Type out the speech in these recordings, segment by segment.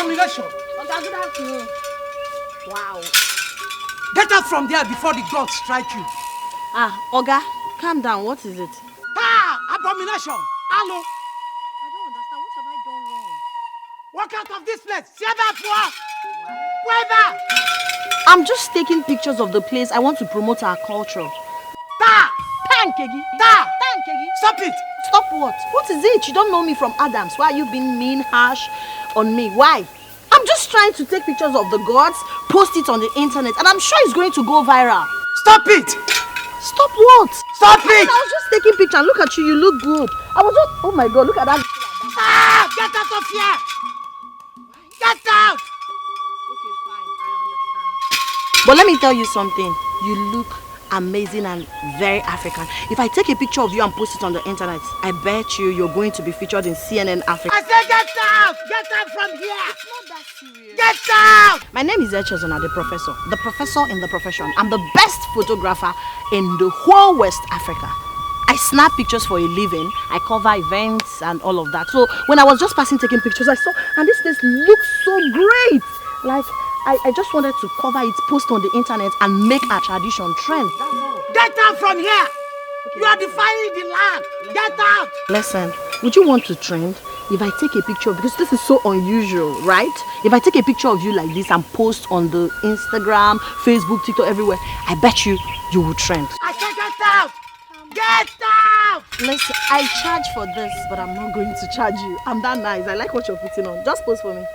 abomination. Oga, good afternoon. Wow. Get out from there before the gods strike you. Oga, calm down. What is it? Abomination. Hello. I don't understand. What have I done wrong? Walk out of this place. Whoever. I'm just taking pictures of the place. I want to promote our culture. Pankegi. Stop it. Stop what? What is it? You don't know me from Adams. Why are you being mean, harsh on me? Why? I'm just trying to take pictures of the gods, post it on the internet, and I'm sure it's going to go viral. Stop it. Stop what? Stop it. I was just taking pictures. Look at you. You look good. I was just... Oh my God. Look at that. Get out of here. Get out. Okay, fine. I understand. But let me tell you something. You look amazing and very African. If I take a picture of you and post it on the internet, I bet you're going to be featured in CNN Africa. I said get out! Get out from here! It's not that serious. Get out! My name is Echezona, the professor in the profession. I'm the best photographer in the whole West Africa. I snap pictures for a living. I cover events and all of that. So when I was just passing taking pictures, I saw, and this place looks so great. Like, I just wanted to cover it, post on the internet, and make our tradition trend. That's all. Get out from here! Okay. You are defiling the land! Get out! Listen, would you want to trend? If I take a picture, because this is so unusual, right? If I take a picture of you like this and post on the Instagram, Facebook, TikTok, everywhere, I bet you will trend. I said get out! Get out! Listen, I charge for this, but I'm not going to charge you. I'm that nice. I like what you're putting on. Just post for me.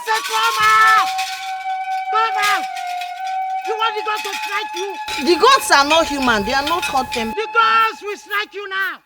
Say come out! Come out! You want the gods to strike you? The gods are not human. They are not hot them. The gods will strike you now.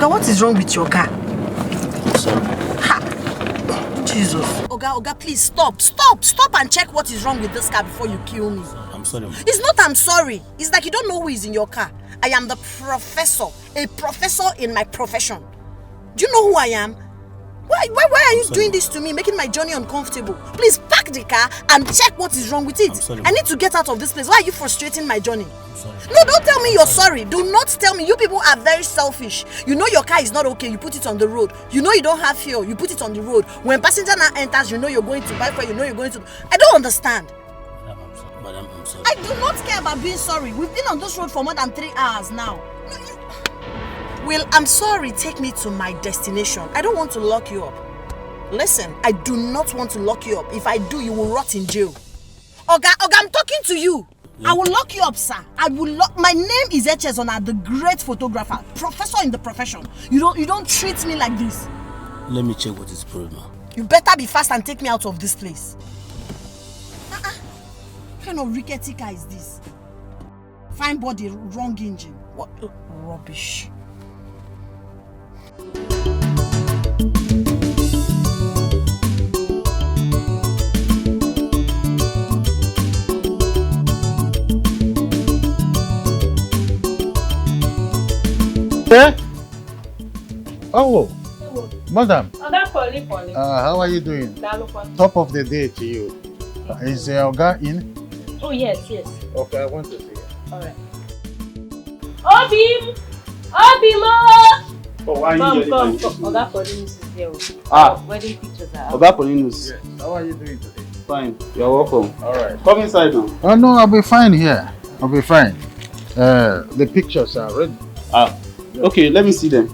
What is wrong with your car? Sorry. Ha! Jesus. Oga, please stop and check what is wrong with this car before you kill me. I'm sorry. It's not I'm sorry. It's like you don't know who is in your car. I am the professor, a professor in my profession. Do you know who I am? Why are you doing this to me, making my journey uncomfortable? Please park the car and check what is wrong with it. I'm sorry. I need to get out of this place. Why are you frustrating my journey? I'm sorry. No, don't tell me you're sorry. Do not tell me. You people are very selfish. You know your car is not okay, you put it on the road. You know you don't have fuel, you put it on the road. When passenger now enters, you know you're going to buy fuel, you know you're going to... I don't understand. Madam, I'm sorry. I do not care about being sorry. We've been on this road for more than 3 hours now. Will, I'm sorry, take me to my destination. I don't want to lock you up. Listen, I do not want to lock you up. If I do, you will rot in jail. Oga, I'm talking to you. Yeah. I will lock you up, sir. I will lock... My name is Echezona, the great photographer, professor in the profession. You don't treat me like this. Let me check what is the problem. You better be fast and take me out of this place. What kind of rickety car is this? Fine body, wrong engine. What rubbish. Oh, madam. Polly. How are you doing? Top of the day to you. Is Oga in? Oh, yes. Okay, I want to see you. Alright. Obimo! Oh, why are you Come. Oga Polly is here. Wedding pictures are out. Oga Polinos. Yes. How are you doing today? Fine. You're welcome. Alright. Come inside now. Oh no, I'll be fine here. I'll be fine. The pictures are ready. Okay, let me see them.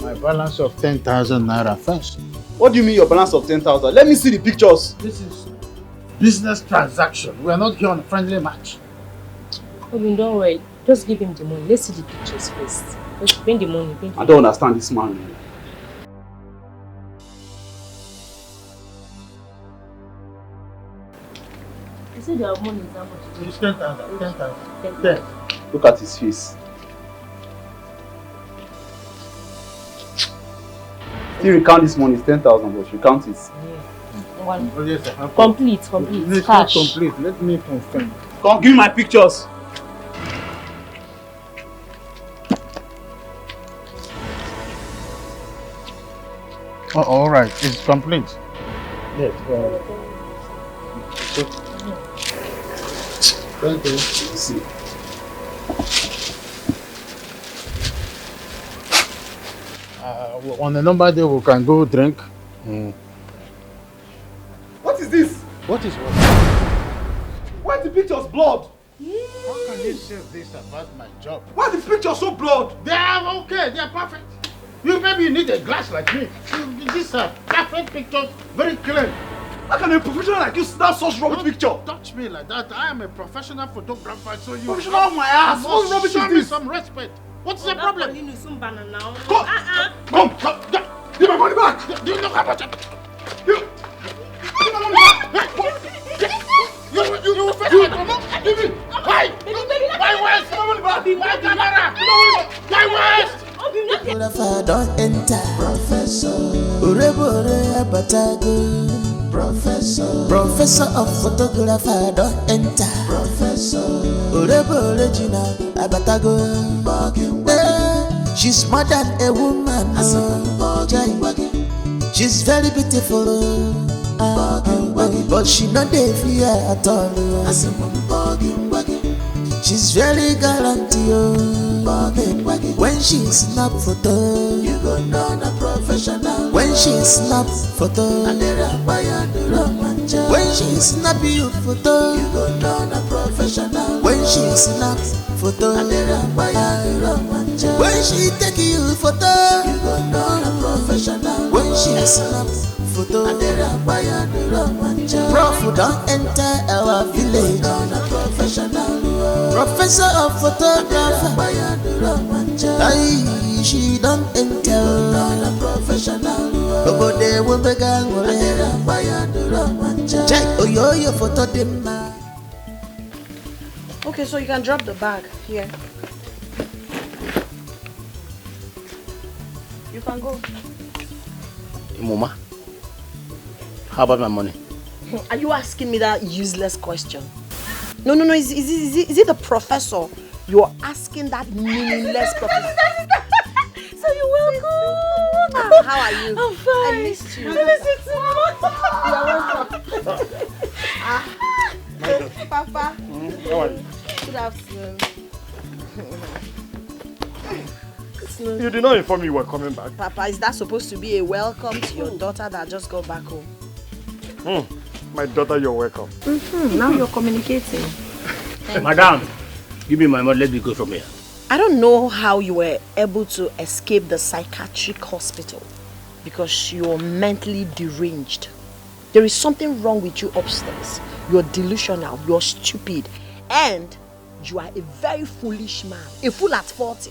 My balance of 10,000 naira first. What do you mean your balance of 10,000? Let me see the pictures. This is business transaction. We are not here on a friendly match. Obim, don't worry. Just give him the money. Let's see the pictures first. Just bring the money. I don't understand this man. You said your money is how much? It's 10,000. 10,000. Look at his face. Still recount this money, it's 10,000, but recount it. One. Oh, yes, Complete. It's Cash. not complete. Let me confirm. Come, give me my pictures. Oh, all right. It's complete. Yes. Thank you. See. On a normal day, we can go drink. What is this? What is what? Why the pictures blood? How can you say this about my job? Why the pictures so blood? They are okay. They are perfect. Maybe need a glass like me. These are perfect pictures, very clear. How can a professional like you snap such rubbish picture? Touch me like that. I am a professional photographer, so you Professional on my ass. What rubbish show is me this? some respect. What's the problem? Come. Give my money back. Do you know how much? Give my money back. You will fetch my promo? Give me. Why? My waist. Give my money back. My camera. My waist. Photographer don't enter. Professor. Urebore abatago. Professor of photographer don't enter. Professor. Urebore original abatago. She's more than a woman. She's very beautiful. But she not dey fear at all. She's very gallant. When she snap photo, you go know the professional. When she snap photo, when she snap you photo, you go know the professional. When she snap photo, when she take you photo, you go know the professional. When she snap photo, Prof don't enter our village. Professor of photographer, aye, she don't enter. Nobody will be gang. Check your photo dem. Okay, so you can drop the bag here. You can go. Mama, how about my money? Are you asking me that useless question? No. Is it the professor? You're asking that meaningless professor. So you're welcome. How are you? I'm fine. I missed you. I miss you too much. Papa. How are you? Good afternoon. You did not inform me you were coming back. Papa, is that supposed to be a welcome to your daughter that just got back home? My daughter, you're welcome. Now you're communicating. Madam, give me my money. Let me go from here. I don't know how you were able to escape the psychiatric hospital because you're mentally deranged. There is something wrong with you upstairs. You're delusional, you're stupid, and you are a very foolish man. A fool at 40.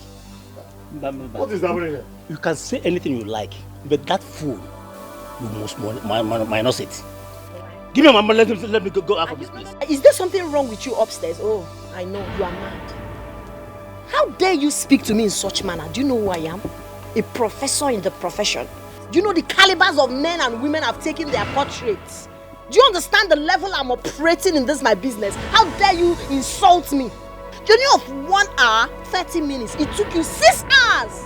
What is happening here? You can say anything you like, but that fool, you must minus it. Give me my money. Let me go out of this place. Is there something wrong with you upstairs? Oh, I know, you are mad. How dare you speak to me in such manner? Do you know who I am? A professor in the profession. Do you know the calibers of men and women have taken their portraits? Do you understand the level I'm operating in this my business? How dare you insult me? Journey of 1 hour, 30 minutes. It took you 6 hours.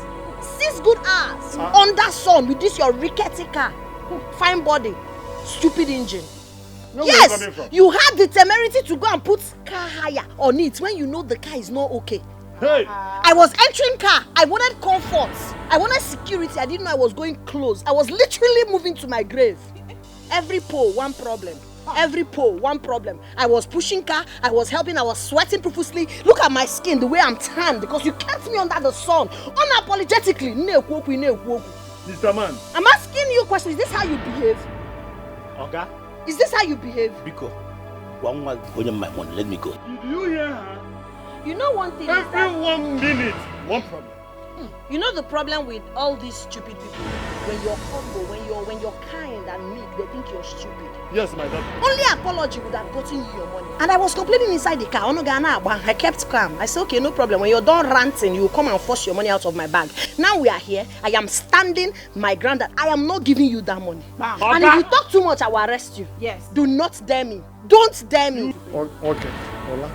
6 good hours under sun with this your rickety car. Fine body, stupid engine. Yes, you had the temerity to go and put car hire on it when you know the car is not okay. Hey! I was entering car. I wanted comfort. I wanted security. I didn't know I was going close. I was literally moving to my grave. Every pole, one problem. Every pole, one problem. I was pushing car. I was helping. I was sweating profusely. Look at my skin, the way I'm tanned because you kept me under the sun. Unapologetically. Mr. Man. I'm asking you a question. Is this how you behave? Okay. Is this how you behave? Biko, one more going my money. Let me go. Do you hear her? You know one thing. Every 1 minute, one problem. You know the problem with all these stupid people? When you're humble, when you're kind and meek, they think you're stupid. Yes, my daughter. Only apology would have gotten you your money. And I was complaining inside the car. I kept calm. I said, okay, no problem. When you're done ranting, you will come and force your money out of my bag. Now we are here. I am standing my ground that I am not giving you that money. And if you talk too much, I will arrest you. Yes. Do not dare me. Don't dare me. Okay. Ola.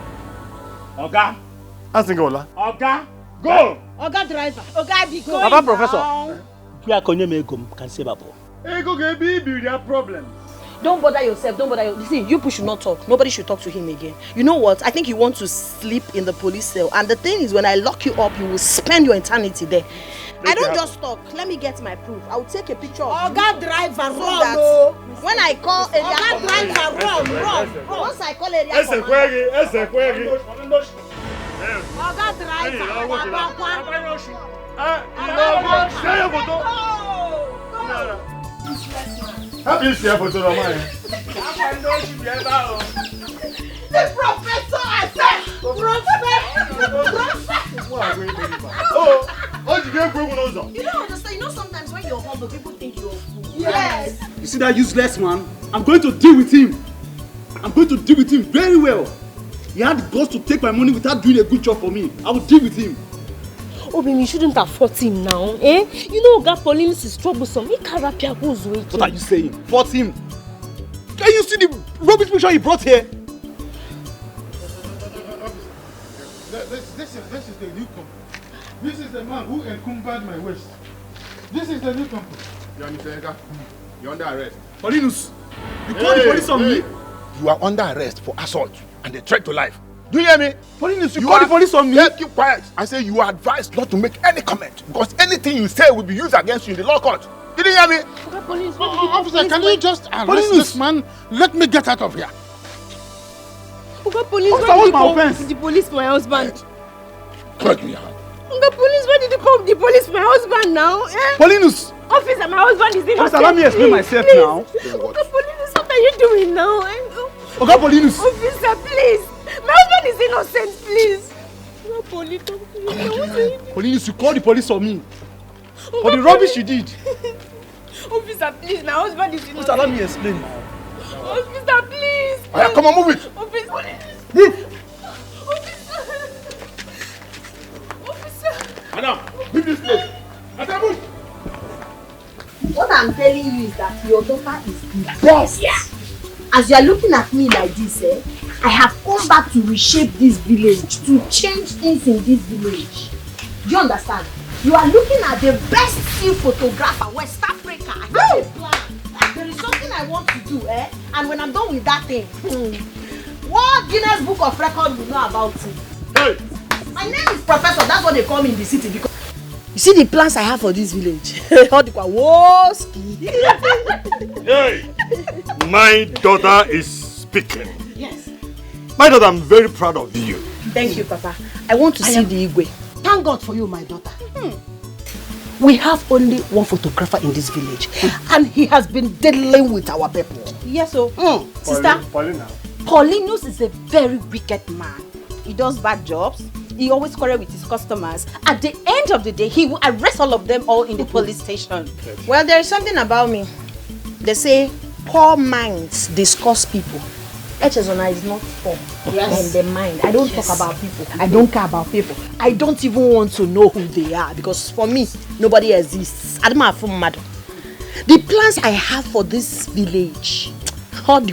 Oga. I think Ola. Oga. Go. Oga driver. Oga be going. Papa Professor. You are going to can say babo. Ego can be their problem. Don't bother yourself. Don't bother yourself. See, you should not talk. Nobody should talk to him again. You know what? I think you want to sleep in the police cell. And the thing is, when I lock you up, you will spend your eternity there. I don't just talk. Let me get my proof. I will take a picture of Oga driver, so run. that when I call area Oga driver, run. once I call area commander, Oga driver, Happy to see you for the man. The professor, I said, professor. Oh, you get broken also. You don't understand. You know sometimes when you're humble, people think you're a fool. Yes. You see that useless man? I'm going to deal with him. I'm going to deal with him very well. He had the guts to take my money without doing a good job for me. I will deal with him. Oh, baby, you shouldn't have fought him now, eh? You know, Oga Paulinus is troublesome. He can't rap your goes away. What are you saying? Fought him? Can you see the rubbish picture he brought here? This is the new company. This is the man who encumbered my waist. This is the new company. You're under arrest. Paulinus, you call the police on me? You are under arrest for assault and a threat to life. Do you hear me? Paulinus, you call the police on me? Yeah, keep quiet. I say you are advised not to make any comment because anything you say will be used against you in the law court. Did you hear me? Officer, can you just arrest this man? Let me get out of here. Oga Police, why did you call the police for my husband? Correct me, hand. Oga Police, why did you call the police for my husband now? Eh? Paulinus! Officer, my husband is innocent. Officer, let me explain myself now. Oga Police, what are you doing now? Oga Paulinus! Officer, please. My husband is innocent, please. Oga Police, please. Paulinus, you call the police on me. For the rubbish you did. Officer, please, my husband is innocent. Officer, let me explain. Officer, please. Right, come on, move it. Officer. Move. Officer. Madam, leave this place. Move. what I'm telling you is that your daughter is the best. Yeah. As you are looking at me like this, I have come back to reshape this village, to change things in this village. Do you understand? You are looking at the best still photographer, West Africa. I have a plan. There is something I want to do, and when I'm done with that thing, what Guinness Book of Records will know about it? Hey! My name is Professor, that's what they call me in the city. Because you see the plans I have for this village. Hey! My daughter is speaking. Yes. My daughter, I'm very proud of you. Thank you, Papa. I want to see the Igwe. Thank God for you, my daughter. We have only one photographer in this village, and he has been dealing with our people. Yes, so. Sister, Paulina. Paulinus is a very wicked man. He does bad jobs. He always quarrels with his customers. At the end of the day, he will arrest all of them all in the police station. Well, there is something about me. They say poor minds discuss people. Echezona is not poor. Yes. In the mind. I don't talk about people. I don't care about people. I don't even want to know who they are because for me, nobody exists. The plans I have for this village, and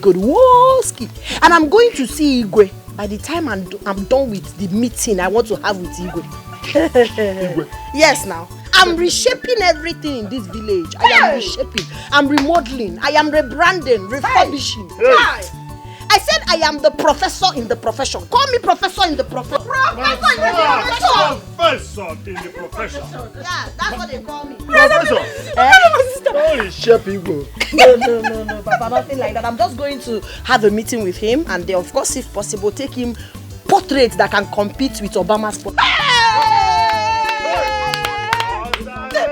I'm going to see Igwe by the time I'm done with the meeting I want to have with Igwe. Igwe. Yes, now. I'm reshaping everything in this village. I am reshaping. I'm remodeling. I am rebranding, refurbishing. I said I am the professor in the profession. Call me professor in the profession. Professor in the profession. Professor in the profession. Yeah, that's what they call me. Professor. Holy shaping go. No, Papa, nothing like that. I'm just going to have a meeting with him, and they, of course, if possible, take him portraits that can compete with Obama's portrait. The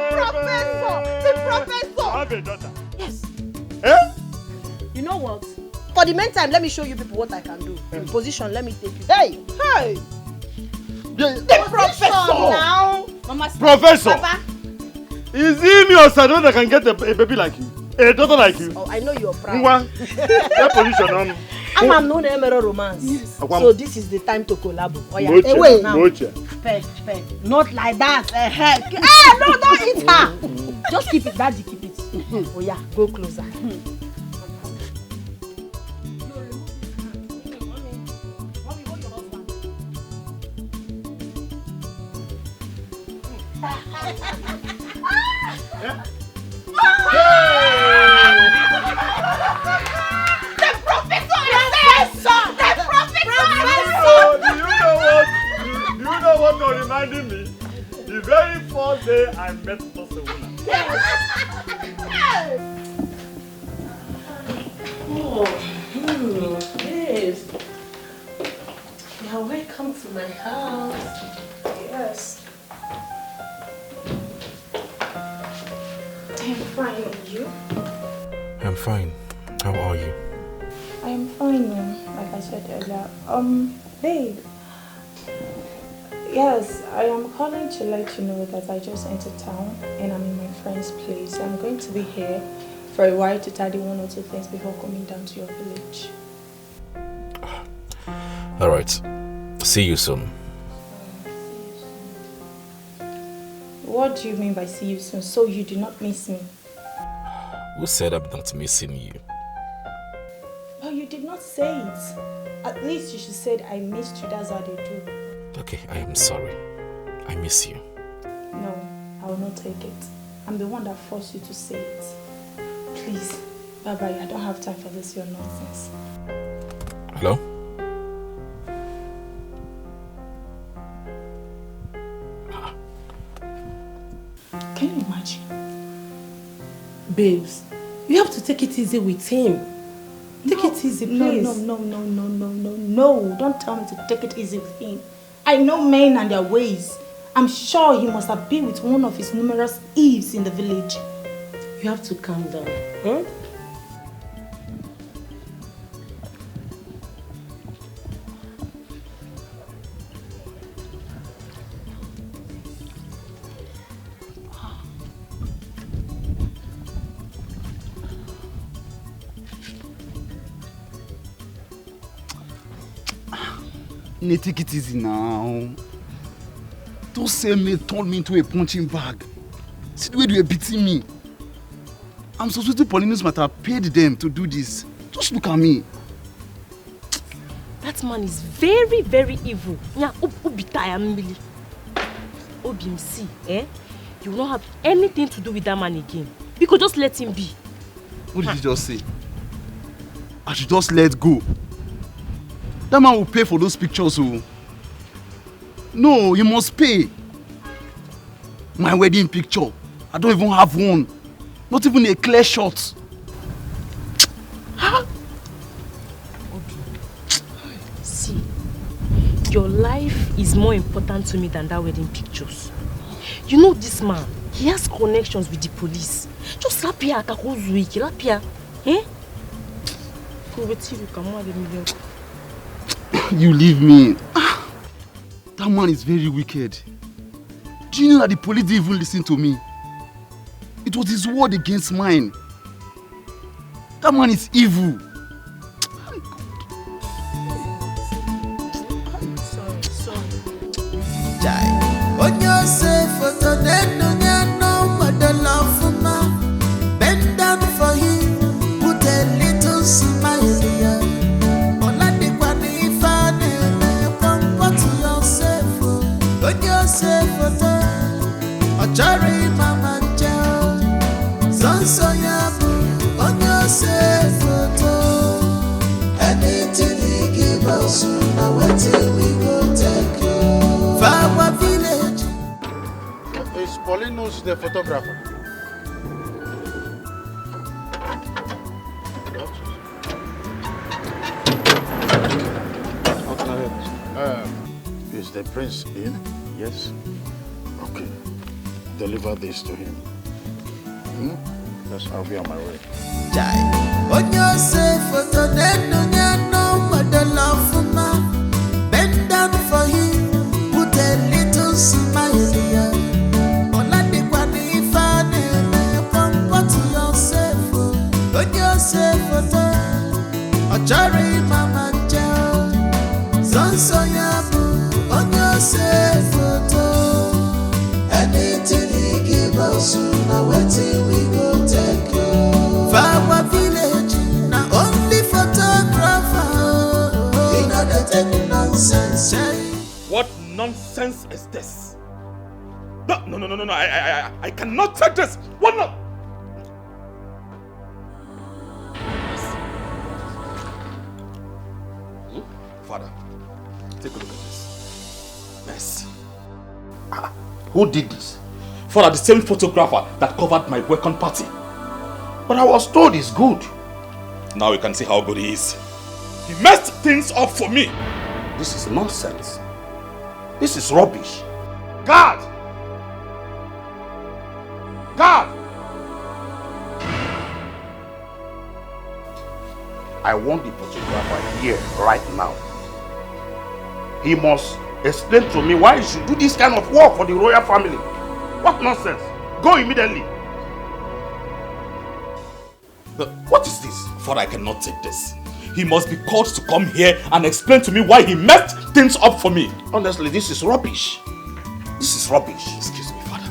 professor. I have a daughter. Yes. Eh? You know what? For the meantime, let me show you people what I can do. In position, let me take you. Hey! The professor now. Mama, Professor. Papa. Is it me or Sadon that can get a baby like you? A daughter like you? Oh, I know you're proud. That position, I'm known emerald romance. Yes. So this is the time to collabo. Oh, yeah. Mocha, Wait now. Mocha. Pet. Not like that. No, don't eat her. Just keep it, Daddy, keep it. Oh yeah, go closer. Do you know what you're reminding me? The very first day I met Barcelona. Yes. You're welcome to my house. Yes. I'm fine, and you? I'm fine. How are you? I'm fine, like I said earlier. Babe. Yes, I am calling to let you know that I just entered town and I'm in my friend's place. I'm going to be here for a while to tidy one or two things before coming down to your village. Alright. See you soon. What do you mean by see you soon? So you do not miss me? Who said I'm not missing you? But you did not say it. At least you should say I missed you. That's how they do. Okay, I am sorry. I miss you. No, I will not take it. I'm the one that forced you to say it. Please, bye-bye. I don't have time for this, your nonsense. Hello? Can you imagine? Babes, you have to take it easy with him. Take it easy, please. No. Don't tell me to take it easy with him. I know men and their ways. I'm sure he must have been with one of his numerous Eves in the village. You have to calm down. Huh? Take it easy now. Don't say me turn me into a punching bag. See the way you are beating me. I'm suspecting Paulina's matter paid them to do this. Just look at me. That man is very, very evil. You will not have anything to do with that man again. You could just let him be. What did you just say? I should just let go. That man will pay for those pictures. Oh. No, you must pay. My wedding picture. I don't even have one. Not even a clear shot. See, your life is more important to me than that wedding pictures. You know this man, he has connections with the police. Just lapia kakozuiki, lapia. Eh? You leave me. That man is very wicked. Do you know that the police didn't even listen to me? It was his word against mine. That man is evil. Bend down for him, put a little smile here. Yourself, Ochari mama jeo Zonso yabu Onyo se photo Anything he give us Now waiting we go take you For our village Is Paulinus the photographer? How can I help you? Is the prince in? Yes. Okay. Deliver this to him. Yes, I'll be on my way. Onyo se photo Neno nyano Madala fuma Bend down for him Put a little smile here Oladi kwa ni ifane Pampati yourself Onyo se photo Ochari mama jao Zonso yabu Onyo se photo Anything he give us Now waiting we go take you For our village Now only photographer We know that any nonsense What nonsense is this? No, I cannot take this. What no? Father, take a look at this. Mess. Who did this? Father, the same photographer that covered my welcome party. But I was told it's good. Now you can see how good he is. He messed things up for me. This is nonsense. This is rubbish. Guard! Guard! I want the photographer here right now. He must explain to me why he should do this kind of work for the royal family. What nonsense? Go immediately. What is this? Father, I cannot take this. He must be called to come here and explain to me why he messed things up for me. Honestly, this is rubbish. This is rubbish. Excuse me, Father.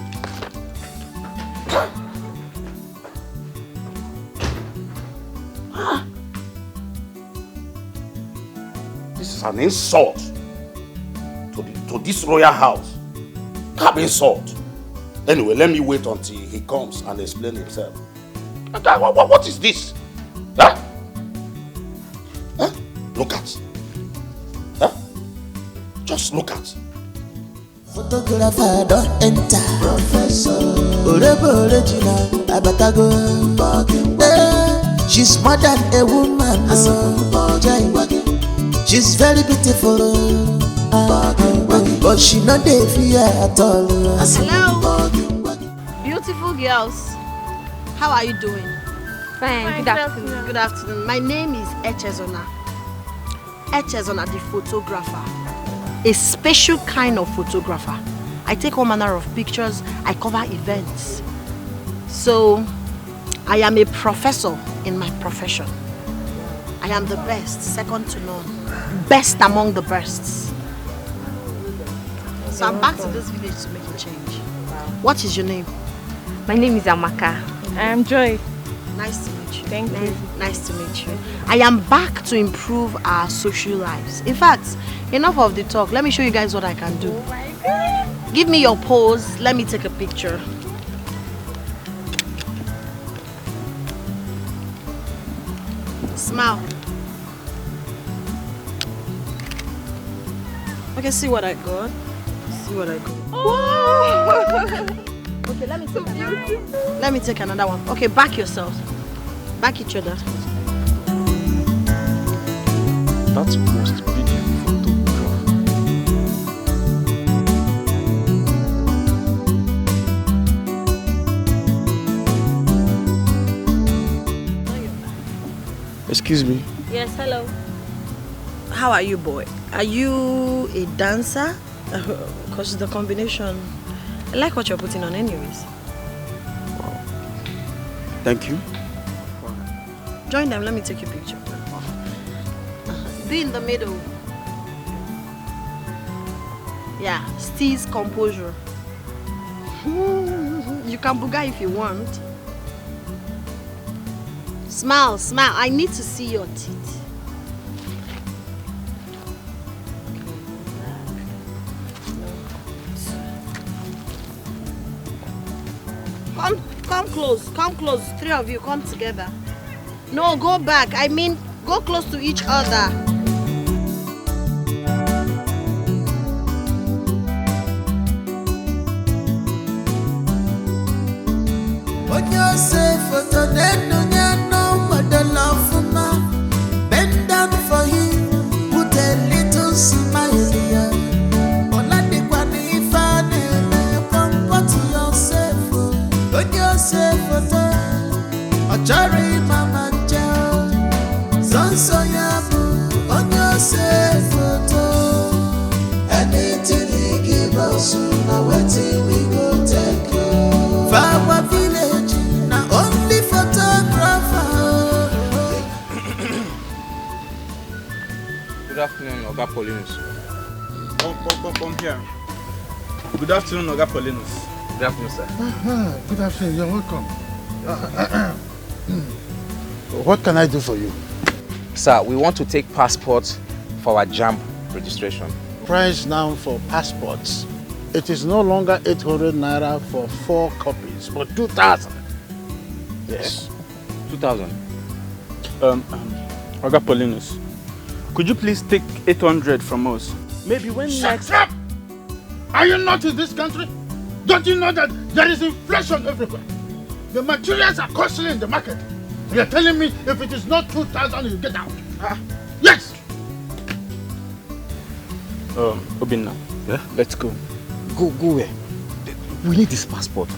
This is an insult to this royal house. Cap insult. Anyway, let me wait until he comes and explain himself. What is this? Huh? Huh? Look at. Huh? Just look at. Photographer don't enter. Professor Orebo original Abatago. She's more than a woman. She's very beautiful. But she not dey fear at all. Hello. Beautiful girls. How are you doing? Fine. Good afternoon. Good afternoon. My name is Echezona. Echezona, the photographer. A special kind of photographer. I take all manner of pictures. I cover events. So, I am a professor in my profession. I am the best, second to none. Best among the bests. So I'm back to this village to make a change. What is your name? My name is Amaka. I am Joy. Nice to meet you. Thank you. Nice to meet you. I am back to improve our social lives. In fact, enough of the talk. Let me show you guys what I can do. Oh my God. Give me your pose. Let me take a picture. Smile. Okay, see what I got. See what I got. Oh. Okay, let me take another one. Let me take another one. Okay, back yourselves. Back each other. That must be the photograph. Excuse me. Yes, hello. How are you, boy? Are you a dancer? Because the combination. I like what you're putting on anyways. Wow. Thank you. Join them, let me take your picture. Be in the middle. Yeah, Steve's composure. You can booga if you want. Smile, smile. I need to see your teeth. Come close. Come close. 3 of you come together. No, go back. I mean, go close to each other. Bend down for him, put a little smile here. Achari mama jao, zonso yabu, on your photo. Anything he give us, now waiting we go take you. Our village, now only photographer. Good afternoon, Oga Paulinus. Come here. Good afternoon, Oga Paulinus. Good afternoon, sir. Good afternoon, you're welcome. What can I do for you? Sir, we want to take passports for our JAMB registration. Price now for passports. It is no longer 800 naira for 4 copies, but 2,000. Yes. 2,000. Oga Paulinus, could you please take 800 from us? Maybe when next... Shut up! Are you not in this country? Don't you know that there is inflation everywhere? The materials are costly in the market. You're telling me if it is not 2,000, you get out? Yes! Obinna, yeah? Let's go. Go where? We need this passport.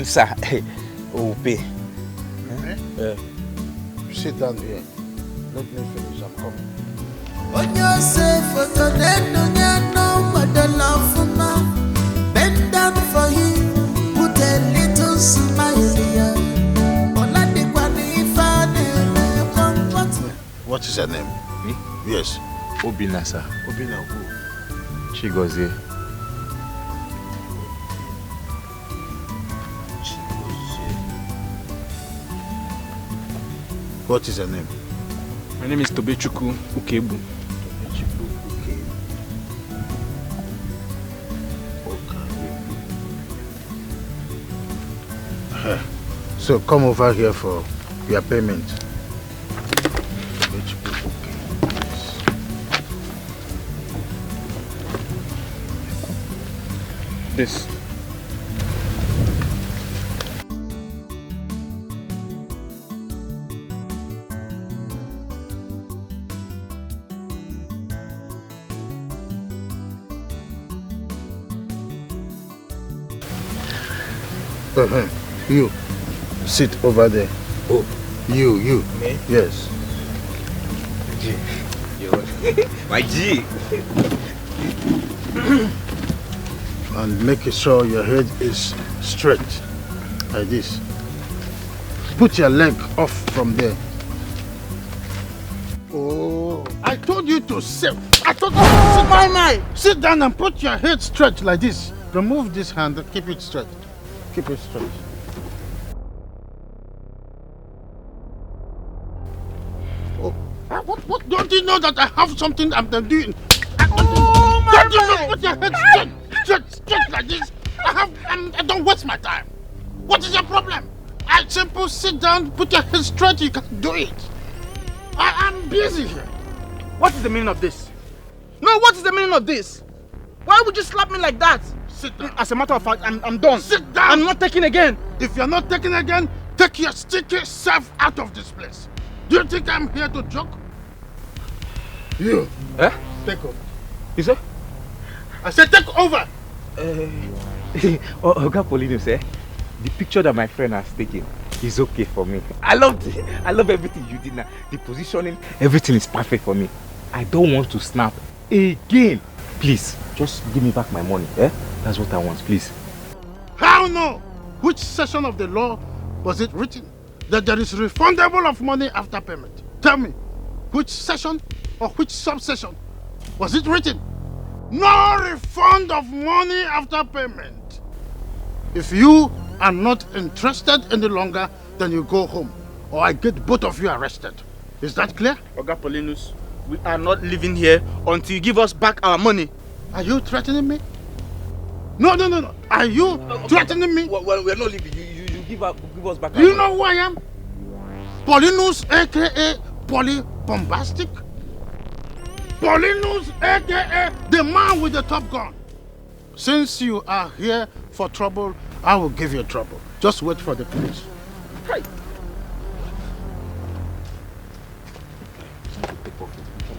Sir, we'll pay. Sit down here. Let me finish. I'm coming. On your photo, bend down for him, put a little smile here. What is her name? Me? Yes. Obinna, sir. Obinna who? Chigozie. What is her name? My name is Tobechukwu Ukebu. So come over here for your payment. This. You, sit over there. Oh. You. Me? Yes. G. My G. And make sure your head is straight, like this. Put your leg off from there. Oh, I told you to sit. I told you to sit. Sit down and put your head straight like this. Remove this hand and keep it straight. Keep it straight. Oh, what? Don't you know that I have something I'm doing? Don't you know, put your head straight like this? I don't waste my time. What is your problem? I simply sit down, put your head straight, you can do it. I'm busy here. What is the meaning of this? No, what is the meaning of this? Why would you slap me like that? Sit down. As a matter of fact, I'm done. Sit down. I'm not taking again. If you're not taking again, take your sticky self out of this place. Do you think I'm here to joke? You. Take over. You say? I said take over. Oga Paulinus, the picture that my friend has taken is okay for me. I love everything you did now. The positioning, everything is perfect for me. I don't want to snap again. Please, just give me back my money. That's what I want, please. How no? Which section of the law was it written that there is refundable of money after payment? Tell me, which section or which subsection was it written? No refund of money after payment. If you are not interested any longer, then you go home, or I get both of you arrested. Is that clear? Oga Paulinus, we are not living here until you give us back our money. Are you threatening me? No. Are you threatening me? Well, we're not leaving. You give us back. You know who I am? Paulinus, aka Poly Bombastic. Paulinus, aka the man with the top gun. Since you are here for trouble, I will give you trouble. Just wait for the police. Right.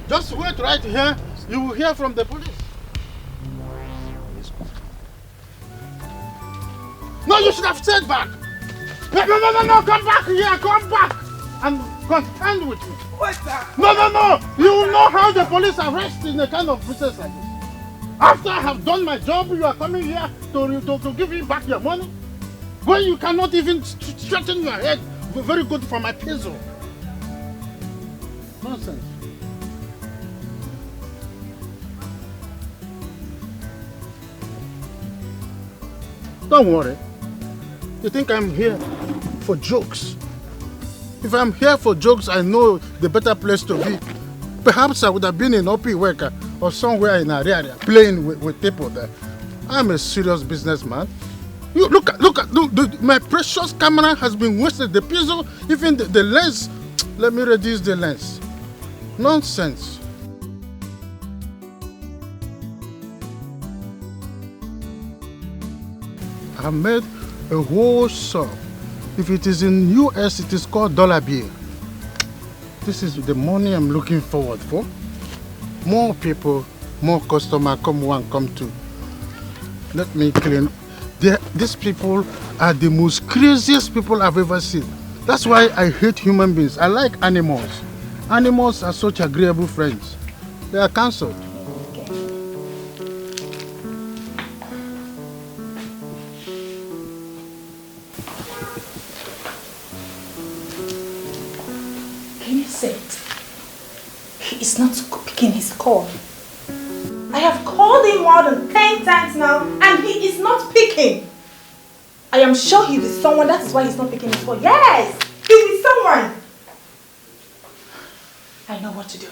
Just wait right here. You will hear from the police. No, you should have stayed back. No, come back here, come back and contend with me. No. You know how the police arrest in a kind of process like this. After I have done my job, you are coming here to give me back your money? When you cannot even straighten your head very good for my peso. Nonsense. Don't worry. You think I'm here for jokes? If I'm here for jokes, I know the better place to be. Perhaps I would have been in Opiweka or somewhere in Ariaria playing with people there. I'm a serious businessman. You look at my precious camera has been wasted. The piezo, even the lens. Let me reduce the lens. Nonsense. I made a whole sum. If it is in US, it is called dollar bill. This is the money I'm looking forward for. More people, more customers, come one, come two. Let me clean. These people are the most craziest people I've ever seen. That's why I hate human beings. I like animals. Animals are such agreeable friends. They are cancelled. He is not picking his call. I have called him more than 10 times now and he is not picking. I am sure he is someone, that is why he's not picking his call. Yes, he is someone. I know what to do.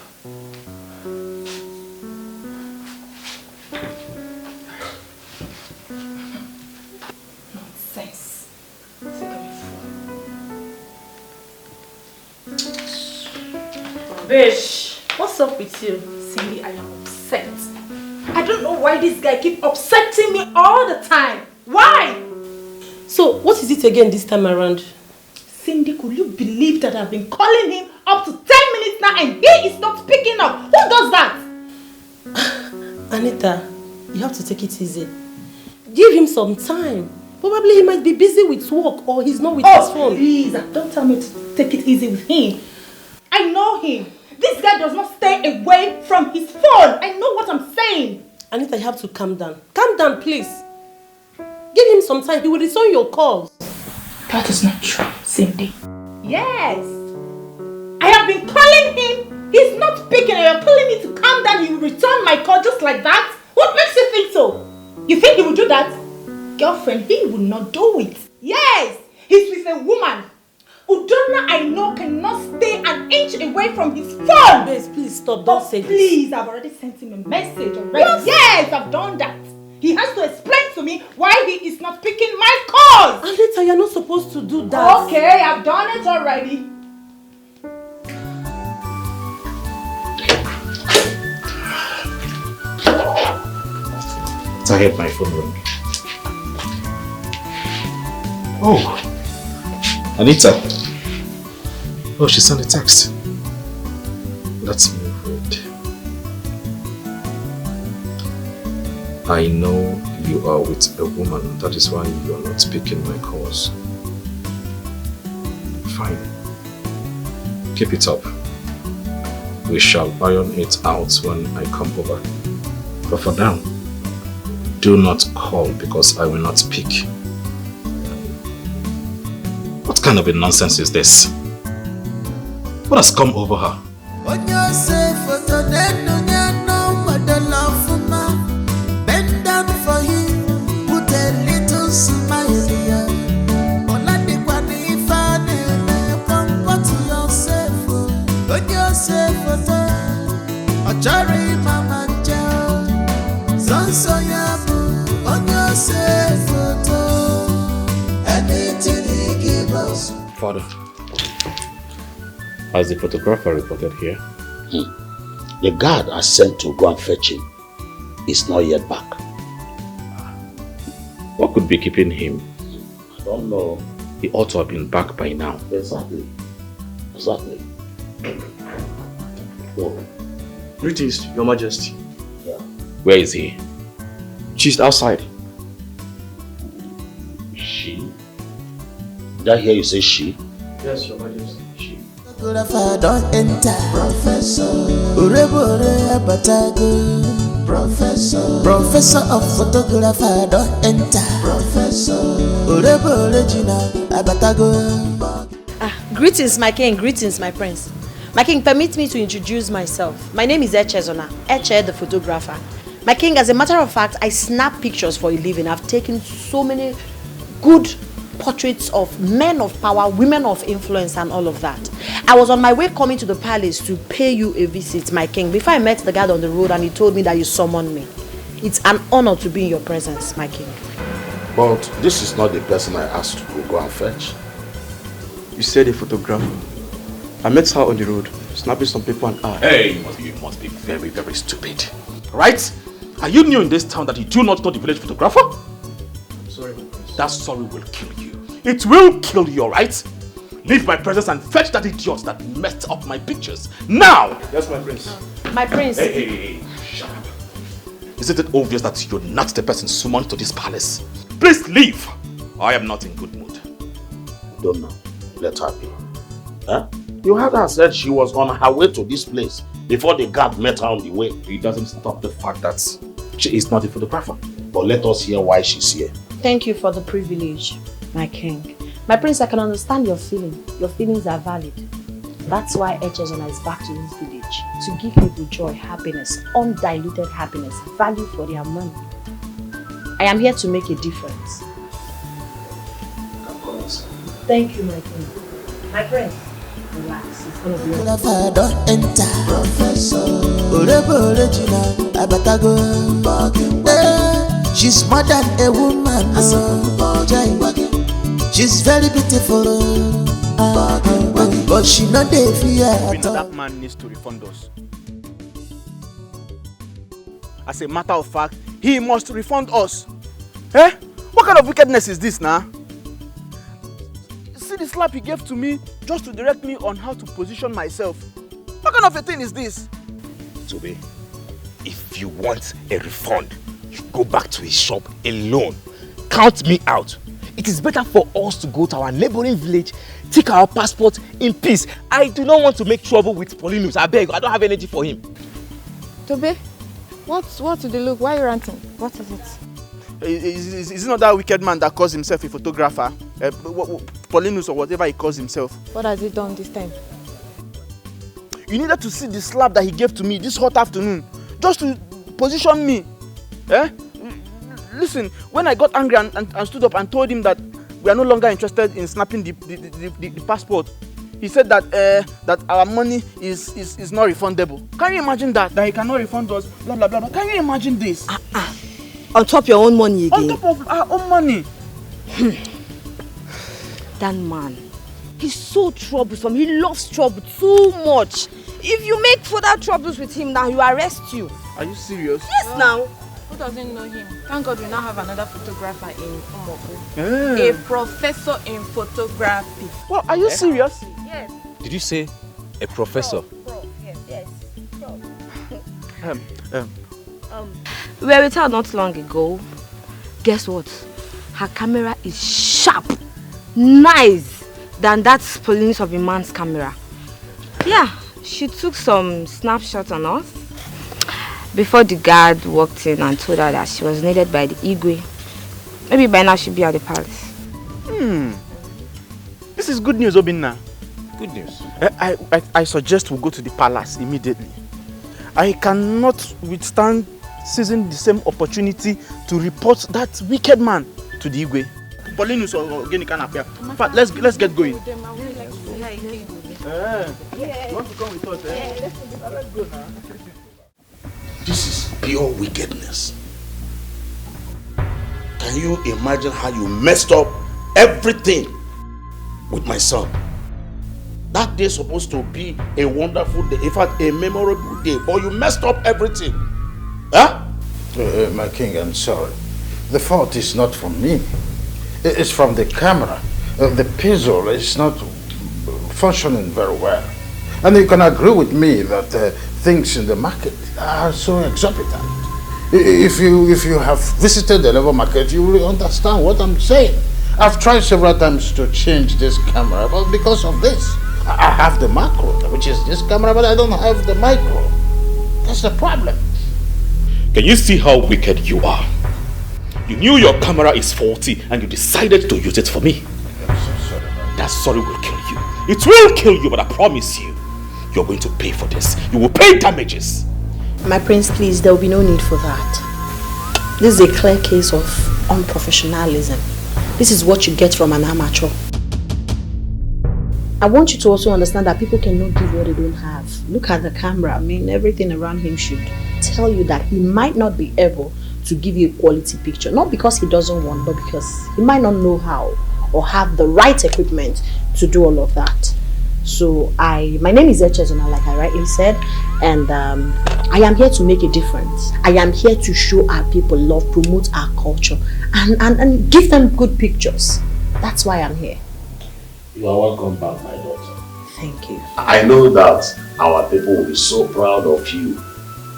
Nonsense. Bish, what's up with you? Cindy, I am upset. I don't know why this guy keeps upsetting me all the time. Why? So, what is it again this time around? Cindy, could you believe that I've been calling him up to 10 minutes now and he is not picking up? Who does that? Anita, you have to take it easy. Give him some time. Probably he might be busy with work or he's not with his phone. Please, don't tell me to take it easy with him. I know him. This guy does not stay away from his phone. I know what I'm saying. Anita, you have to calm down. Calm down, please. Give him some time. He will return your calls. That is not true, Cindy. Yes. I have been calling him. He's not picking. You're telling me to calm down. He will return my call just like that? What makes you think so? You think he will do that? Girlfriend, he will not do it. Yes. He's with a woman. Udonna, I know, cannot stay an inch away from his phone. Please, please stop. Don't say this. Please, I've already sent him a message already. What? Yes, I've done that. He has to explain to me why he is not picking my calls. Anita, you're not supposed to do that. Okay, I've done it already. I heard my phone ring. Oh, Anita. Oh, she sent a text. Let's move it. I know you are with a woman. That is why you are not picking my calls. Fine. Keep it up. We shall iron it out when I come over. But for now, do not call because I will not pick. What kind of a nonsense is this? What has come over her? Bend down for him, put a little smile here. Comfort yourself, put yourself Achari mama Joe, Zonso Yabu, on your Father, has the photographer reported here? The guard I sent to go and fetch him is not yet back. What could be keeping him? I don't know. He ought to have been back by now. Exactly. Well, greetings, Your Majesty. Yeah. Where is he? She's outside. She? Did I hear you say she? Yes, Your Majesty. She. Photographer don't enter. Professor. Urebore abatago. Professor of photographer don't enter. Professor. Urebore jina abatago. Greetings, my king. Greetings, my prince. My king, permit me to introduce myself. My name is Echezona, Eche the photographer. My king, as a matter of fact, I snap pictures for a living. I've taken so many good portraits of men of power, women of influence, and all of that. I was on my way coming to the palace to pay you a visit, my king, before I met the guard on the road and he told me that you summoned me. It's an honor to be in your presence, my king. But this is not the person I asked to go and fetch. You said a photographer. I met her on the road, snapping some paper and art. Hey, you must be very, very stupid. Right? Are you new in this town that you do not know the village photographer? I'm sorry, my prince. That sorry will kill you. It will kill you, alright? Leave my presence and fetch that idiot that messed up my pictures. Now! Yes, my prince. My prince. Hey, shut up. Isn't it obvious that you're not the person summoned to this palace? Please leave. I am not in good mood. Don't know. Let her be. Huh? You heard her said she was on her way to this place before the guard met her on the way. It doesn't stop the fact that she is not a photographer. But let us hear why she's here. Thank you for the privilege, my king. My prince, I can understand your feeling. Your feelings are valid. That's why Echezona is back to this village. To give people joy, happiness, undiluted happiness, value for their money. I am here to make a difference. Thank you, my king. My prince, relax. It's gonna be Photographer don't enter. Professor. Urebore jina abatago. She's more than a woman. She's very beautiful. But she not the fear. We know that man needs to refund us. As a matter of fact, he must refund us. Eh? What kind of wickedness is this now? See the slap he gave to me just to direct me on how to position myself. What kind of a thing is this? Tobe, if you want a refund, you go back to his shop alone. Count me out. It is better for us to go to our neighboring village, take our passport in peace. I do not want to make trouble with Paulinus. I beg, I don't have energy for him. Tobe, what's the look? Why are you ranting? What is it? Is it not that wicked man that calls himself a photographer? Paulinus or whatever he calls himself. What has he done this time? You needed to see the slap that he gave to me this hot afternoon, just to position me. Eh? Listen, when I got angry and stood up and told him that we are no longer interested in snapping the passport, he said that that our money is not refundable. Can you imagine that? That he cannot refund us, blah blah blah. Can you imagine this? on top your own money again. On top of our own money. That man, he's so troublesome. He loves trouble too much. If you make further troubles with him now, he will arrest you. Are you serious? Yes, now. Who doesn't know him? Thank God we now have another photographer in Umoku. Yeah. A professor in photography. Well, are you serious? Yes. Did you say a professor? Yes. We were with her not long ago. Guess what? Her camera is sharp, nice than that police of a man's camera. Yeah, she took some snapshots on us before the guard walked in and told her that she was needed by the Igwe. Maybe by now she'll be at the palace. This is good news, Obinna. Good news. I suggest we go to the palace immediately. I cannot withstand seizing the same opportunity to report that wicked man to the Igwe. Paulinus or Genikan appear. But let's get going. You want to come with us? Let's go now. This is pure wickedness. Can you imagine how you messed up everything with my son. That day is supposed to be a wonderful day, in fact, a memorable day, but you messed up everything. Huh? My king, I'm sorry. The fault is not from me. It's from the camera. The pixel is not functioning very well. And you can agree with me that things in the market are so exorbitant. If you have visited the labor market, you will understand what I'm saying. I've tried several times to change this camera, but because of this, I have the macro, which is this camera, but I don't have the micro. That's the problem. Can you see how wicked you are? You knew your camera is faulty and you decided to use it for me. I'm so sorry. That sorry will kill you. It will kill you, but I promise you, you're going to pay for this. You will pay damages. My prince, please, there will be no need for that. This is a clear case of unprofessionalism. This is what you get from an amateur. I want you to also understand that people cannot give what they don't have. Look at the camera. I mean, everything around him should tell you that he might not be able to give you a quality picture. Not because he doesn't want, but because he might not know how or have the right equipment to do all of that. So my name is Echezona, like I rightly said, and I am here to make a difference. I am here to show our people love, promote our culture, and give them good pictures. That's why I'm here. You are welcome back, my daughter. Thank you. I know that our people will be so proud of you.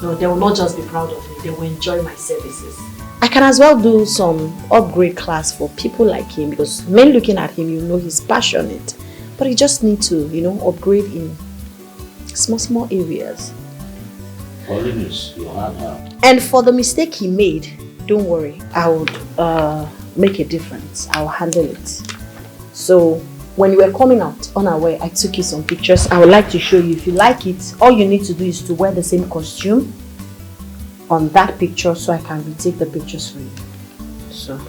No, they will not just be proud of me, they will enjoy my services. I can as well do some upgrade class for people like him, because men looking at him, you know he's passionate. But he just needs to, upgrade in small areas. Holiness, you had her. And for the mistake he made, don't worry, I would make a difference. I will handle it. So, when you were coming out unaware, I took you some pictures. I would like to show you. If you like it, all you need to do is to wear the same costume on that picture so I can retake the pictures for you. So,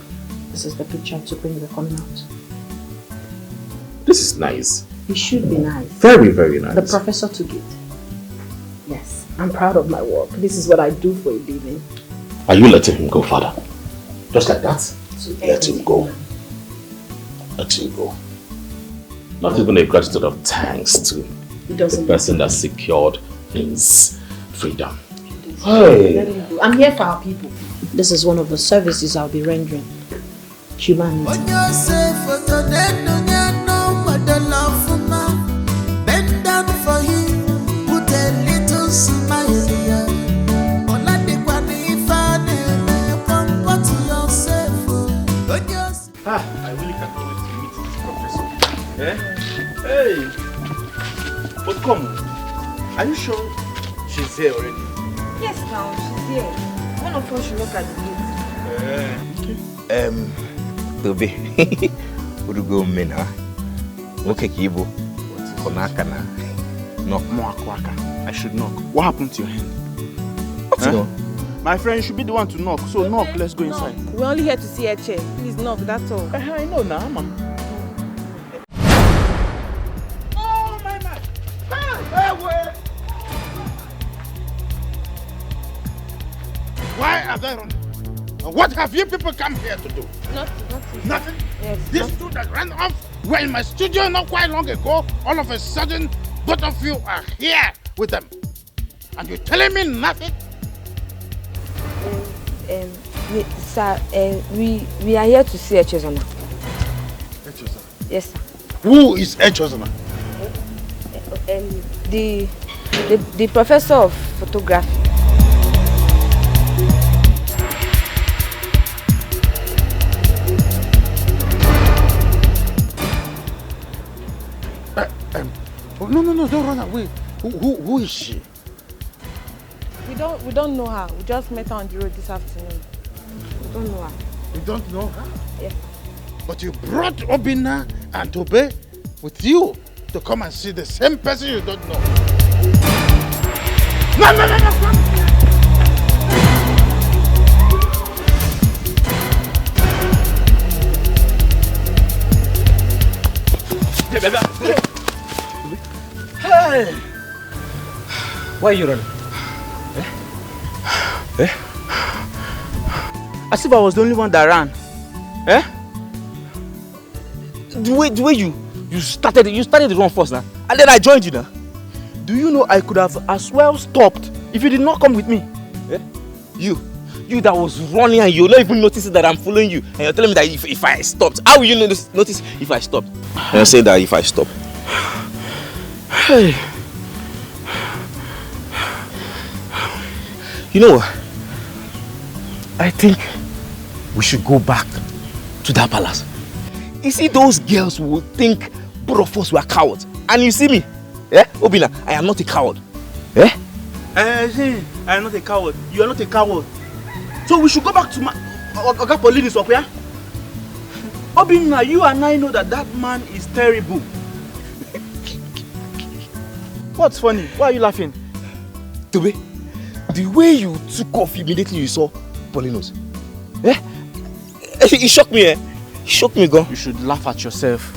this is the picture I took when you were coming out. This is nice. It should be nice. Very, very nice. The professor took it. Yes, I'm proud of my work. This is what I do for a living. Are you letting him go, Father? Just like that? Let him go. Let him go. Not even a gratitude of thanks to the person that secured his freedom. Hey. I'm here for our people. This is one of the services I'll be rendering. Humanity. Bend down for him, put a little smile here. I really can't wait to meet this professor. Eh? Hey! But come, are you sure she's here already? Yes, now she's here. One of us should look at the gate. Tobe, Urugo Mena, okay, Kibo, Konakana, knock more quaka. I should knock. What happened to your hand? Huh? My friend should be the one to knock, so knock, let's go inside. We're only here to see a chair. Please knock, that's all. I know now, ma'am. Oh, my man! Hey, wait! Why are they running? What have you people come here to do? Nothing? Yes, These two that ran off were in my studio not quite long ago. All of a sudden, both of you are here with them. And you're telling me nothing? We are here to see Echezona. Echezona? Yes, sir. Who is Echezona? The professor of photography. No, don't run away. Who is she? We don't know her. We just met her on the road this afternoon. We don't know her. You don't know her? Yes. But you brought Obina and Tobe with you to come and see the same person you don't know. No! Hey! Why are you running? As if I was the only one that ran. The way You started the run first now. And then I joined you now. Do you know I could have as well stopped if you did not come with me? Eh? You that was running and you're not even noticing that I'm following you. And you're telling me that if I stopped, how will you notice if I stopped? And you're saying that if I stop. Hey. You know what? I think we should go back to that palace. You see, those girls will think both of us were cowards. And you see me, eh? Obina, I am not a coward. Eh? I am not a coward. You are not a coward. So we should go back to Oga Paulinus, okay? Obina, you and I know that man is terrible. What's funny? Why are you laughing? Tobe, the way you took off immediately you saw Paulinus. Eh? It shocked me, eh? It shocked me, girl. You should laugh at yourself.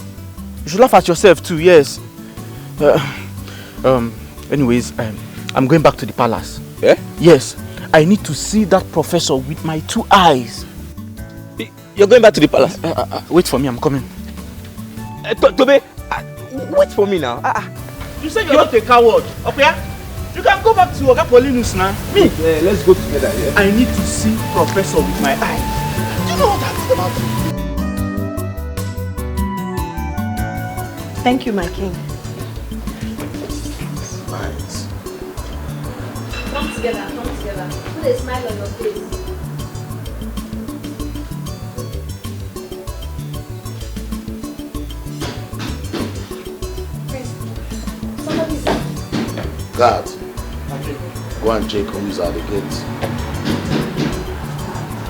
You should laugh at yourself too, yes. Anyways, I'm going back to the palace. Eh? Yes. I need to see that professor with my 2 eyes. You're going back to the palace? Wait for me, I'm coming. Tobe, wait for me now. You said you're not a coward, okay? You can go back to Oga Paulinus now. Me? Yeah, let's go together. Yeah. I need to see professor with my eyes. Do you know what that is about? Thank you, my king. Right. Come together. Put a smile on your face. God, go and check who's at the gate.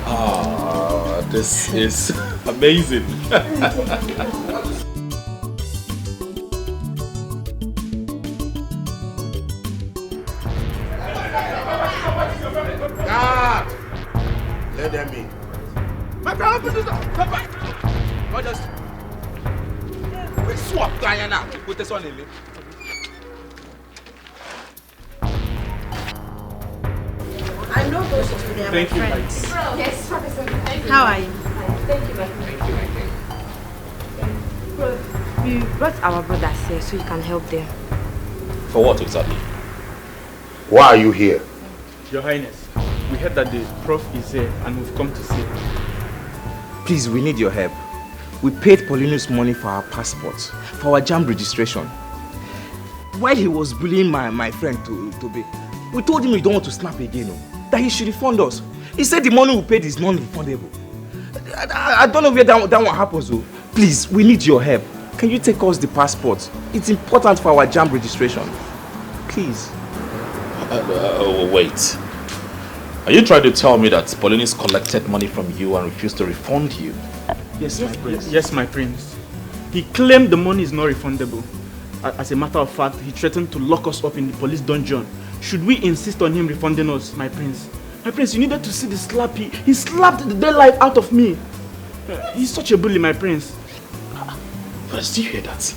Ah, this is amazing. God, let them in. My friend, open this door. Come back. What just? We swap Diana. Put this one in me. I know those two, they are my friends. Yes, Professor. Thank you. How are you? Thank you, my friend. We brought our brothers here so you can help them. For what exactly? Why are you here? Your Highness, we heard that the prof is here and we've come to see. Please, we need your help. We paid Paulinus money for our passports, for our JAMB registration. While he was bullying my friend Tobe, we told him we don't want to snap again, that he should refund us. He said the money we paid is non-refundable. I don't know where that one happens though. Please, we need your help. Can you take us the passports? It's important for our JAMB registration. Please. Wait. Are you trying to tell me that Paulinus collected money from you and refused to refund you? Yes, my prince. Yes, my prince. He claimed the money is not refundable. As a matter of fact, he threatened to lock us up in the police dungeon. Should we insist on him refunding us, my prince? My prince, you needed to see the slap. He slapped the daylight out of me. He's such a bully, my prince. First, do you hear that?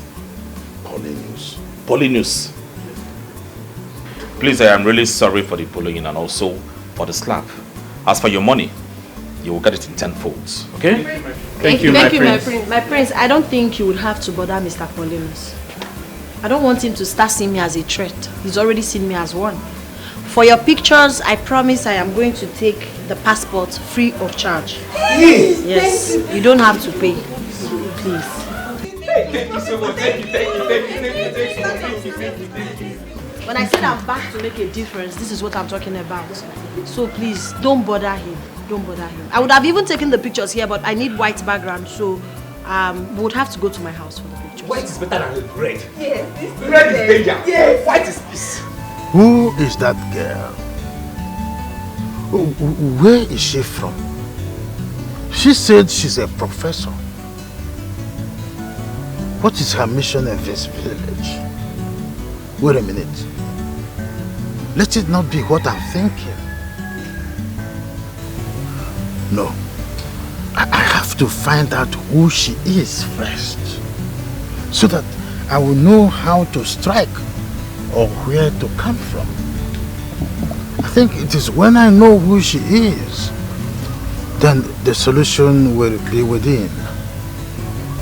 Paulinus. Please, I am really sorry for the bullying and also for the slap. As for your money, you will get it in 10 folds, okay? Thank you, my prince. My prince, I don't think you would have to bother Mr. Paulinus. I don't want him to start seeing me as a threat. He's already seen me as one. For your pictures, I promise I am going to take the passport free of charge. Yes, you don't have to pay. Please. Thank you so much. Thank you. When I said I'm back to make a difference, this is what I'm talking about. So please, don't bother him. Don't bother him. I would have even taken the pictures here, but I need white background, so we would have to go to my house for the pictures. White is better than red. Yes. Red is danger. Yes. White is peace. Who is that girl? Where is she from? She said she's a professor. What is her mission in this village? Wait a minute. Let it not be what I'm thinking. No. I have to find out who she is first, so that I will know how to strike or where to come from. I think it is when I know who she is, then the solution will be within.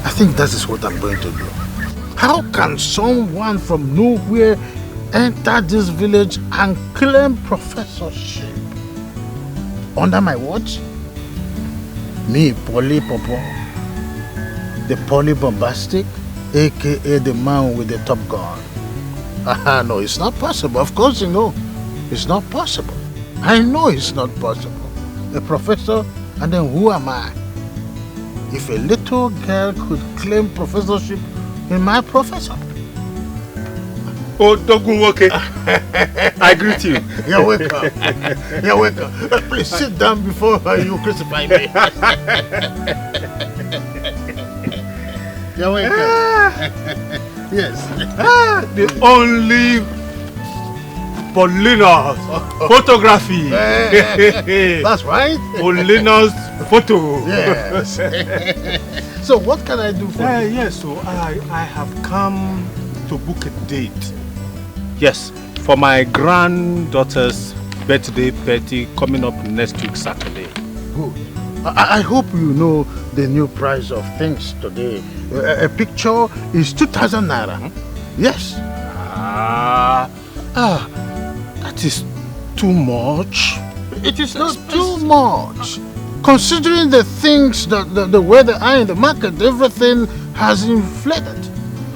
I think that is what I'm going to do. How can someone from nowhere enter this village and claim professorship under my watch? Me, Polly Popo, the Polly Bombastic, aka the man with the top gun. No, it's not possible. Of course you know. It's not possible. I know it's not possible. A professor, and then who am I? If a little girl could claim professorship in my profession. Oh, Dogunwoke. I greet you. You're welcome. You're welcome. Please sit down before you crucify me. You're welcome. Yes. The only Paulina's photography. That's right. Paulina's photo. Yes. So what can I do for you? Yes, so I have come to book a date. Yes, for my granddaughter's birthday party coming up next week Saturday. Good. I hope you know the new price of things today. A picture is 2,000 naira. Yes. That is too much. It is not too much. Considering the things, the way they are in the market, everything has inflated.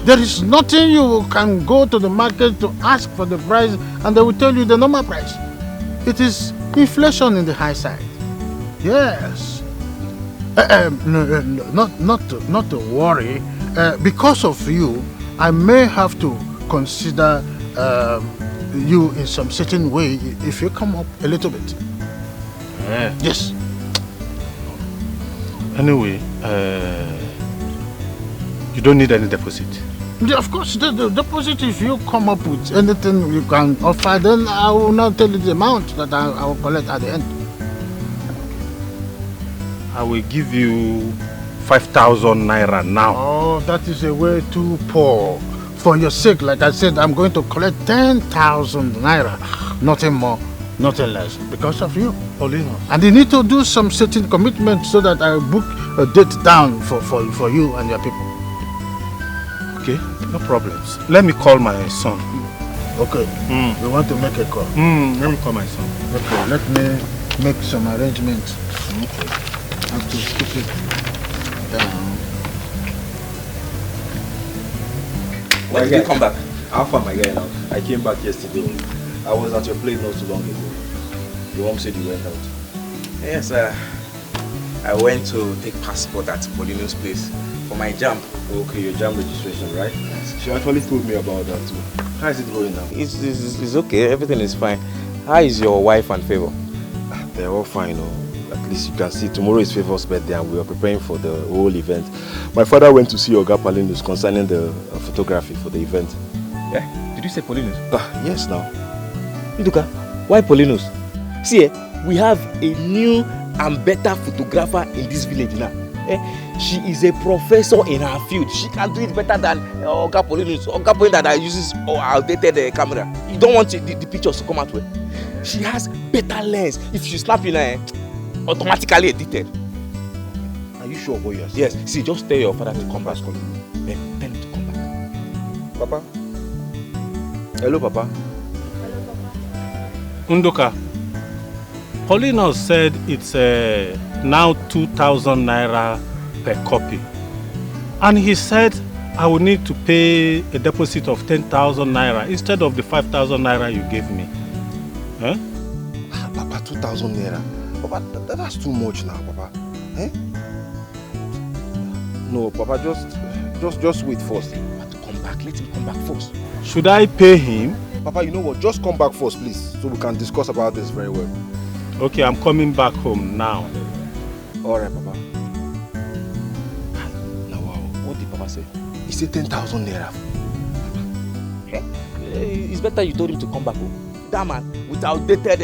There is nothing you can go to the market to ask for the price and they will tell you the normal price. It is inflation in the high side. Yes. Not to worry. Because of you, I may have to consider you in some certain way if you come up a little bit. Yes. Anyway, you don't need any deposit. Of course, the deposit, if you come up with anything you can offer, then I will not tell you the amount that I will collect at the end. I will give you 5,000 naira now. Oh, that is a way too poor. For your sake, like I said, I'm going to collect 10,000 naira. Nothing more, nothing less. Because of you. And you need to do some certain commitment so that I book a date down for you and your people. Okay, no problems. Let me call my son. Okay. You want to make a call? Let me call my son. Okay, let me make some arrangements. Okay. I have to keep it down. When did you come back? How far, my guy, now? I came back yesterday. I was at your place not too long ago. Your mom said you went out. Yes, I went to take passport at Paulino's place for my jam. Okay, your jam registration, right? Yes. She actually told me about that too. How is it going now? It's okay, everything is fine. How is your wife and Favor? They're all fine, At least you can see tomorrow is Favor's birthday and we are preparing for the whole event. My father went to see Oga Paulinus concerning the photography for the event. Yeah? Did you say Paulinus? Yes, now. Nduka, why Paulinus? See, we have a new and better photographer in this village now. She is a professor in her field. She can do it better than Oga Paulinus. Oga Paulinus that uses outdated camera. You don't want the pictures to come out well. She has better lens. If you snap in her, automatically edited. Are you sure about yours? Yes. See, just tell your father to come back. Tell him to come back. Papa? Hello, Papa. Undoka, Paulinus said it's now 2,000 naira per copy. And he said I will need to pay a deposit of 10,000 naira instead of the 5,000 naira you gave me. Huh? Papa, 2,000 naira. Papa, that's too much now, Papa. Eh? No, Papa, just wait first. But come back, let him come back first. Should I pay him? Papa, you know what? Just come back first, please, so we can discuss about this very well. Okay, I'm coming back home now. Alright, Papa. Now, wow, what did Papa say? He said 10,000 naira. It's better you told him to come back home. That man, with outdated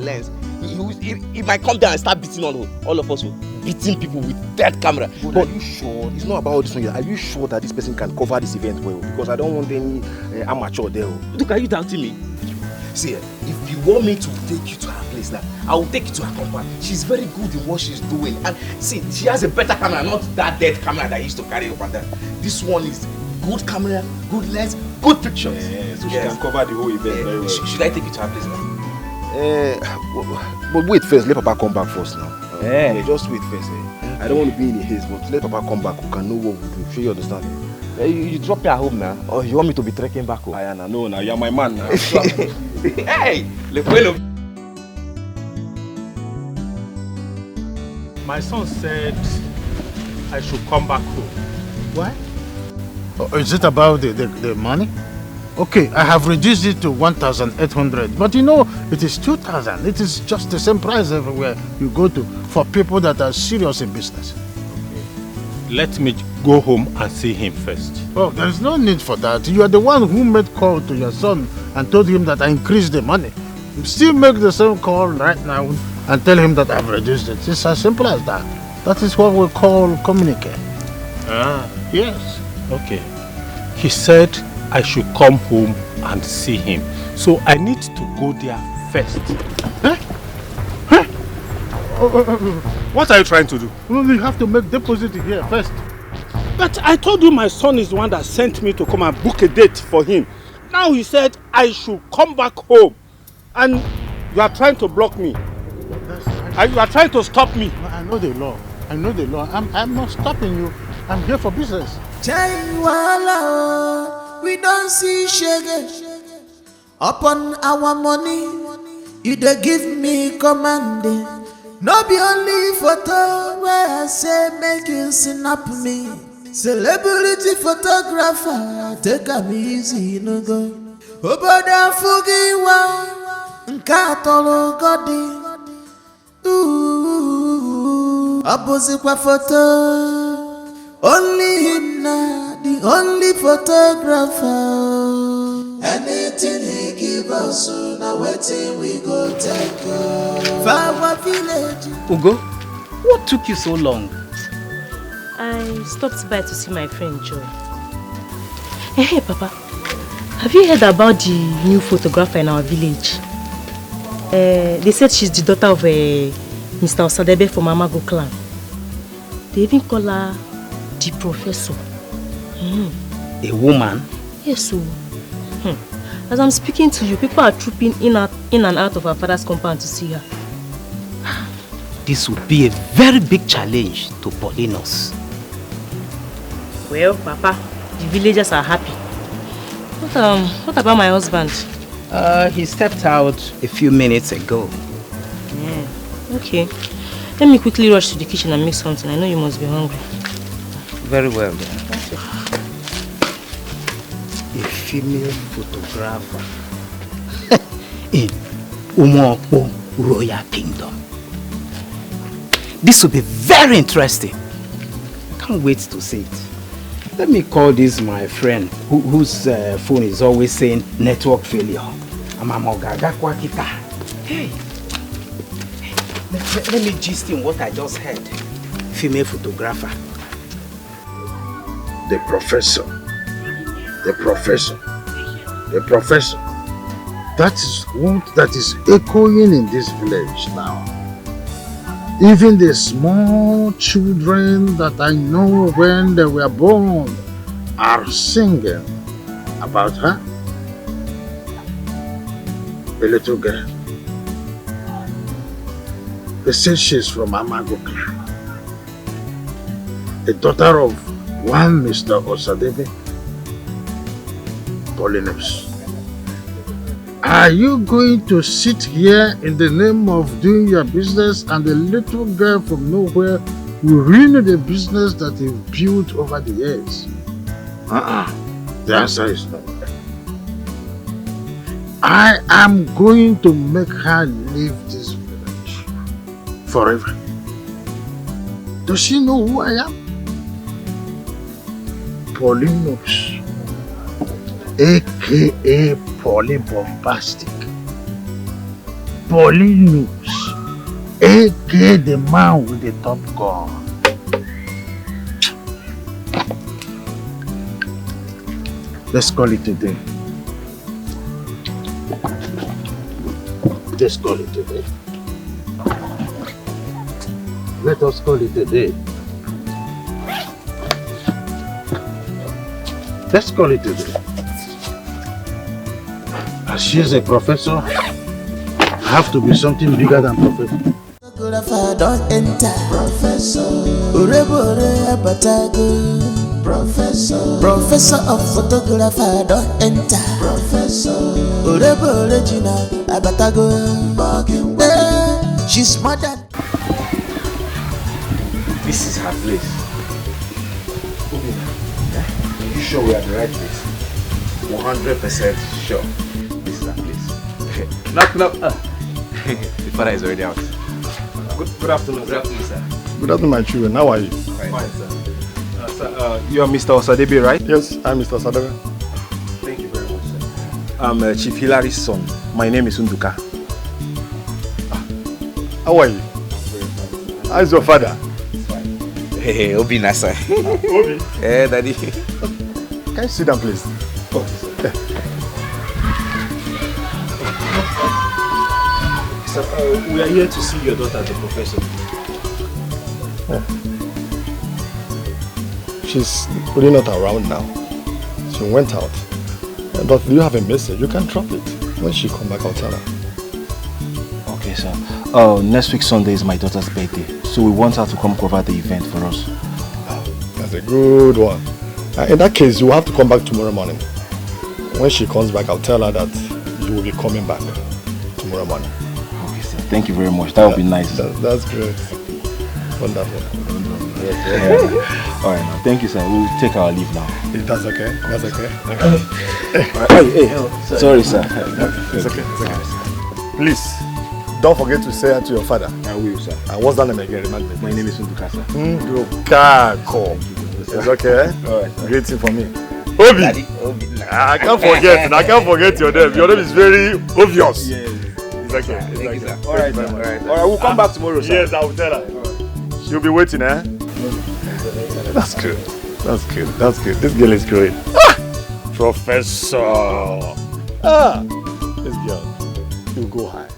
lens, he might come down and start beating all of us, beating people with dead camera. But are you sure? It's not about this one. Are you sure that this person can cover this event well? Because I don't want any amateur there. Look, are you doubting me? See, if you want me to take you to her place now, I will take you to her compound. She's very good in what she's doing. And see, she has a better camera, not that dead camera that I used to carry up and down. This one is good camera, good lens, good pictures. Yeah, so she can cover the whole event very well. Should I take you to her place now? But wait first, let Papa come back first now. Yeah, just wait first. I don't want to be in a haste, but let Papa come back. We can know what we do. Sure you understand? You drop me at home now. Or you want me to be trekking back home? Ayana, no, now you're my man now. Hey, Lequeno. My son said I should come back home. Why? Oh, is it about the money? Okay, I have reduced it to 1,800, but you know, it is 2,000. It is just the same price everywhere you go to for people that are serious in business. Okay. Let me go home and see him first. Oh, there is no need for that. You are the one who made call to your son and told him that I increased the money. You still make the same call right now and tell him that I've reduced it. It's as simple as that. That is what we call communicate. Ah. Yes. Okay. He said I should come home and see him. So I need to go there first. Huh? Huh? What are you trying to do? Well, you have to make deposit here first. But I told you my son is the one that sent me to come and book a date for him. Now he said I should come back home. And you are trying to block me. You are trying to stop me. I know the law. I know the law. I'm not stopping you. I'm here for business. We don't see shege upon our money. You dey give me commanding. No be only photo where I say make you snap me. Celebrity photographer, take am easy, no go. Obodo fugiwa, nkatolo godi. Abuzikwa photo. Only him now, the only photographer. Anything he give us, now waiting we go take for our village. Ugo, what took you so long? I stopped by to see my friend Joy. Hey, Papa, have you heard about the new photographer in our village? They said she's the daughter of Mr. Osadebe from Amago clan. They even call her the professor. A woman? Yes, so. As I'm speaking to you, people are trooping in and out of our father's compound to see her. This would be a very big challenge to Paulinus. Well, Papa, the villagers are happy. What about my husband? He stepped out a few minutes ago. Yeah, okay. Let me quickly rush to the kitchen and make something. I know you must be hungry. Very well then. A female photographer in Umuokpo Royal Kingdom. This will be very interesting. I can't wait to see it. Let me call this my friend whose phone is always saying network failure. Hey, let me gist him what I just heard. Female photographer. The professor. That is what that is echoing in this village now. Even the small children that I know when they were born are singing about her. The little girl. They say she's from Amago clan. The daughter of one Mr. Osadebe, Paulinus. Are you going to sit here in the name of doing your business and the little girl from nowhere will ruin the business that you've built over the years? The answer is no. I am going to make her leave this village forever. Does she know who I am? Paulinus, aka Polybombastic. Paulinus, aka the man with the top gun. Let's call it a day. Let's call it a day. Let us call it a day. Let's call it a day. As she is a professor, I have to be something bigger than professor. Photographer don't enter. Professor. Urebore abatago. Professor. Professor of photographer don't enter. Professor. Urebore jina abatago. She's mother. This is her place. Are you sure we are at the right place? 100% sure. This is her place. Knock. The father is already out. Good afternoon. Good afternoon, sir. Good afternoon, my children. How are you? Fine, sir. Sir, you are Mr. Osadebe, right? Yes, I'm Mr. Osadebe. Thank you very much, sir. I'm Chief Hilary's son. My name is Unduka. How are you? How's your father? Hey, Obi Nasa. Obi? Hey, Daddy. Can you sit down, please? Sir, we are here to see your daughter, the professor. She's really not around now. She went out. But do you have a message? You can drop it. When she come back, I'll tell her. Okay, sir. Next week Sunday is my daughter's birthday, so we want her to come cover the event for us. That's a good one. In that case, you have to come back tomorrow morning. When she comes back, I'll tell her that you will be coming back tomorrow morning. Okay, sir. Thank you very much. That would be nice. That's great. Wonderful. All right, now. Thank you, sir. We'll take our leave now. That's okay. That's okay. Hey, sorry, sir. It's okay. Please, don't forget to say that to your father. I will, sir. And what's that name again? Remind me. My name is Unduka, sir. Ndukako. It's okay. All right, sir. Greeting for me. Obi. I can't forget. I can't forget your name. Your name is very obvious. Yes. It's okay. Thank you, sir. All right, all right. We'll come back tomorrow, sir. Yes, I will tell her. She'll be waiting, eh? That's good. That's good. That's good. This girl is great. Professor. This girl. She'll go high.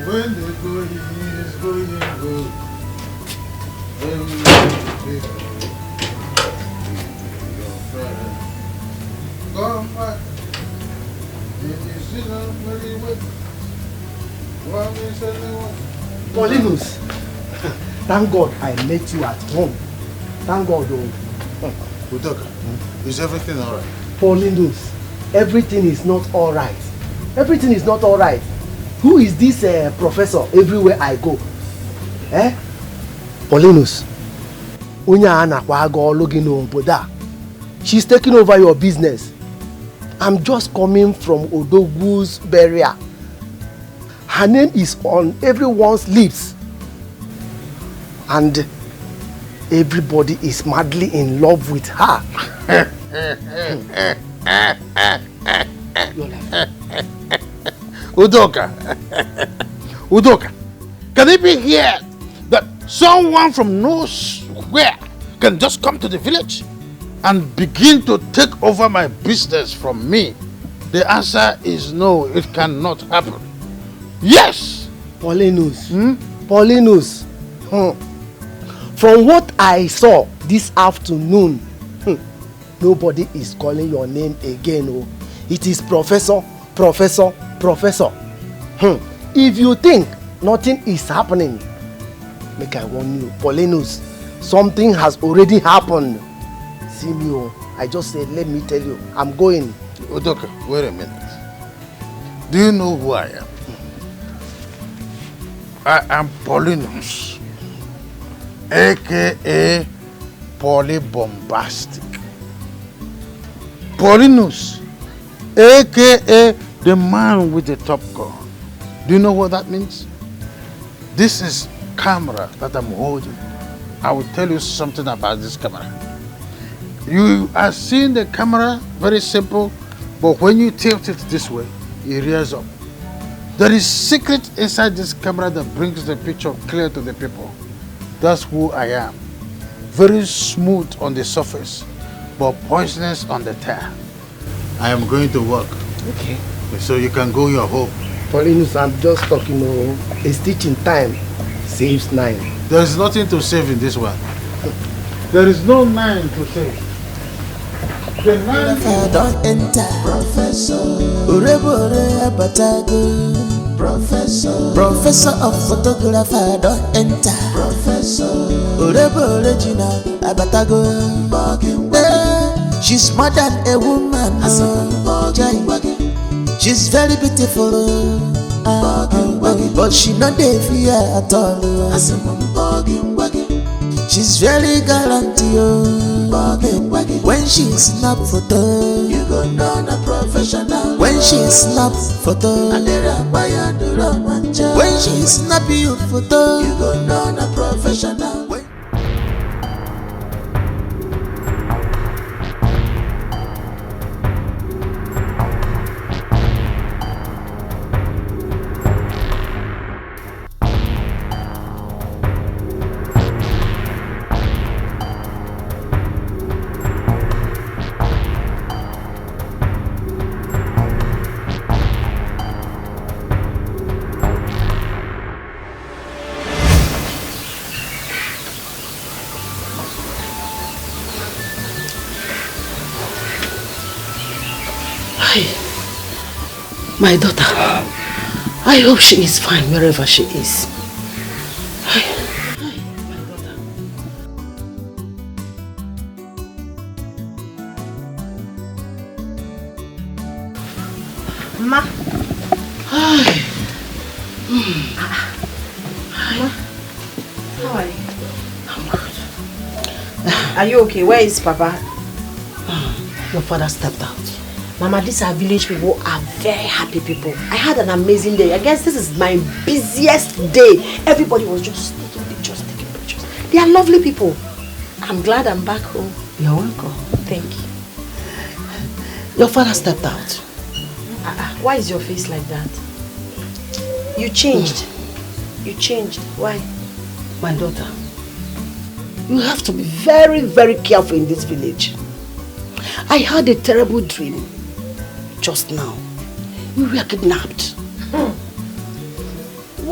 When the going is going good. Come back. Did you see somebody with? Paulinus, thank God I met you at home. Thank God. Udoka, is everything alright? Paulinus, everything is not alright. Everything is not alright. Who is this professor everywhere I go? Eh? Paulinus, she's taking over your business. I'm just coming from Odogu's burial. Her name is on everyone's lips. And everybody is madly in love with her. Udoka. Udoka. Can it be here that someone from nowhere can just come to the village and begin to take over my business from me? The answer is no, it cannot happen. Yes! Paulinus. Paulinus. From what I saw this afternoon, nobody is calling your name again. Oh. It is Professor. If you think nothing is happening, make I warn you, Paulinus, something has already happened. See me, oh. I just said, let me tell you, I'm going. Udoka, wait a minute. Do you know who I am? I am Paulinus, aka Polybombastic. Paulinus, aka the man with the top gun. Do you know what that means? This is camera that I'm holding. I will tell you something about this camera. You are seeing the camera, very simple, but when you tilt it this way, it rears up. There is secret inside this camera that brings the picture clear to the people. That's who I am. Very smooth on the surface, but poisonous on the tail. I am going to work. Okay. So you can go your home. Paulinus, I'm just talking, a stitch in time saves 9. There is nothing to save in this one. There is no 9 to save. The 9 don't enter. Professor. Urebore abatago. Professor of photographer don't enter. Professor. Urebore Gina abatago. She's more than a woman. She's very beautiful. But she not dey fear at all. She's very gallant, when she snap photo, you go know the professional. When she snap photo, when she snap you photo, you go know the professional. My daughter, I hope she is fine wherever she is. Ma. Hi. Ma. How are you? I'm good. Are you okay? Where is Papa? Your father stepped out. Mama, these are village people are very happy people. I had an amazing day. I guess this is my busiest day. Everybody was just taking pictures. They are lovely people. I'm glad I'm back home. You're welcome. Thank you. Your father stepped out. Why is your face like that? You changed. You changed. Why? My daughter, you have to be very, very careful in this village. I had a terrible dream just now. We were kidnapped.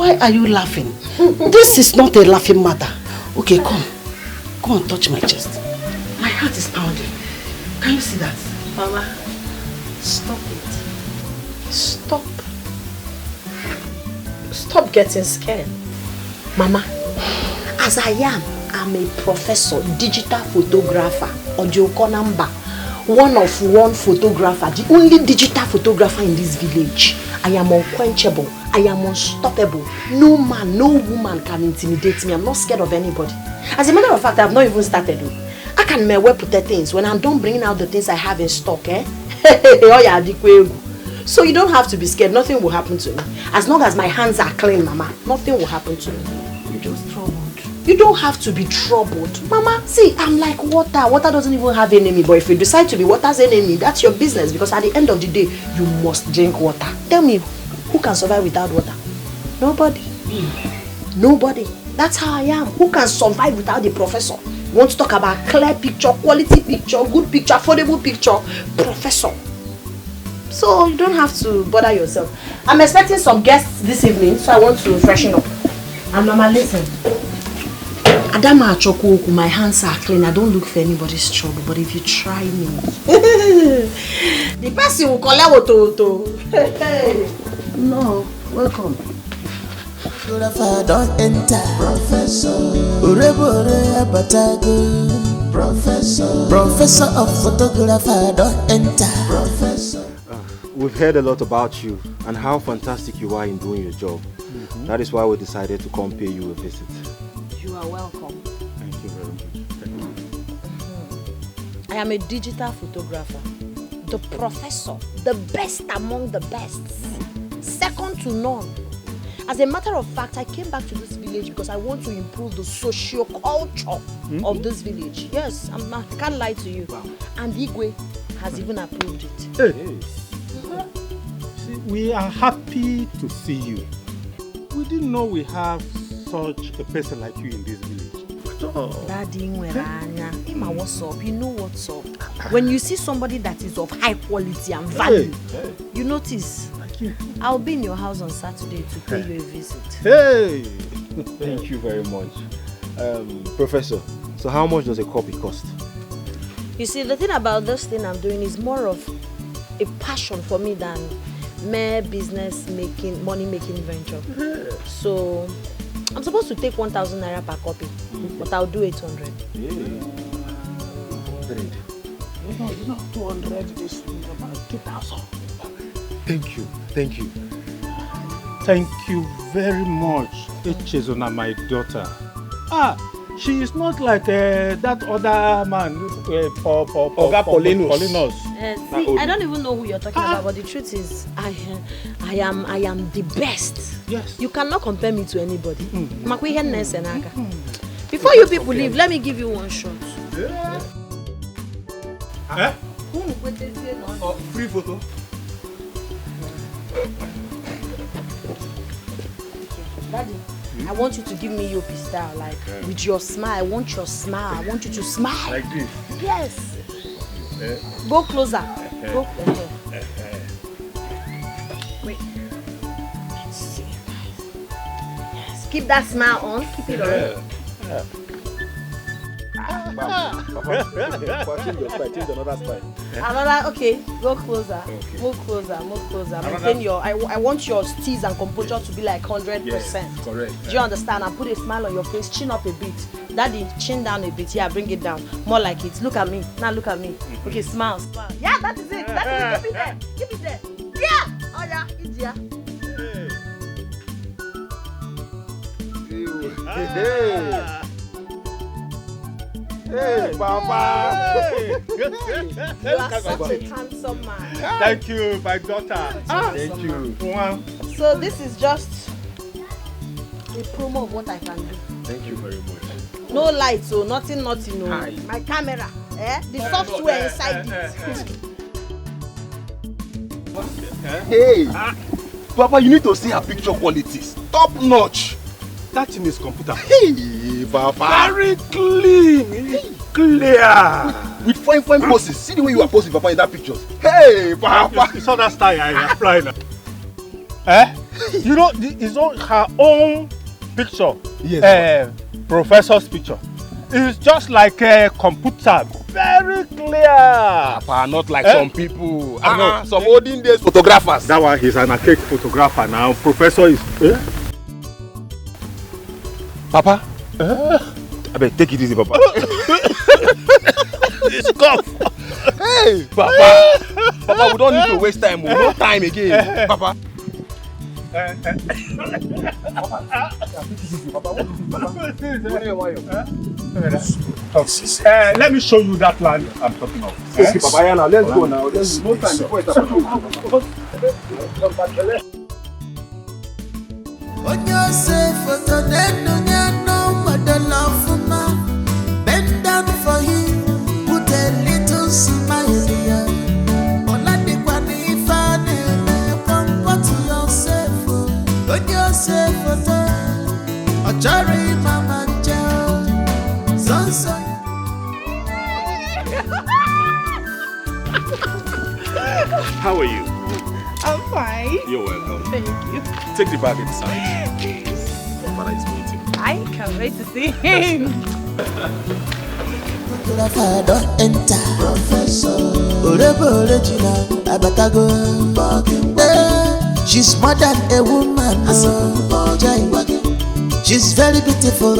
Why are you laughing? This is not a laughing matter. Okay, come. Come and touch my chest. My heart is pounding. Can you see that? Mama, stop it. Stop. Stop getting scared. Mama, as I am, I'm a professor, digital photographer, audio number, one of one photographer, the only digital photographer in this village. I am unquenchable. I am unstoppable. No man, no woman can intimidate me. I'm not scared of anybody. As a matter of fact, I've not even started. I can well put the things when I'm done bringing out the things I have in stock. So you don't have to be scared. Nothing will happen to me. As long as my hands are clean, Mama, nothing will happen to me. You're just troubled. You don't have to be troubled. Mama, see, I'm like water. Water doesn't even have enemy. But if you decide to be water's enemy, that's your business. Because at the end of the day, you must drink water. Tell me, who can survive without water? Nobody. Nobody. That's how I am. Who can survive without the professor? You want to talk about clear picture, quality picture, good picture, affordable picture? Professor. So you don't have to bother yourself. I'm expecting some guests this evening, so I want to freshen up. And Mama, listen. Adama Achoku, my hands are clean. I don't look for anybody's trouble, but if you try me, the person will collect what. No, welcome. Photographer don't enter. Professor. Professor of photographer don't enter. Professor. We've heard a lot about you and how fantastic you are in doing your job. That is why we decided to come pay you a visit. You are welcome. Thank you very much. I am a digital photographer, the professor, the best among the best, second to none. As a matter of fact, I came back to this village because I want to improve the socio-culture of this village. Yes, I can't lie to you. Wow. And Igwe has even approved it. Hey. See, we are happy to see you. We didn't know we have such a person like you in this village. Daddy, what's up? You know what's up. When you see somebody that is of high quality and value, you notice. I'll be in your house on Saturday to pay you a visit. Hey! Thank you very much. Professor, so how much does a copy cost? You see, the thing about this thing I'm doing is more of a passion for me than mere business making, money making venture. So I'm supposed to take 1,000 naira per copy, but I'll do 800. No, 200. This is about 2,000. Thank you. Thank you. Thank you very much, Echezona, my daughter. She is not like that other man, Oga Polinos. See, I don't even know who you're talking about, but the truth is, I am the best. Yes. You cannot compare me to anybody. Before you people leave, let me give you one shot. Free photo. Daddy, I want you to give me your style, like with your smile. I want your smile. I want you to smile. Like this? Yes. Go closer. Go. Wait. Let's see. Yes. Keep that smile on. Keep it on. Another, okay, go closer. Okay. Move closer. Maintain your, I want your steeze and composure to be like 100%. Yes, correct. Do you understand? And put a smile on your face, chin up a bit. Daddy, chin down a bit. Yeah, bring it down. More like it. Look at me. Now look at me. Okay, smile. Yeah, that is it. Keep it there. Keep it there. Yeah. Oh yeah, it's here. Hey, Papa! You are such a handsome man. Thank you, my daughter. Thank you. So this is just a promo of what I can do. Thank you very much. No lights, so nothing. No. My camera, the software inside it. Hey, Papa, you need to see her picture quality. Top notch. That thing is computer. Hey, Papa. Very clean. Clear. With fine poses. See the way you are posing, Papa, in that picture. Hey, Papa. You saw that style I apply now. You know, it's on her own picture. Yes. Professor's picture. It's just like a computer. Very clear. Papa, not like some people. Some olden days photographers. That one, he's an archaic photographer now. Professor is... Papa? I better take it easy, Papa. It's cough. Hey, Papa. Papa, we don't need to waste time. No time again. Papa. Let me show you that land I'm talking of. Okay, Papa, now let's go now. There's no time before it happens. Bend down for him, put a little smile here. How are you? I'm fine. You're welcome. Thank you. Take the bag inside. Your father is waiting. I can't wait to see him. Enter Professor she's more than a woman. She's very beautiful,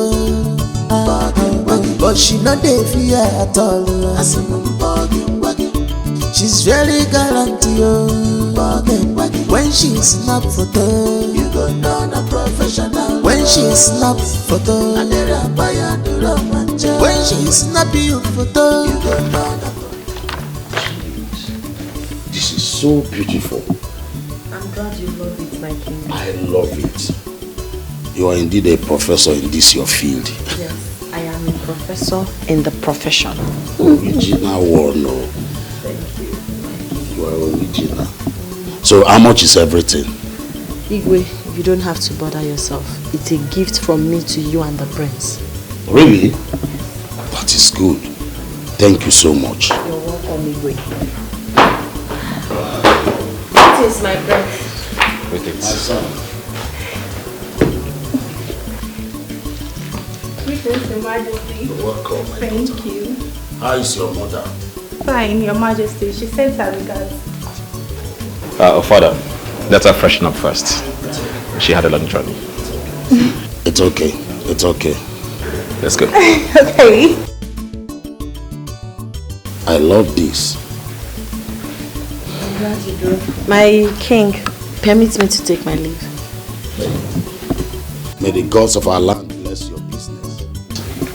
but she not dey fear at all. She's very gallant, when she snap photo, you go know a professional. When she snap photo, when she snap you photo, you go know. This is so beautiful. I'm glad you love it, my king. I love it. You are indeed a professor in this your field. Yes, I am a professor in the profession. Original one, no. Thank you. You are original. So how much is everything? Igwe, you don't have to bother yourself. It's a gift from me to you and the prince. Really? That is good. Thank you so much. You're welcome, Igwe. What is my breath? With it. My son. Greetings, Your Majesty. You're welcome, my Thank daughter. you. How is your mother? Fine, Your Majesty. She sent her regards. Father, let her freshen up first. She had a long journey. It's okay. It's okay. Let's go. Okay. I love this. I'm glad you do. My king, permit me to take my leave. May the gods of our land bless your business.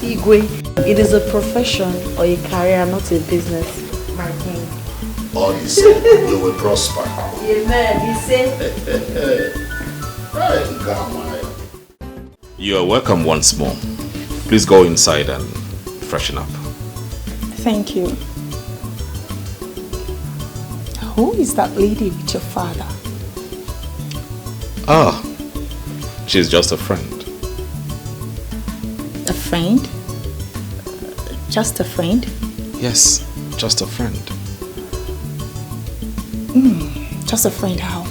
Igwe, it is a profession or a career, not a business, my king. All the same, you will prosper. Amen. You say? You are welcome once more. Please go inside and freshen up. Thank you. Who is that lady with your father? Ah, she's just a friend. A friend? Just a friend? Yes, just a friend. Just a friend, how?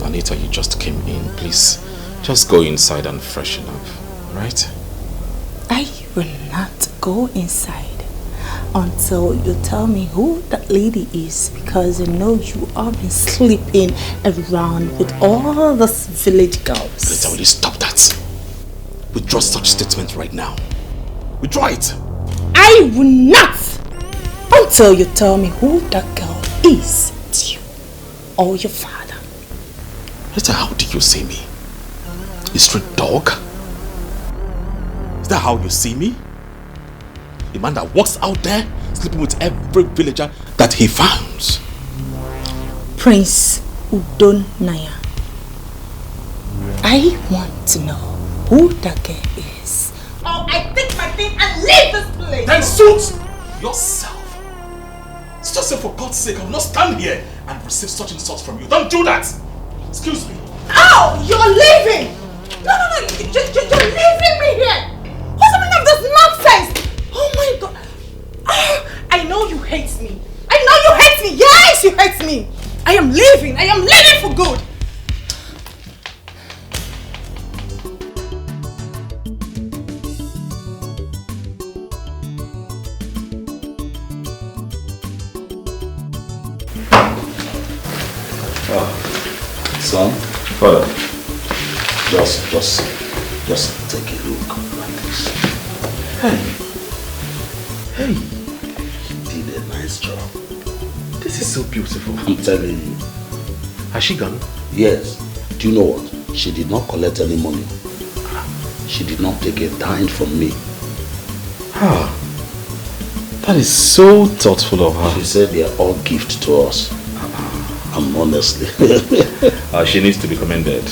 Anita, you just came in. Please, just go inside and freshen up, alright? I will not go inside until you tell me who that lady is, because I know you have been sleeping around with all those village girls. Anita, will you stop that? Withdraw such statement right now. Withdraw it. I will not until you tell me who that girl is to you or your father. Anita, how do you see me? A street dog? Is that how you see me? A man that walks out there sleeping with every villager that he finds. Prince Udonaya. I want to know who that girl is. Oh, I take my thing and leave this place. Then suit yourself. It's just say, for God's sake, I will not stand here and receive such insults from you. Don't do that. Excuse me. Oh, you're leaving. No, you're leaving me here. What's the meaning of this nonsense? Oh my God. Oh, I know you hate me. I know you hate me. Yes, you hate me. I am leaving! I am leaving for good! Son, Father, just take a look at this. Hey, you did a nice job. this is so beautiful. I'm telling you. Has she gone? Yes. Do you know what? She did not collect any money. She did not take a dime from me. That is so thoughtful of her. She said they are all gift to us. And honestly. She needs to be commended.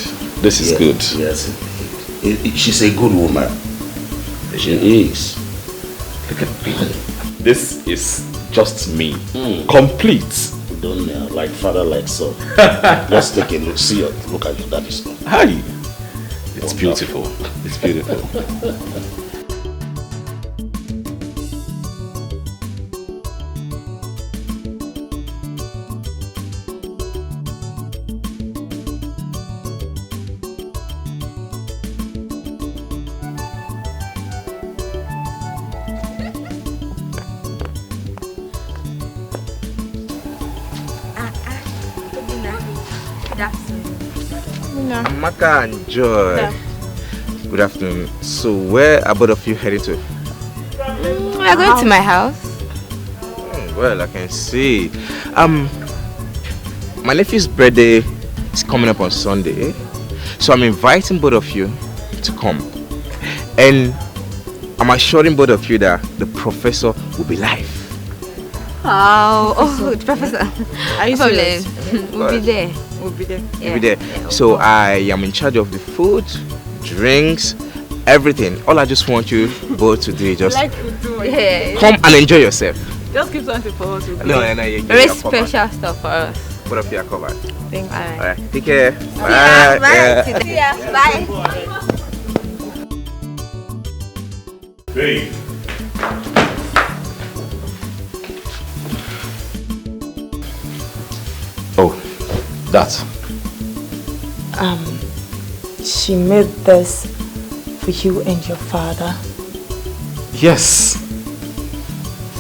This is good. Yes. She's a good woman. She is. Look at me. This is just me. Complete. Don't like father, like son. Let's take a look. See it. Look at your daddy's son. Hi. It's beautiful. It's beautiful. Amaka and Joy. Yeah. Good afternoon. So where are both of you heading to? We are going to my house. Well, I can see. My nephew's birthday is coming up on Sunday. So I'm inviting both of you to come. And I'm assuring both of you that the professor will be live. Oh, the professor. Are you serious? We'll be there. We'll be there. Yeah. You'll be there. So I am in charge of the food, drinks, everything. All I just want you both to do is just come and enjoy yourself. Just keep something for us. No, very special stuff for us. Both of you are covered. Thank you. Alright, take care. Bye. See ya. Bye. Hey. Oh, that. She made this for you and your father. Yes.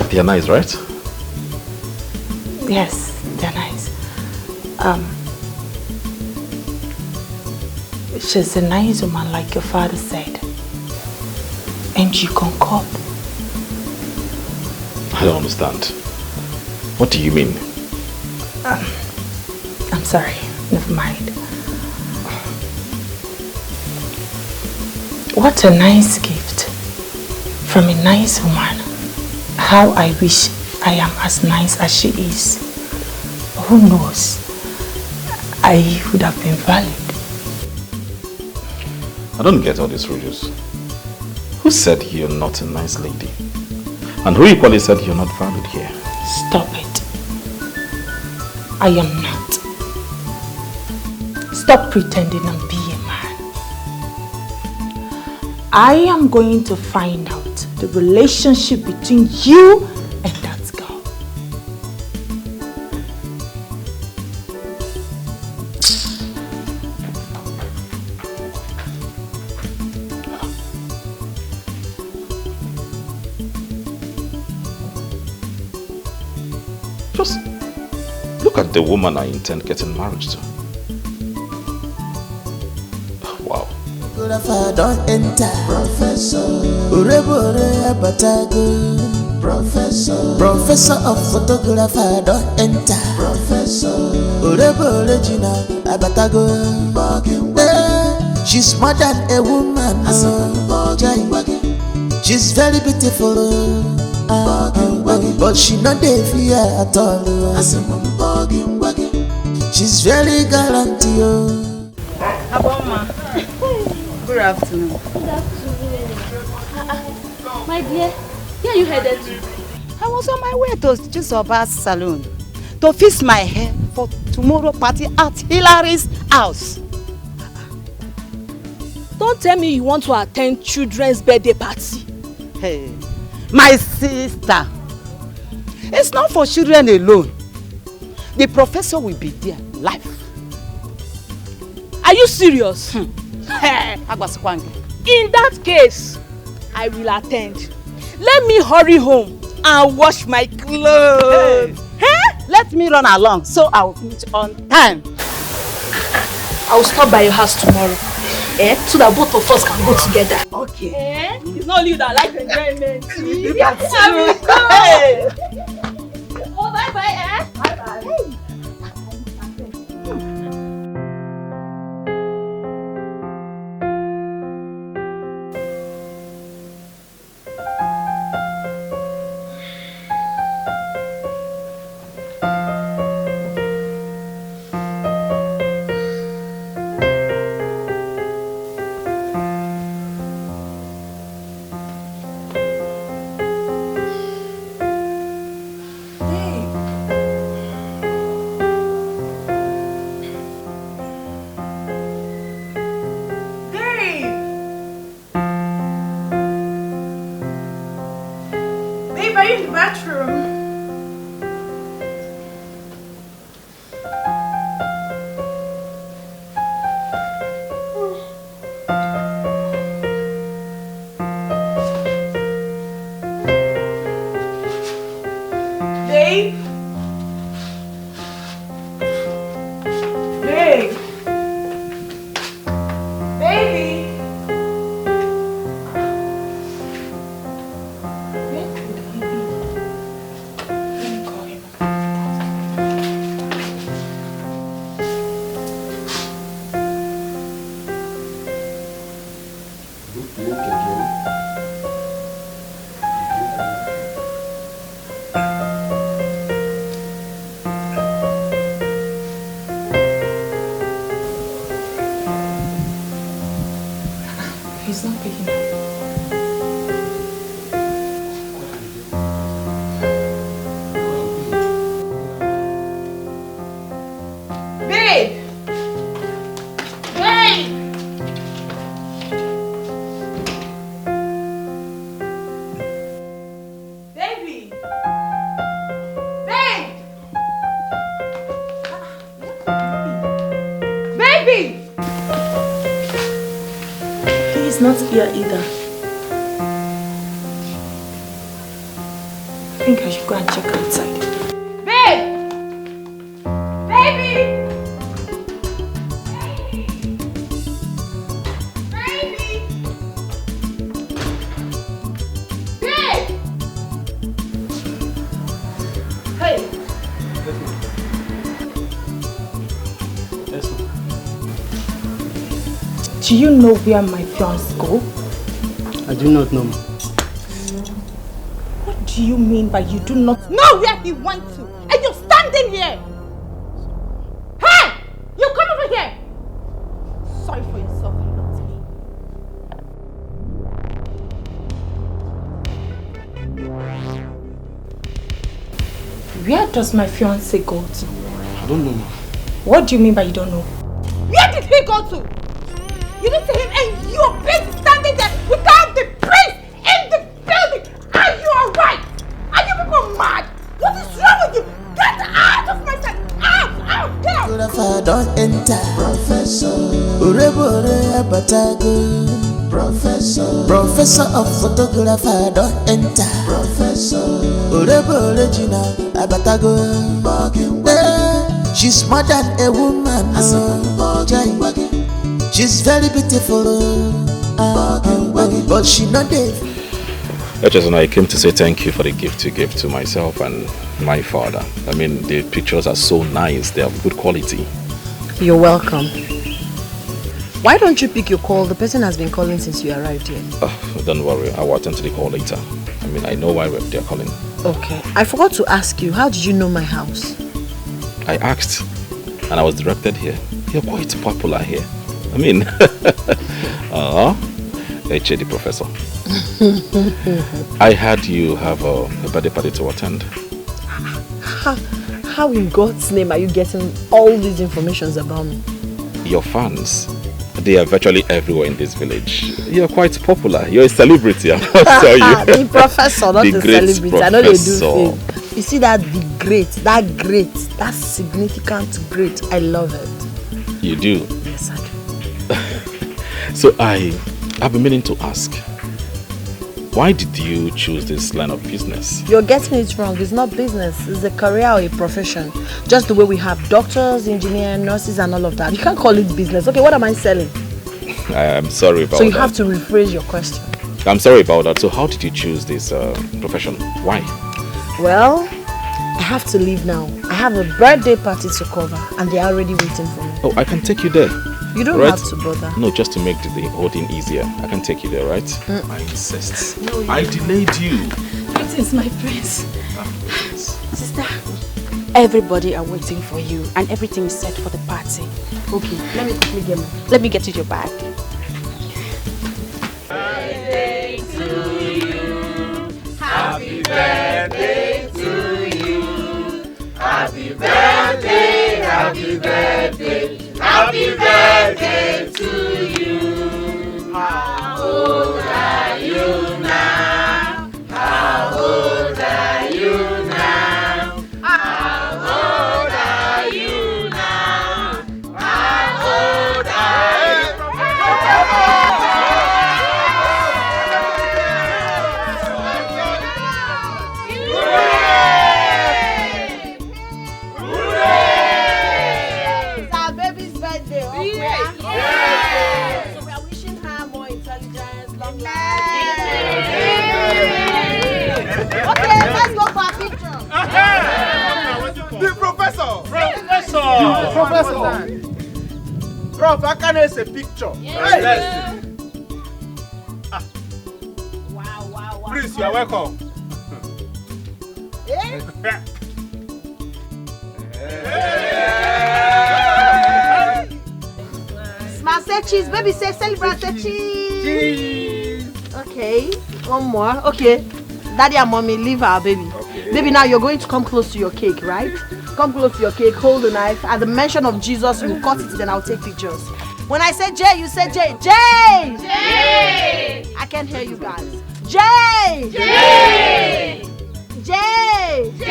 They are nice, right? Yes, they're nice. She's a nice woman, like your father said. And you concord. I don't understand. What do you mean? I'm sorry, never mind. What a nice gift from a nice woman. How I wish I am as nice as she is. Who knows? I would have been valid. I don't get all these rules. Who said you're not a nice lady? And who equally said you're not valued here? Stop it. I am not. Stop pretending and be a man. I am going to find out the relationship between you and that girl. Just look at the woman I intend getting married to. Wow. Photographer don't enter. Professor. Urebore abatago. Professor. Professor of photographer don't enter. Professor. Urebore jina abatago. She's more than a woman. She's very beautiful. But she not dey fear at all. She's very gallant. Aboma. Good afternoon. Good afternoon. My dear, where are you headed to? I was on my way to Chisoba's salon to fix my hair for tomorrow party at Hilary's house. Don't tell me you want to attend children's birthday party. Hey, my sister, it's not for children alone. the professor will be there live. Are you serious? In that case, I will attend. Let me hurry home and wash my clothes. Hey. Let me run along so I'll meet on time. I'll stop by your house tomorrow. So that both of us can go together. Okay. It's not you that like enjoyment. That's Oh, bye-bye, Bye-bye. He's not picking up. Babe! Babe! Baby! Babe! Baby! He's not here either. I think I should go and check outside. Babe! Baby! Baby! Babe! Hey! Yes, ma'am. Do you know where my fiancé go? I do not know. What do you mean by you do not know where he went to? And you're standing here! Hey! You come over here! Sorry for yourself and not me. Where does my fiancé go to? I don't know. What do you mean by you don't know? Where did he go to? You didn't see him and you're busy standing there without the priest in the building. Are you alright? Are you people mad? What is wrong with you? Get out of my sight! Out! Get out! Photographer don't enter. Professor. Urebore abatago. Professor. Professor of photographer don't enter. Professor. Urebore jina abatago. She's more than a woman. She's very beautiful, but she not dead. And I came to say thank you for the gift you gave to myself and my father. I mean, the pictures are so nice. They are of good quality. You're welcome. Why don't you pick your call? The person has been calling since you arrived here. Don't worry, I will attend to the call later. I mean, I know why they're calling. Okay. I forgot to ask you, how did you know my house? I asked, and I was directed here. You're quite popular here. I mean, HAD professor. I heard you have a birthday party to attend. How in God's name are you getting all these informations about me? Your fans, they are virtually everywhere in this village. You're quite popular. You're a celebrity, I must tell you. The professor, not the a great celebrity. I know they do professor. things. You see that the great, that significant great. I love it. You do? Yes, I do. So I've been meaning to ask, why did you choose this line of business? You're getting it wrong. It's not business. It's a career or a profession. Just the way we have doctors, engineers, nurses and all of that. You can't call it business. Okay, what am I selling? I'm sorry about that. So you have to rephrase your question. I'm sorry about that. So how did you choose this profession? Why? Well, I have to leave now. I have a birthday party to cover and they're already waiting for me. Oh, I can take you there. You don't have to bother. No, just to make the whole thing easier. I can take you there, right? I insist. No, I delayed you. It is my prince. Sister, everybody are waiting for you and everything is set for the party. Okay, let me quickly get Let me get you your bag. Birthday to you. Happy birthday to you. Happy birthday, happy birthday. Happy birthday to you. How old are you now? How old are you now? How old are you now? How old are Professor! Prof, I can a picture. Yes. Wow. Please, you are welcome. Smile, say cheese. Baby, say celebrate, say cheese. Okay, one more. Okay, Daddy and Mommy, leave our baby. Okay. Baby, now you're going to come close to your cake, right? Come close to your cake, hold the knife. At the mention of Jesus, you cut it, then I'll take pictures. When I say J, you say J. J! J! I can't hear you guys. J! J! J! J!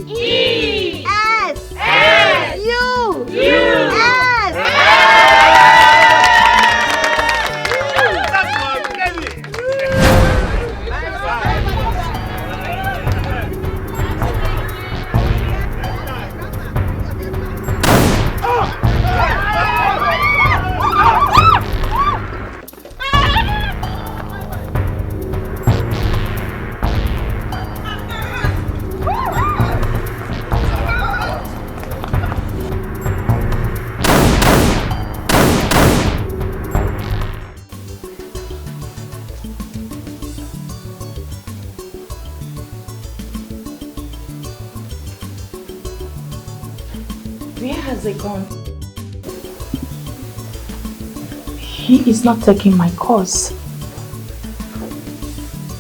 E! S! S! U! U! S! Where has he gone? He is not taking my course.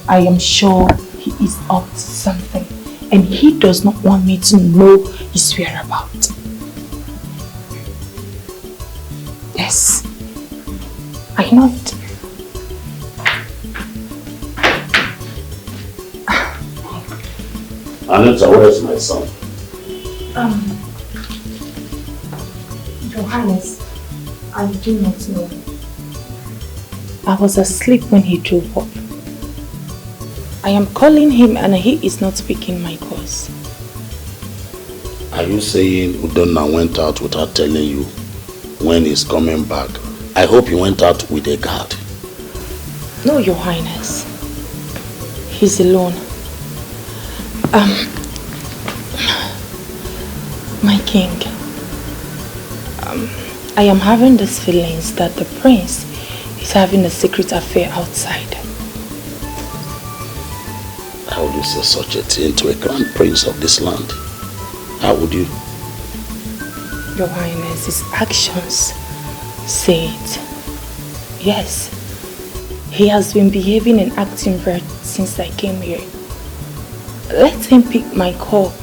I am sure he is up to something and he does not want me to know his whereabouts. Yes, I know it. Anita, where is my son? Your Highness, I do not know. I was asleep when he drove up. I am calling him and he is not picking my calls. Are you saying Udonna went out without telling you when he's coming back? I hope he went out with a guard. No, Your Highness. He's alone. My king, I am having these feelings that the prince is having a secret affair outside. How would you say such a thing to a crown prince of this land? How would you? Your Highness, his actions say it. Yes, he has been behaving and acting weird since I came here. Let him pick my call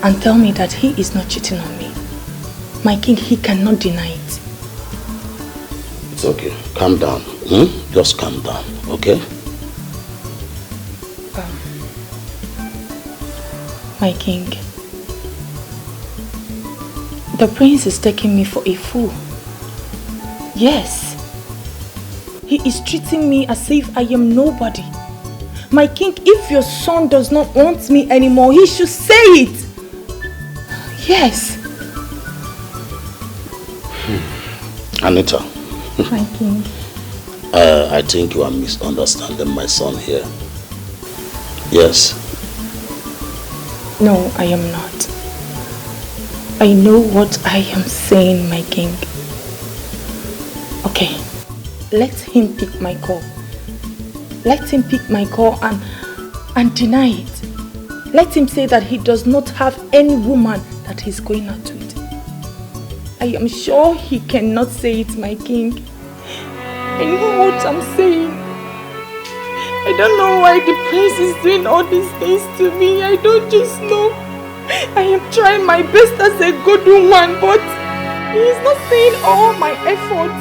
and tell me that he is not cheating on me. My king, he cannot deny it. It's okay. Calm down. Just calm down, okay? My king, the prince is taking me for a fool. Yes. He is treating me as if I am nobody. My king, if your son does not want me anymore, he should say it. Yes. Anita. My king. I think you are misunderstanding my son here. Yes. No, I am not. I know what I am saying, my king. Okay, let him pick my call. Let him pick my call and deny it. Let him say that he does not have any woman that he's going out with. I am sure he cannot say it, my king. I know what I'm saying. I don't know why the prince is doing all these things to me. I don't just know. I am trying my best as a good woman, but he is not seeing all my efforts.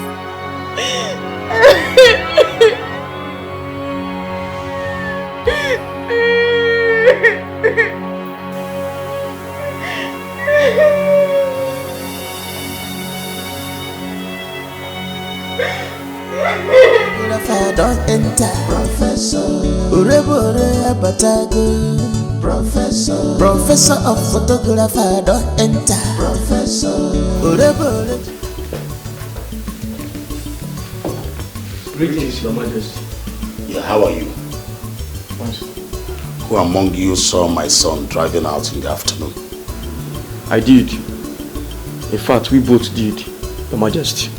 Don't enter, Professor. Urebore abatago, Professor. Professor of photographer, don't enter, Professor. Urebore. Greetings, Your Majesty. Yeah, how are you? Who among you saw my son driving out in the afternoon? I did. In fact, we both did, Your Majesty.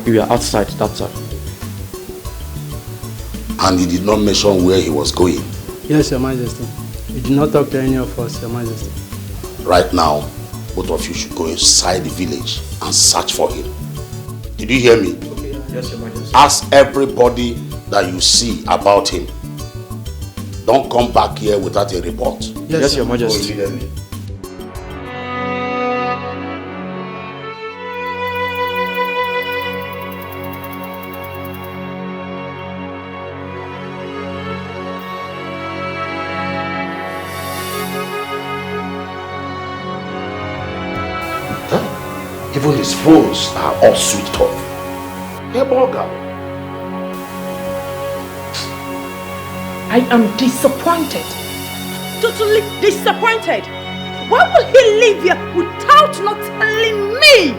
We were outside that time. And he did not mention where he was going? Yes, Your Majesty. He did not talk to any of us, Your Majesty. Right now, both of you should go inside the village and search for him. Did you hear me? Okay. Yes, Your Majesty. Ask everybody that you see about him. Don't come back here without a report. Yes, Your Majesty. Go immediately. Even his phones are all switched off. Hey, Morgan. I am disappointed. Totally disappointed. Why will he leave here without not telling me?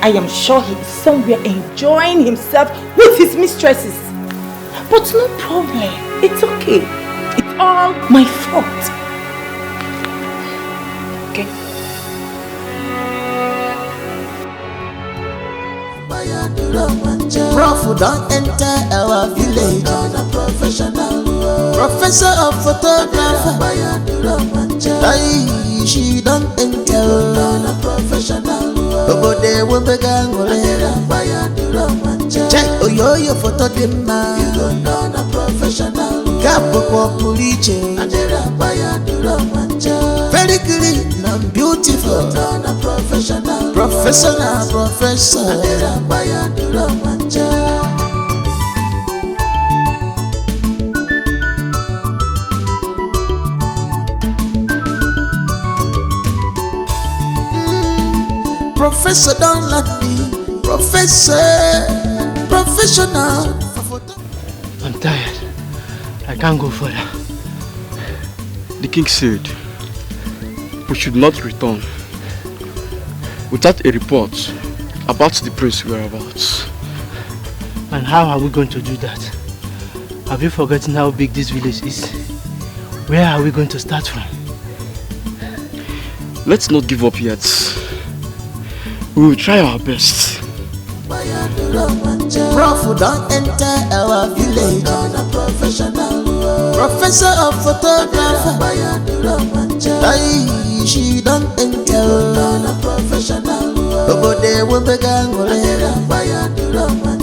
I am sure he is somewhere enjoying himself with his mistresses. But no problem. It's okay. It's all my fault. Okay. Prof, don't enter our village. Professor of photographer. She don't enter. Nobody will be check your photo dimma. Capo puliche. Very clean and beautiful. Professor. Professor, don't let me. Professor, professional. I'm tired. I can't go further. The king said we should not return without a report about the prince's whereabouts. And how are we going to do that? Have you forgotten how big this village is? Where are we going to start from? Let's not give up yet. We will try our best. Prof, don't enter our village. Professor of photographer. She don't enter. Nobody will be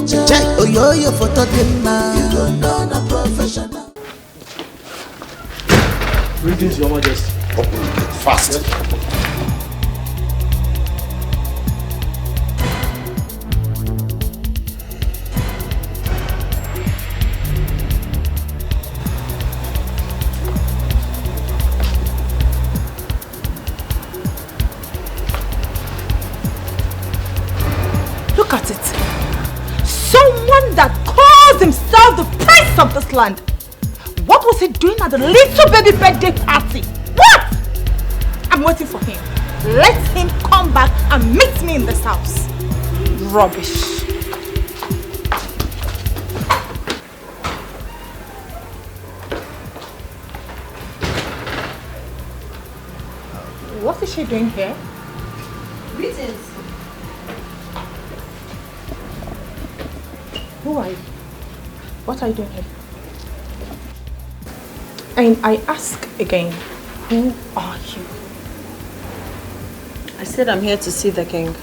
check your photo dimma. Greetings, Your Majesty. Fast. himself the prince of this land. What was he doing at the little baby birthday party? What? I'm waiting for him. Let him come back and meet me in this house. Rubbish. What is she doing here? Greetings. Who are you? What are you doing here? And I ask again, who are you? I said I'm here to see the king.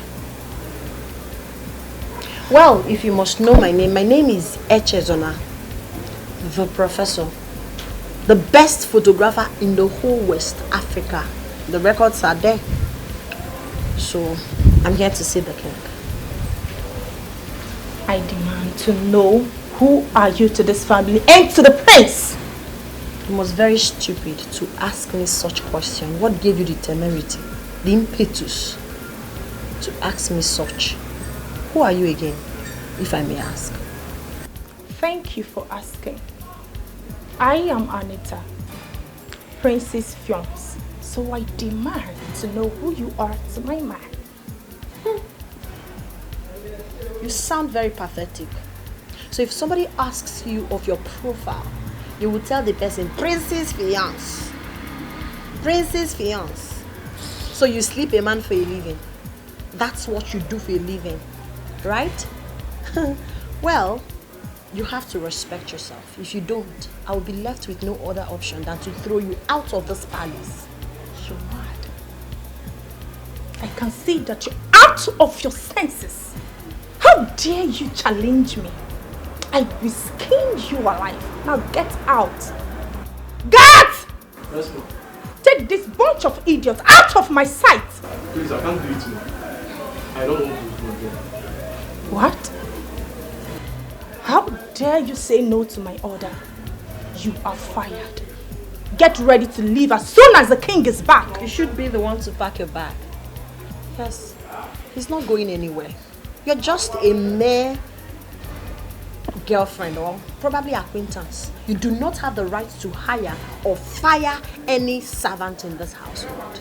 Well, if you must know my name is Echezona, the professor. The best photographer in the whole West Africa. The records are there. So, I'm here to see the king. I demand to know who are you to this family and to the prince. You must very stupid to ask me such question. What gave you the temerity, the impetus to ask me such? Who are you again, if I may ask? Thank you for asking. I am Anita, Princess Fiance. So I demand to know who you are to my man. You sound very pathetic. So if somebody asks you of your profile, you will tell the person, Princess Fiance. Princess Fiance. So you sleep a man for a living. That's what you do for a living, right? Well, you have to respect yourself. If you don't, I will be left with no other option than to throw you out of this palace. You're mad. I can see that you're out of your senses. How dare you challenge me? I will skin you alive. Now get out. Get! Let's go. Take this bunch of idiots out of my sight. Please, I can't do it more. I don't want to do it again. What? How dare you say no to my order? You are fired. Get ready to leave as soon as the king is back. You should be the one to pack your bag. Yes, he's not going anywhere. You're just a mere girlfriend or probably acquaintance. You do not have the right to hire or fire any servant in this household.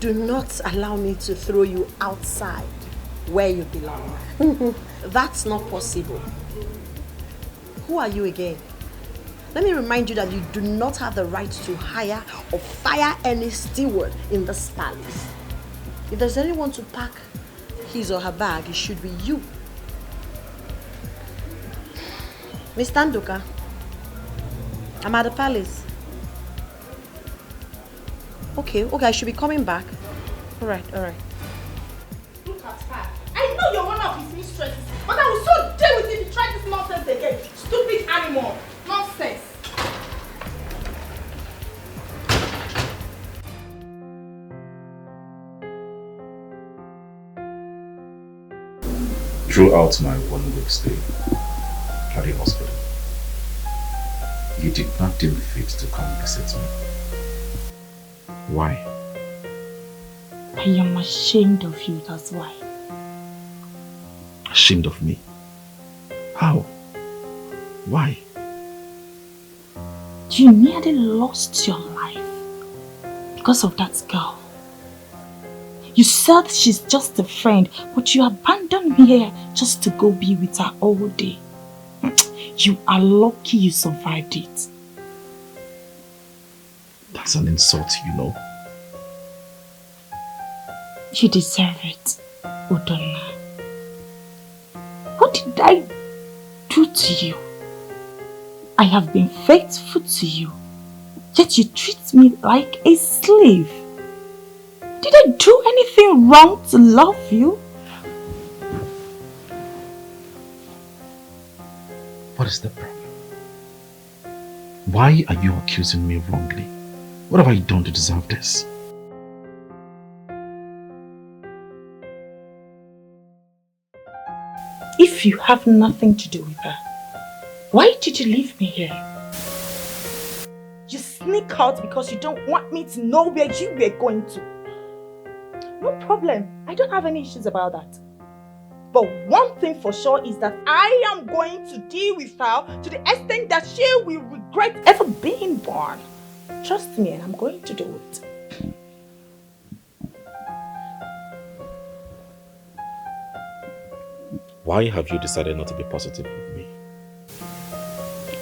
Do not allow me to throw you outside where you belong. That's not possible. Who are you again? Let me remind you that you do not have the right to hire or fire any steward in this palace. If there's anyone to pack his or her bag, it should be you. Miss Tanduka, I'm at the palace. Okay, I should be coming back. All right. Look at her. I know you're one of his mistresses, but I will so deal with you if you try this nonsense again. Stupid animal. Nonsense. Throughout my 1 week stay at the hospital, you did not deem fit to come visit me. Why? I am ashamed of you, that's why. Ashamed of me? How? Why? You nearly lost your life because of that girl. You said she's just a friend, but you abandoned me here just to go be with her all day. You are lucky you survived it. That's an insult, you know. You deserve it, Udonna. What did I do to you? I have been faithful to you, yet you treat me like a slave. Did I do anything wrong to love you? What is the problem? Why are you accusing me wrongly? What have I done to deserve this? If you have nothing to do with her, why did you leave me here? You sneak out because you don't want me to know where you were going to. No problem. I don't have any issues about that. But one thing for sure is that I am going to deal with her to the extent that she will regret ever being born. Trust me, and I'm going to do it. Why have you decided not to be positive with me?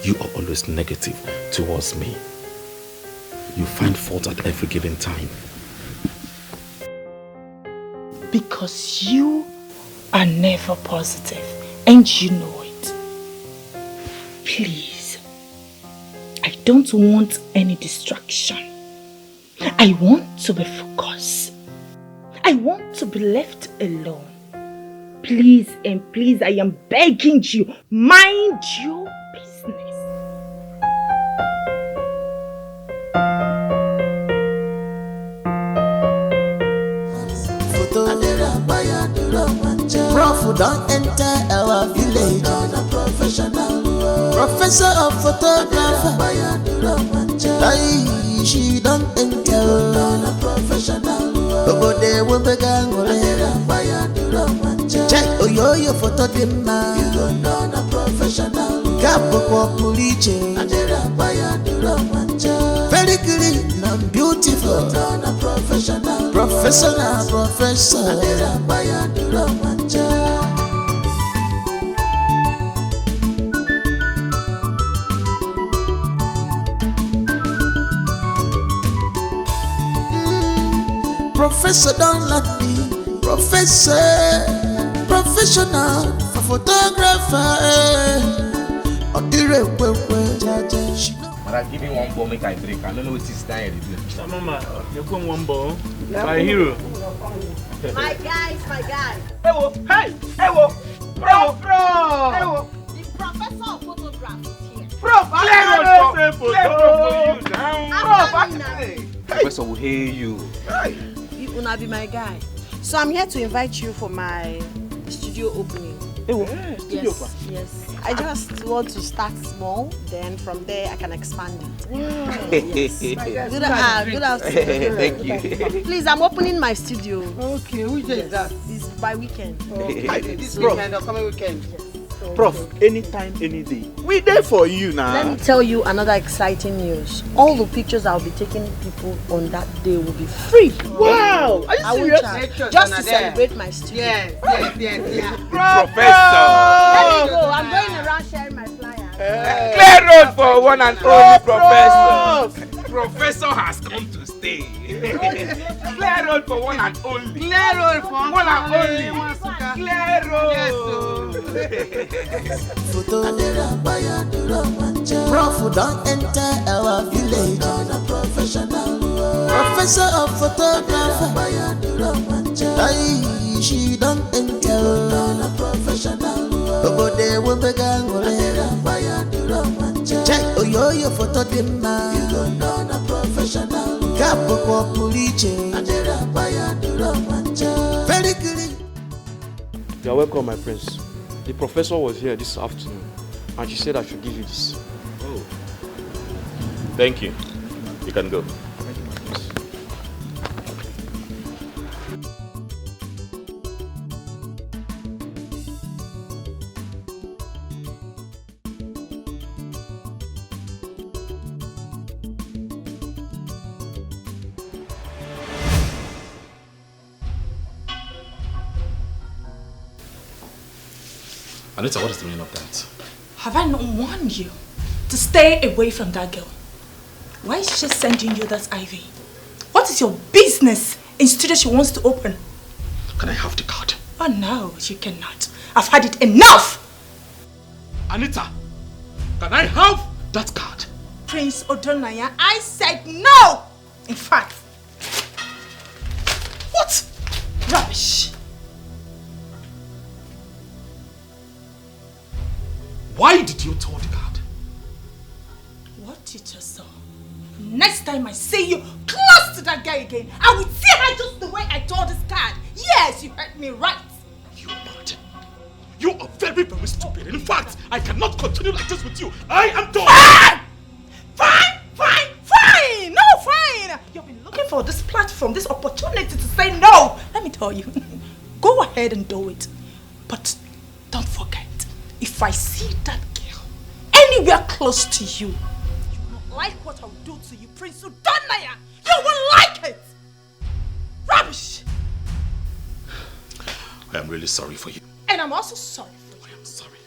You are always negative towards me. You find fault at every given time. Because you are never positive, and you know it. Please, I don't want any distraction. I want to be focused. I want to be left alone. Please and please, I am begging you, mind your business. Prof don't enter our village. Professor of photography. She don't enter. But they will be gang. Check your photo dema. Capo Puliche. Very clean and beautiful. Professor. Professor don't like me. Professional photographer. But I give you one ball, make I drink. I don't know what is dying. Mama, you're going one ball. My hero. My guy. Hey, Bro. The professor of photography is here. Professor will hear you. You will be my guy. So I'm here to invite you for my studio opening. Yes. I just want to start small, then from there I can expand it. Yes. Good afternoon. Thank you. Please, I'm opening my studio. Okay, which day is that? It's by weekend. This weekend or coming weekend? Yes. Prof, anytime, any day. We there for you now. Let me tell you another exciting news. All the pictures I'll be taking people on that day will be free. Wow! Are you serious? Just to celebrate my studio. Yes. Professor! Let me go. I'm going around sharing my flyer. Clear road for one and only Professor. Professor has come to stay. Clear road for one and only. Clear road for one and only. Clear road. Yes, Prof don't enter our village. Professor of photography. She don't enter. But they will be gang. Check your photo dema. Capo Puliche. Very good. You are welcome, my prince. The professor was here this afternoon and she said I should give you this. Oh. Thank you. You can go. Anita, what is the meaning of that? Have I not warned you to stay away from that girl? Why is she sending you that IV? What is your business in studio she wants to open? Can I have the card? Oh no, you cannot. I've had it enough! Anita, can I have that card? Prince Odonaya, I said no! In fact, what? Rubbish! Why did you tell the card? What you just saw. Next time I see you close to that guy again, I will see her just the way I told this card. Yes, you heard me right. You are mad. You are very, very stupid. In fact, I cannot continue like this with you. I am done. Fine! No, fine! You've been looking for this platform, this opportunity to say no. Let me tell you, go ahead and do it. But don't forget, if I see that girl anywhere close to you, you won't like what I'll do to you, Prince Udonaya. You won't like it. Rubbish. I am really sorry for you. And I'm also sorry for you.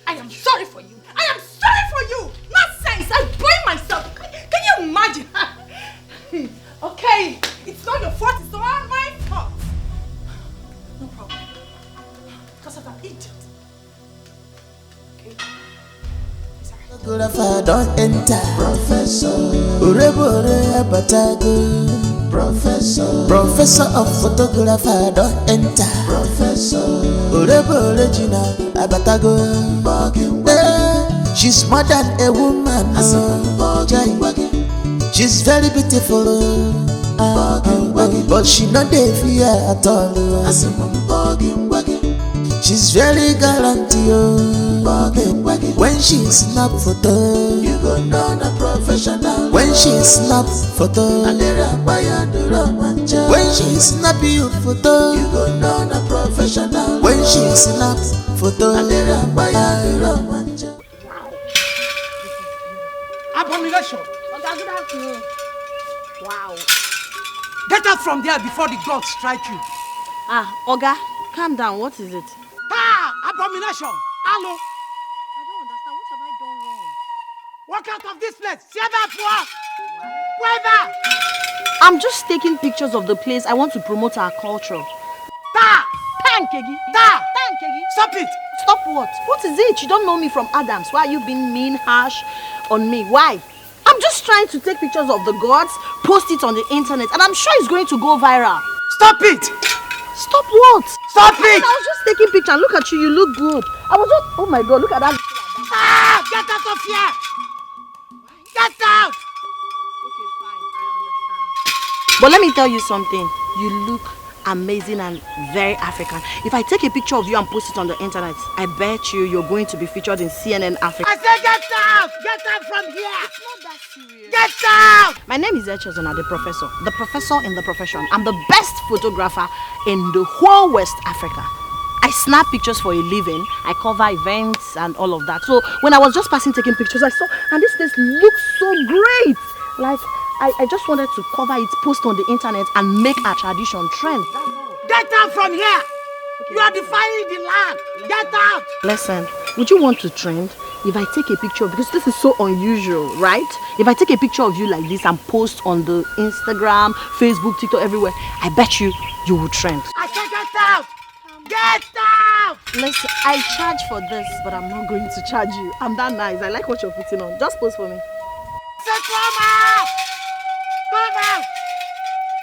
I am sorry for you. I am sorry for you. Nonsense. I blame myself. Can you imagine? Okay, it's not your fault. It's all my fault. No problem. Because of that idiot. Okay. Photographer don't enter. Professor Urebore Abatago. Professor of photographer don't enter. Professor Urebore Gina Abatago. She's more than a woman. She's very beautiful. But she not dey fear at all. She's very gallant, when she snap photo, you go know the professional. When she snap photo, when she snap you photo, you go know the professional. When she snap photo, abomination. Good afternoon. Wow. Get out from there before the gods strike you. Oga, calm down. What is it? Abomination. Hello. I don't understand. What have I done wrong? Walk out of this place. See that one. Whether. I'm just taking pictures of the place. I want to promote our culture. Thank you. Stop it. Stop what? What is it? You don't know me from Adams. Why are you being mean, harsh on me? Why? I'm just trying to take pictures of the gods, post it on the internet, and I'm sure it's going to go viral. Stop it! Stop what? Stop it! I was just taking pictures. Look at you. You look good. I was just... Oh my God, look at that. Get out of here! Get out! Okay, fine. I understand. But let me tell you something. You look amazing and very African. If I take a picture of you and post it on the internet, I bet you're going to be featured in CNN Africa. I said get out! Get out from here! It's not that serious. Get out! My name is Echezona, the professor in the profession. I'm the best photographer in the whole West Africa. I snap pictures for a living. I cover events and all of that. So when I was just passing taking pictures, I saw, and this place looks so great. Like, I just wanted to cover it, post on the internet, and make our tradition trend. Get out from here! Okay. You are defying the land! Get out! Listen, would you want to trend? If I take a picture, because this is so unusual, right? If I take a picture of you like this and post on the Instagram, Facebook, TikTok, everywhere, I bet you will trend. I said get out! Get out! Listen, I charge for this, but I'm not going to charge you. I'm that nice. I like what you're putting on. Just post for me. Say come out! Come out!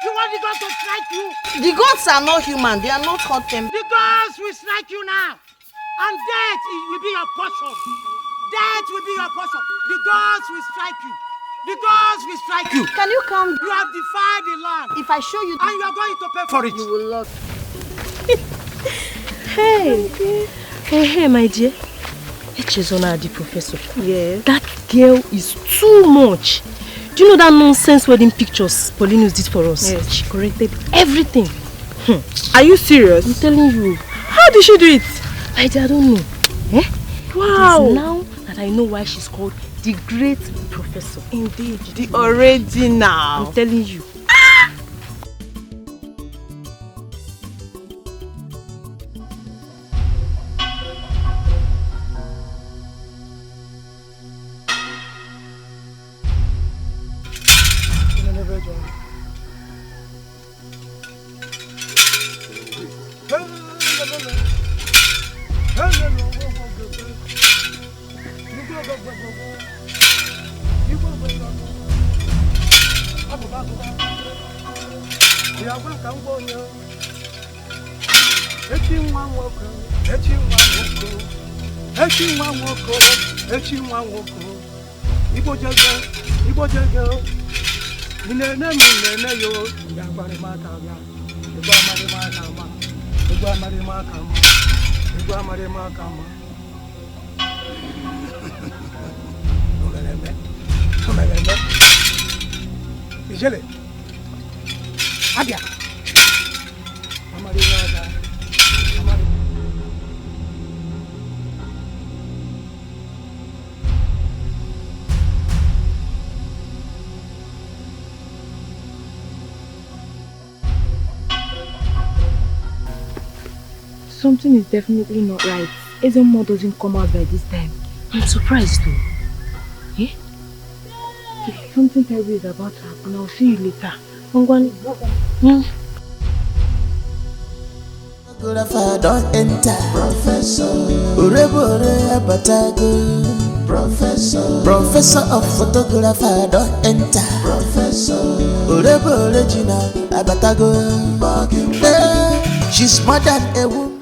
You want the gods to strike you? The gods are not human. They are not hot tempered. The gods will strike you now. And death will be your portion. Death will be your portion. The gods will strike you. The gods will strike you. Can you come? You have defied the land. If I show you... And you are going to pay for it. You will love. Hey, my dear. Echezona, the professor. Yeah. That girl is too much. Do you know that nonsense wedding pictures Paulinus did for us? Yes. She corrected everything. Are you serious? I'm telling you. How did she do it? I don't know. Eh? Wow. It is now that I know why she's called the great professor. Indeed. The original. I'm telling you. something is definitely not right. Ezemo doesn't come out by this time. I'm surprised though. Eh? Something terrible is about to happen. I'll see you later. Photographer don't enter. Professor Urebore Abatago. Professor of photographer don't enter. Professor Urebore Gina Abatago. She's more than a woman.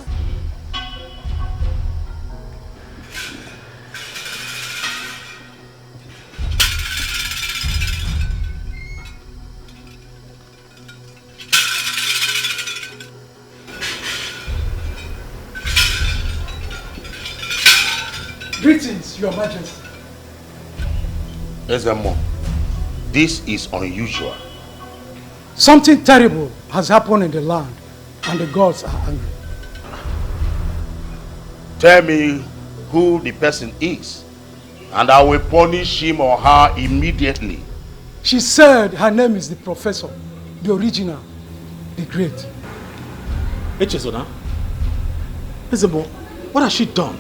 Greetings, Your Majesty. Ezemo, this is unusual. Something terrible has happened in the land, and the gods are angry. Tell me who the person is, and I will punish him or her immediately. She said her name is the Professor, the original, the great. Echezona, Ezemo, what has she done?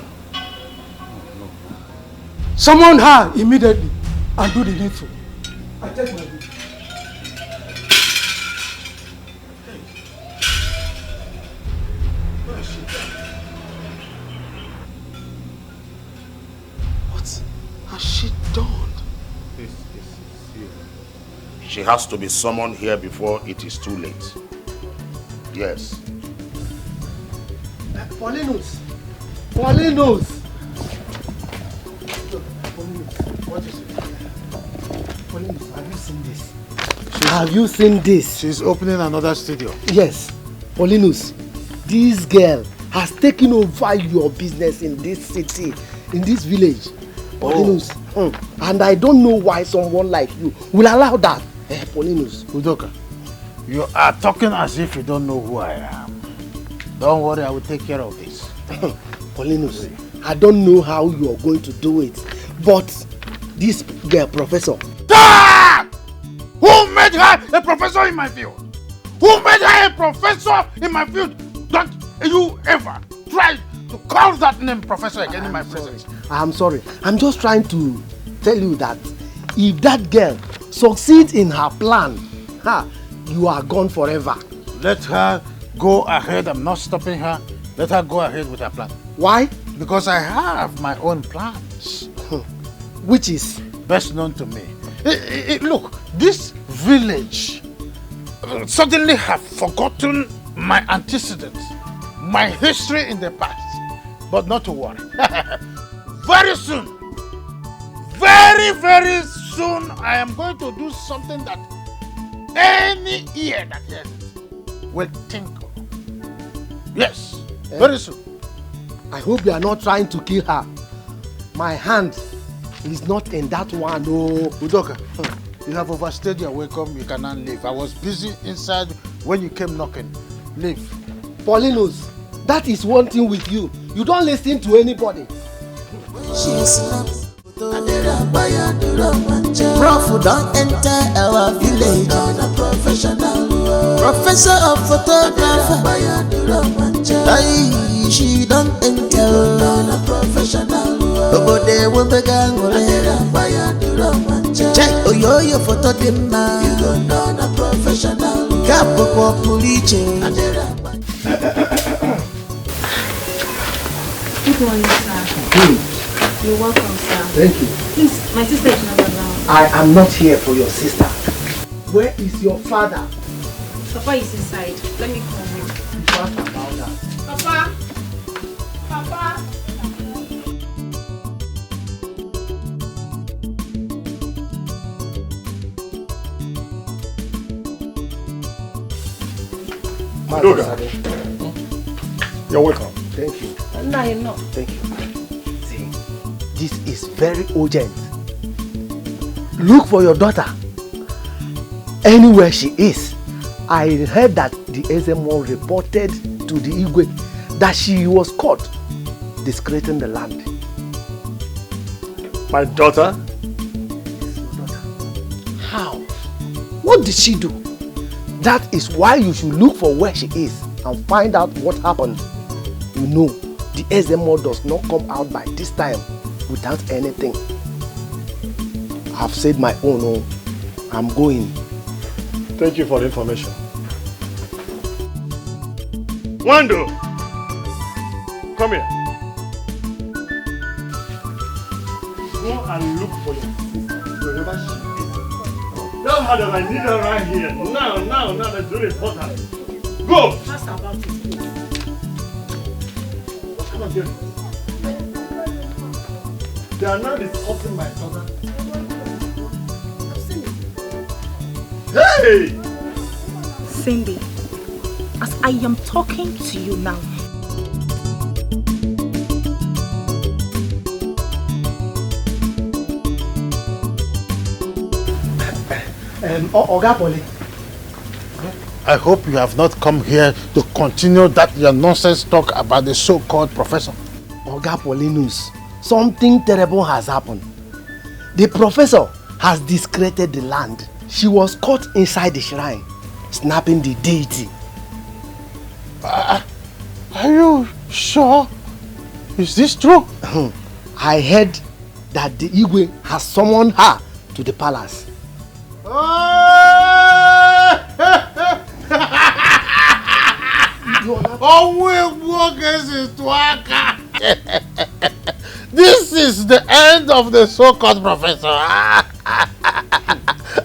Summon her immediately and do the needful. I take my leave. What has she done? What has she done? This is serious. She has to be summoned here before it is too late. Yes. Paulinus! Paulinus! What is it? Paulinus, have you seen this? Have you seen this? She's opening another studio. Yes. Paulinus, this girl has taken over your business in this city, in this village. Paulinus. And I don't know why someone like you will allow that. Paulinus. Udoka, you are talking as if you don't know who I am. Don't worry, I will take care of this. Paulinus, I don't know how you are going to do it, but this girl, Professor. Ah! Who made her a professor in my field? Who made her a professor in my field? Don't you ever try to call that name Professor again in my presence. I'm sorry. I'm just trying to tell you that if that girl succeeds in her plan, you are gone forever. Let her go ahead. I'm not stopping her. Let her go ahead with her plan. Why? Because I have my own plans. Which is? Best known to me. Look, this village suddenly have forgotten my antecedents, my history in the past. But not to worry. Very soon, very soon, I am going to do something that any ear that hears it will tinkle. Yes, very soon. I hope you are not trying to kill her. My hand is not in that one. Oh, Udoka, you have overstayed your welcome. You cannot leave. I was busy inside when you came knocking. Leave. Paulinus, that is one thing with you. You don't listen to anybody. Prof don't enter our village. Professor of photography. She don't enter. Obode wobega ngole. Check oyo photo dimma. Kapo kwa puliche. Good morning, sir. Good. You're welcome, sir. Thank you. Please, my sister is not around. I am not here for your sister. Where is your father? Papa is inside. Let me call him. What about that? Papa! Papa! You're welcome. Thank you. No, you're not. Thank you. See, this is very urgent. Look for your daughter. Anywhere she is. I heard that the Ezemo reported to the Igwe that she was caught discreting the land. My daughter? How? What did she do? That is why you should look for where she is and find out what happened. You know, the SMO does not come out by this time without anything. I've said my own. Oh, I'm going. Thank you for the information. Wando! Come here. Go and look for your sister wherever she is. Tell her that I need her right here. Now, that's very important. Go! Ask about it. Come on, get it. They are not discussing my daughter. I've seen it. Hey! Cindy, as I am talking to you now, Oga Poli. I hope you have not come here to continue that your nonsense talk about the so-called professor. Oga Polinus, something terrible has happened. The professor has discredited the land. She was caught inside the shrine, snapping the deity. Are you sure? Is this true? I heard that the Igwe has summoned her to the palace. This is the end of the so-called professor.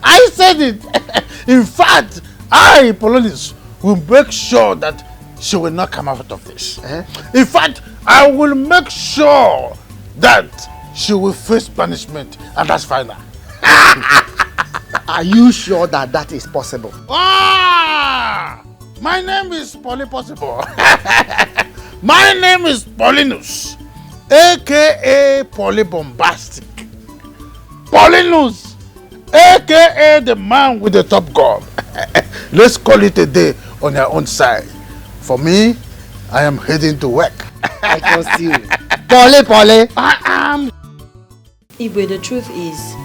I said it. In fact, I, Polonius, will make sure that she will not come out of this. In fact, I will make sure that she will face punishment, and that's final. Are you sure that that is possible? My name is Poly Possible. My name is Polinus, aka Poly Bombastic. Polinus, aka the man with the top gun. Let's call it a day on your own side. For me, I am heading to work. I can see you. Poly. I am. Igwe, the truth is,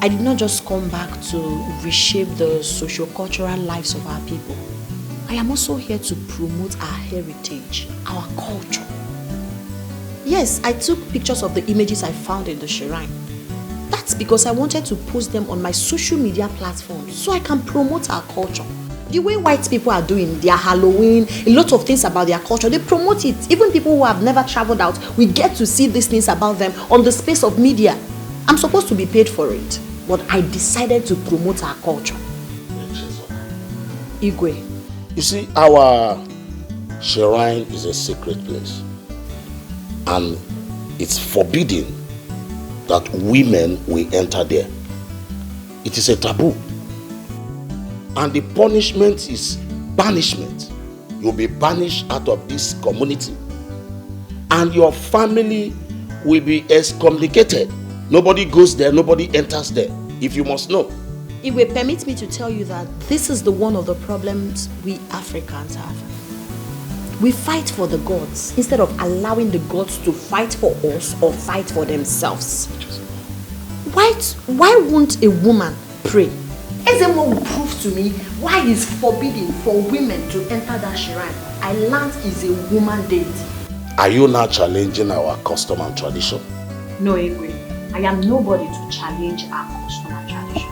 I did not just come back to reshape the socio-cultural lives of our people. I am also here to promote our heritage, our culture. Yes, I took pictures of the images I found in the shrine. That's because I wanted to post them on my social media platforms so I can promote our culture. The way white people are doing their Halloween, a lot of things about their culture, they promote it. Even people who have never traveled out, we get to see these things about them on the space of media. I'm supposed to be paid for it, but I decided to promote our culture. Igwe. You see, our shrine is a sacred place, and it's forbidden that women will enter there. It is a taboo, and the punishment is banishment. You'll be banished out of this community, and your family will be excommunicated. Nobody goes there, nobody enters there, if you must know. Igwe, permit me to tell you that this is one of the problems we Africans have. We fight for the gods instead of allowing the gods to fight for us or fight for themselves. Why won't a woman pray? Ezemo will prove to me why it's forbidden for women to enter that shrine. I learned is a woman deity. Are you now challenging our custom and tradition? No, Igwe. I am nobody to challenge our custom and tradition.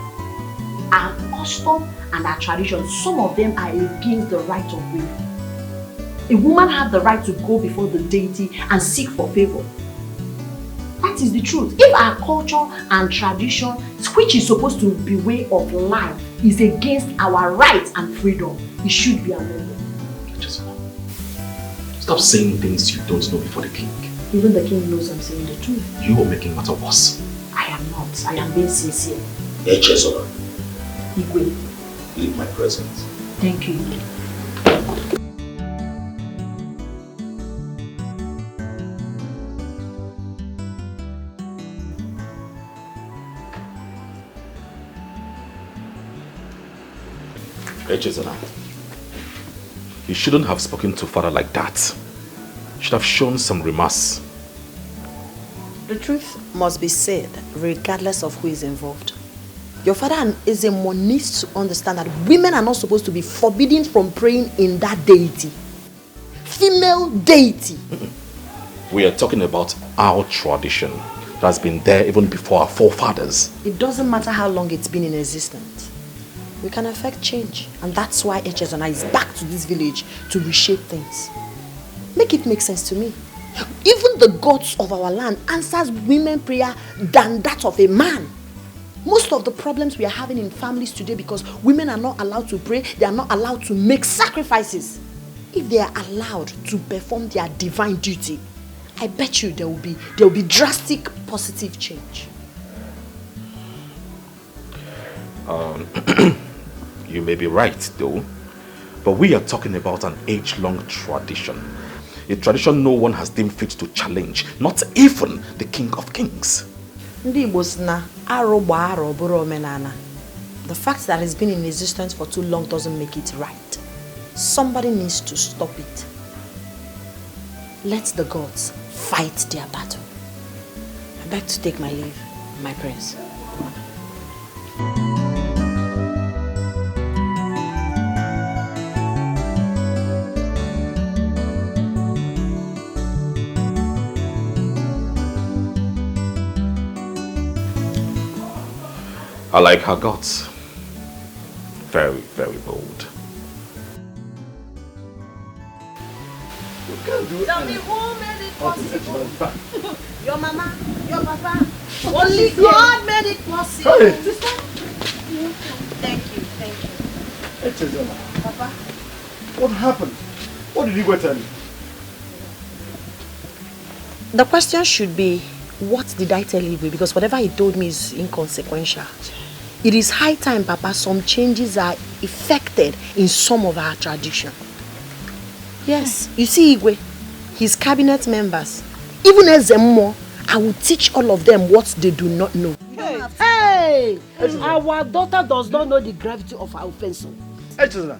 Our custom and our tradition, some of them are against the right of women. A woman has the right to go before the deity and seek for favor. That is the truth. If our culture and tradition, which is supposed to be way of life, is against our rights and freedom, it should be amended. Stop saying things you don't know before the king. Even the king knows I'm saying the truth. You are making matter worse. I am not. I am being sincere. Echezora. Igwe. Leave my presence. Thank you. Echezora. You shouldn't have spoken to father like that. You should have shown some remorse. The truth must be said regardless of who is involved. Your father and Ezemo needs to understand that women are not supposed to be forbidden from praying in that deity. female deity. We are talking about our tradition that has been there even before our forefathers. It doesn't matter how long it's been in existence. We can affect change. And that's why Echezona is back to this village to reshape things. Make it make sense to me. Even the gods of our land answers women prayer than that of a man. Most of the problems we are having in families today because women are not allowed to pray, they are not allowed to make sacrifices. If they are allowed to perform their divine duty, I bet you there will be drastic positive change. You may be right though, but we are talking about an age-long tradition. A tradition no one has deemed fit to challenge, not even the King of Kings. The fact that it's been in existence for too long doesn't make it right. Somebody needs to stop it. Let the gods fight their battle. I beg to take my leave, my prince. I like her gods. Very, very bold. Tell me who made it possible? Your mama, your papa. Only God made it possible. Hey. Sister? Thank you. Echezona, Papa? what happened? What did he go tell you? The question should be, what did I tell Igwe? Because whatever he told me is inconsequential. It is high time, Papa, some changes are effected in some of our tradition. Yes, you see Igwe, his cabinet members, even Ezemo, I will teach all of them what they do not know. Hey! Our daughter does not know the gravity of our offense. Echezona,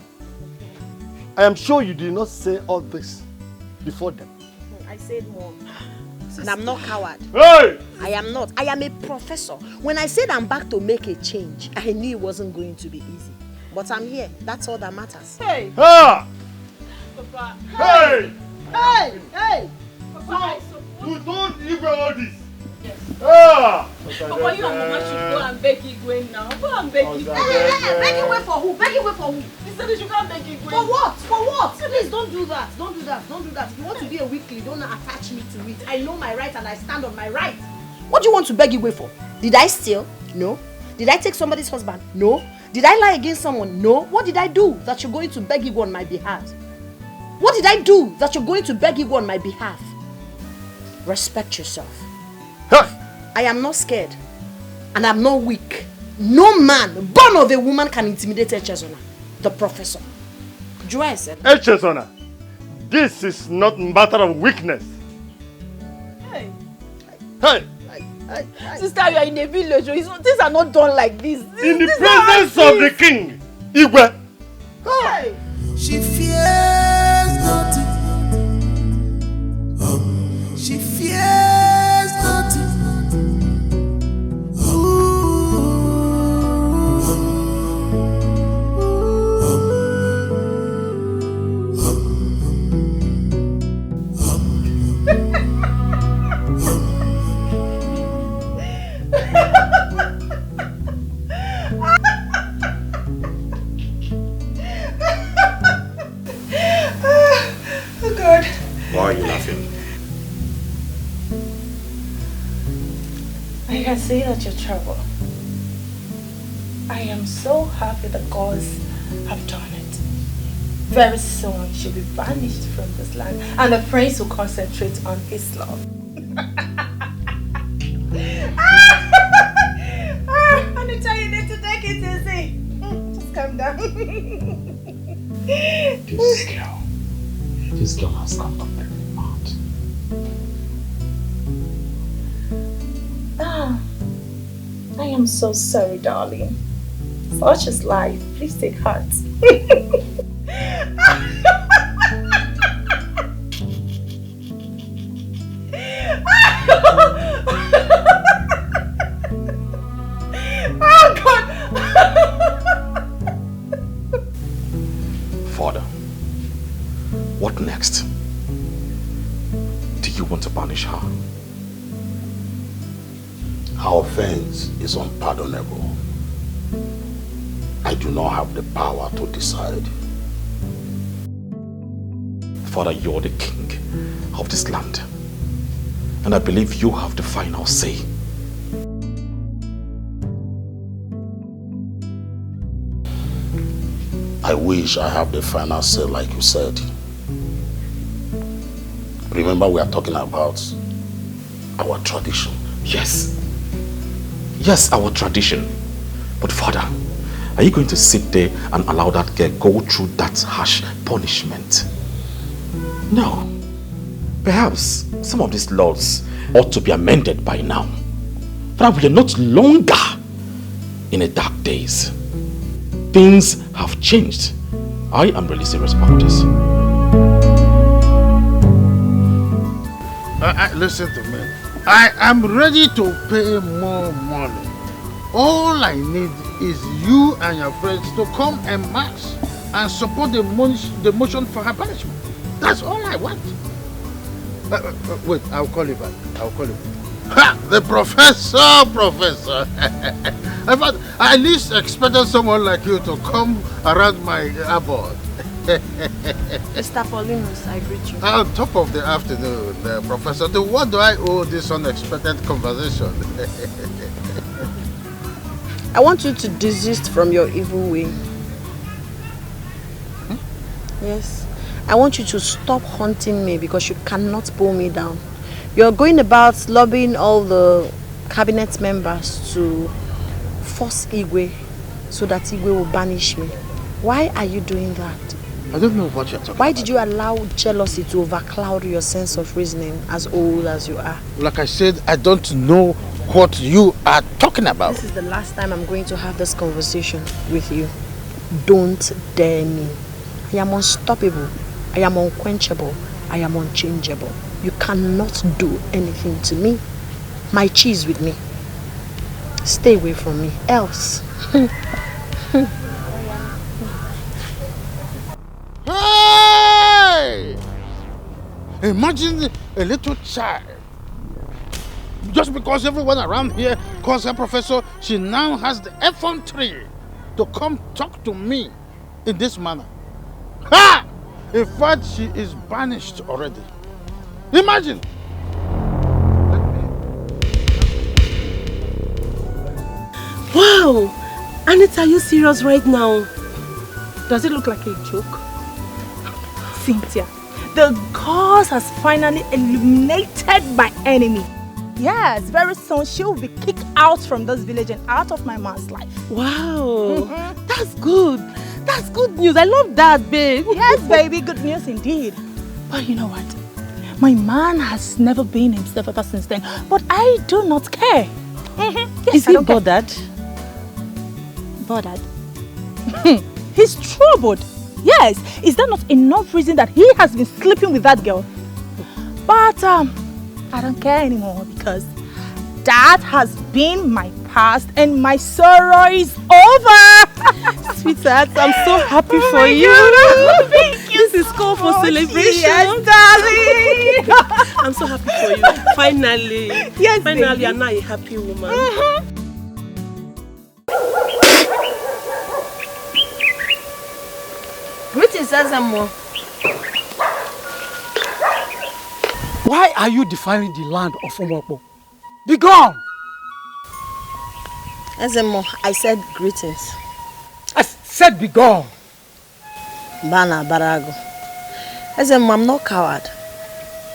I am sure you did not say all this before them. I said more. And I'm not coward. Hey! I am not. I am a professor. When I said I'm back to make a change, I knew it wasn't going to be easy. But I'm here. That's all that matters. Hey! Ah! Papa! Hey! Hey! Hey! Papa, you told Igwe all this? Yes. Ah! Papa, you and Mama should go and beg Igwe now. Go and beg Igwe. Hey, beg Igwe for who? Beg Igwe for who? He said you should go and beg Igwe. For what? For what? Please don't do that. Don't do that. Don't do that. If you want to be a weakling, don't attach me to it. I know my right and I stand on my right. What do you want to beg Igwe for? Did I steal? No. Did I take somebody's husband? No. Did I lie against someone? No. What did I do that you're going to beg Igwe on my behalf? What did I do that you're going to beg Igwe on my behalf? Respect yourself. I am not scared. And I'm not weak. No man born of a woman can intimidate Echezona, the professor. Joy said. Echezona, this is not a matter of weakness. Hey. Hey! Sister, you are in a village. Things are not done like this. In the presence of the king, Igwe. Hey! She fears nothing. She fears nothing. Oh God. Why are you laughing? I can see that you're troubled. I am so happy the gods have done it. Very soon she'll be banished from this land and the prince will concentrate on his love. Anita, you need to take it easy. Just calm down. This girl has gone completely mad. I am so sorry, darling. Such is life. Please take heart. Oh God! Father, what next? you want to punish her? Her offense is unpardonable. I do not have the power to decide. Father, you're the king of this land. And I believe you have the final say. I wish I have the final say like you said. Remember, we are talking about our tradition. Yes. Yes, our tradition. But Father, are you going to sit there and allow that girl go through that harsh punishment? No. Perhaps some of these laws ought to be amended by now. But we are not longer in the dark days. Things have changed. I am really serious about this. Listen to me. I am ready to pay more money. All I need is you and your friends to come en masse and support the motion for her punishment. That's all I want. Wait, I'll call you back. I'll call you back. Ha! The professor! In fact, I at least expected someone like you to come around my abode. Mr. Paulinus, I greet you. On top of the afternoon, Professor, to what do I owe this unexpected conversation? I want you to desist from your evil way. Yes. I want you to stop hunting me because you cannot pull me down. You're going about lobbying all the cabinet members to force Igwe so that Igwe will banish me. Why are you doing that? I don't know what you're talking about. Why did you allow jealousy to overcloud your sense of reasoning as old as you are? Like I said, I don't know what you are talking about. This is the last time I'm going to have this conversation with you. Don't dare me. I am unstoppable. I am unquenchable. I am unchangeable. You cannot do anything to me. My chi is with me. Stay away from me, else. Hey! Imagine a little child. Just because everyone around here calls her professor, she now has the effrontery to come talk to me in this manner. Ha! In fact, she is banished already. Imagine! Wow! Anita, are you serious right now? Does it look like a joke? Cynthia, the cause has finally eliminated my enemy. Yes, very soon she will be kicked out from this village and out of my man's life. Wow, that's good. That's good news. I love that, babe. Yes, baby, good news indeed. But you know what? My man has never been himself ever since then. But I do not care. Yes, Is he bothered? Bothered? He's troubled. Yes, is that not enough reason that he has been sleeping with that girl? But I don't care anymore because that has been my past and my sorrow is over. Sweetheart, I'm so happy for you. God. Thank you. This is called for celebration. Yes, darling. I'm so happy for you. Finally. Yes, finally, baby. you're now a happy woman. Greetings, Azamo. Why are you defiling the land of Umokpo? Be gone! Azamo, I said greetings. I said be gone. Bana Barago. Azamo, I'm not coward.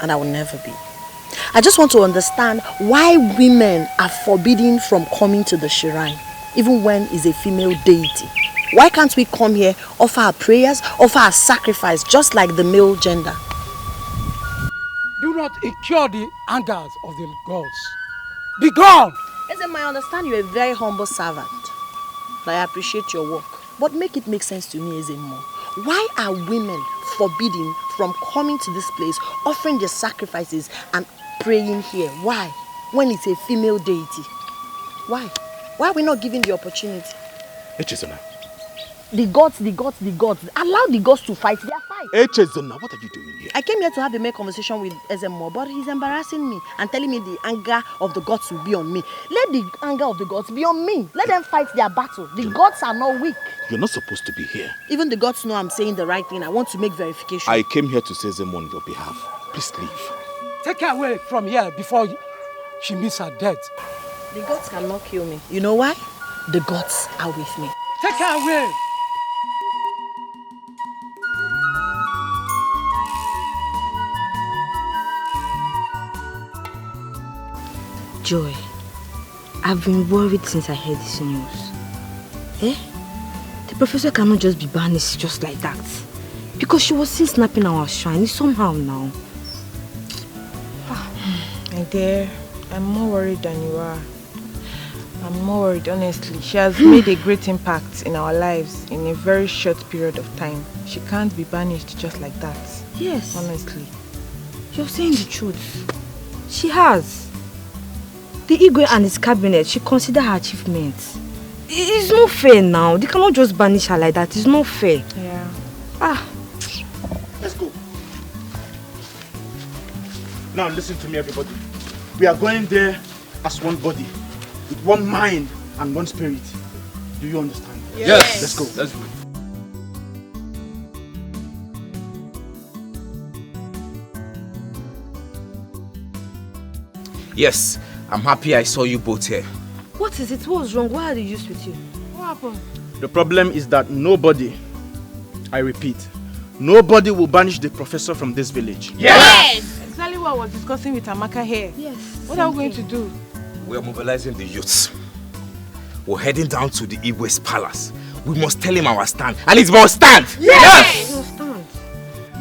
And I will never be. I just want to understand why women are forbidden from coming to the shrine, even when it's a female deity. Why can't we come here, offer our prayers, offer our sacrifice, just like the male gender? Do not incur the angers of the gods. Be gone! Ezema, I understand you're a very humble servant. But I appreciate your work. But make it make sense to me, Ezema. Why are women forbidden from coming to this place, offering their sacrifices and praying here? Why? When it's a female deity. Why? Why are we not given the opportunity? Echisona. The gods. Allow the gods to fight their fight. Echezona, what are you doing here? I came here to have a main conversation with Ezemo, but he's embarrassing me and telling me the anger of the gods will be on me. Let the anger of the gods be on me. Let them fight their battle. The gods are not weak. You're not supposed to be here. Even the gods know I'm saying the right thing. I want to make verification. I came here to say Zemo on your behalf. Please leave. Take her away from here before she meets her death. The gods cannot kill me. You know why? The gods are with me. Take her away! Joy, I've been worried since I heard this news. Eh? The professor cannot just be banished just like that. Because she was seen snapping our shrine somehow now. My dear, I'm more worried than you are. I'm more worried, honestly. She has made a great impact in our lives in a very short period of time. She can't be banished just like that. Yes. Honestly. You're saying the truth. She has. The Igwe and his cabinet should consider her achievements. It's not fair now. They cannot just banish her like that. It's not fair. Yeah. Let's go. Now listen to me, everybody. We are going there as one body, with one mind and one spirit. Do you understand? Yes. Let's go. Let's go. Yes, I'm happy I saw you both here. What is it? What's wrong? Why are they used with you? What happened? The problem is that nobody, I repeat, nobody will banish the professor from this village. Yes! Exactly what I was discussing with Amaka here. Yes. What are we going to do? We are mobilizing the youths. We're heading down to the Igwe's palace. We must tell him our stand. And it must stand! Yes! It must stand.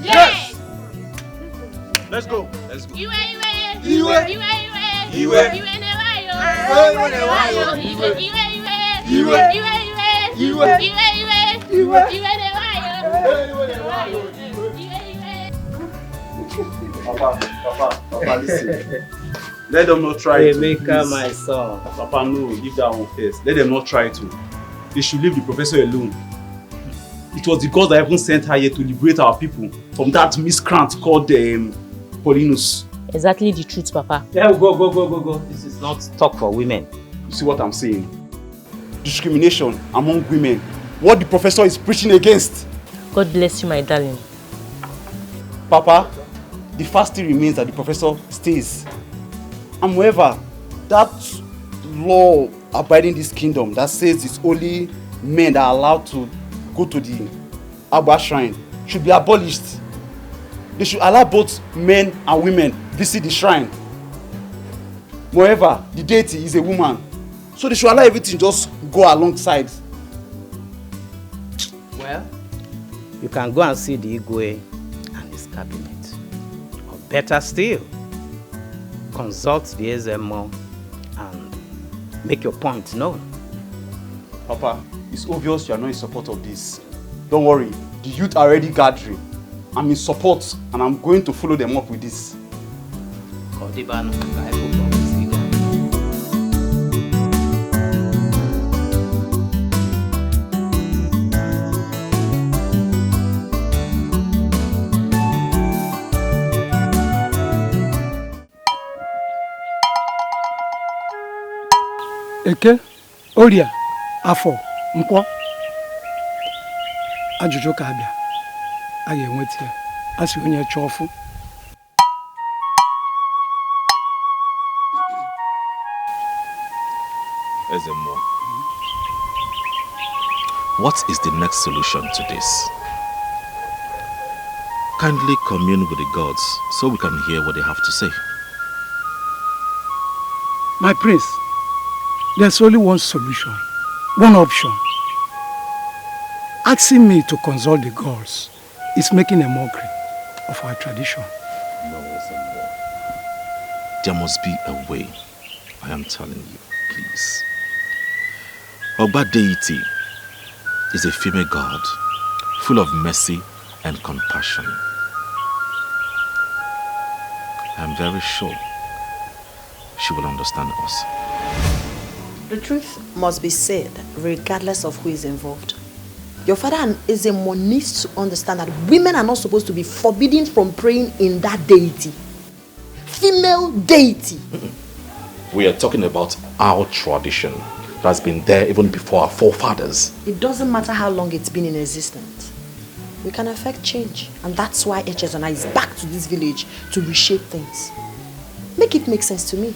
Yes! Let's go. Let's go. Papa, listen. Let them not try to. Make please. my son. Papa, no, leave that one first. Let them not try to. They should leave the professor alone. It was the gods that even sent her here to liberate our people from that miscreant called Paulinus. Exactly the truth, Papa. Yeah, go. This is not talk for women. You see what I'm saying? Discrimination among women. What the professor is preaching against. God bless you, my darling. Papa, the fact still remains that the professor stays. And moreover, that law abiding this kingdom that says it's only men that are allowed to go to the Abba shrine should be abolished. They should allow both men and women visit the shrine. Moreover, the deity is a woman. So they should allow everything just go alongside. Well, you can go and see the Igwe and his cabinet. Or better still, consult the Ezemo and make your point known. Papa, it's obvious you are not in support of this. Don't worry, the youth are already gathering. I'm in support and I'm going to follow them up with this. Eke, Oria, Afọ, Nkwọ. Ajụjụ ka abịa. A ga-enweta ya. A sị onye chọọ ọfụ. Ezemo, what is the next solution to this? Kindly commune with the gods so we can hear what they have to say. My prince, there's only one solution, one option. Asking me to consult the gods is making a mockery of our tradition. No, Ezemo. There must be a way. I am telling you, please. Ogba deity is a female god, full of mercy and compassion. I am very sure she will understand us. The truth must be said regardless of who is involved. Your father and Ezemo needs to understand that women are not supposed to be forbidden from praying in that deity. Female deity. We are talking about our tradition that has been there even before our forefathers. It doesn't matter how long it's been in existence. We can affect change. And that's why Echezona is back to this village to reshape things. Make it make sense to me.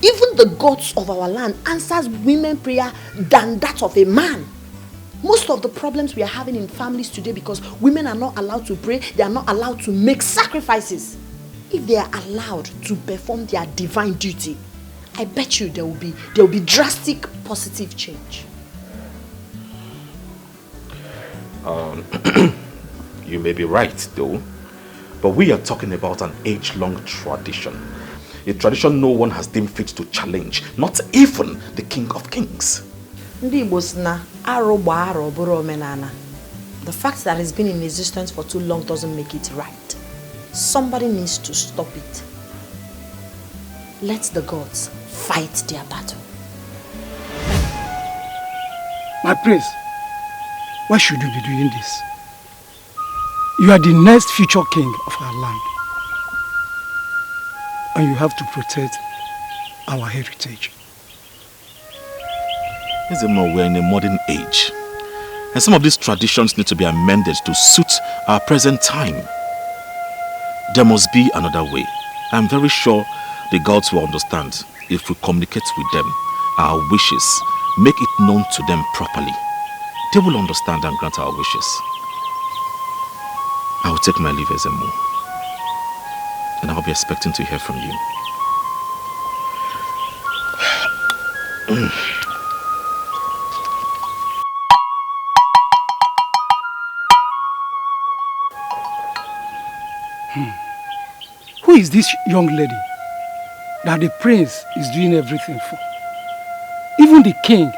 Even the gods of our land answers women prayer than that of a man. Most of the problems we are having in families today because women are not allowed to pray, they are not allowed to make sacrifices. If they are allowed to perform their divine duty, I bet you there will be drastic positive change. You may be right though, but we are talking about an age-long tradition. A tradition no one has deemed fit to challenge, not even the King of Kings. The fact that it's been in existence for too long doesn't make it right. Somebody needs to stop it. Let the gods fight their battle. My prince, why should you be doing this? You are the next future king of our land. And you have to protect our heritage. We're in a modern age. And some of these traditions need to be amended to suit our present time. There must be another way. I'm very sure the gods will understand if we communicate with them our wishes, make it known to them properly. They will understand and grant our wishes. I will take my leave, Ezemo, and I'll be expecting to hear from you. Who is this young lady that the prince is doing everything for? Even the king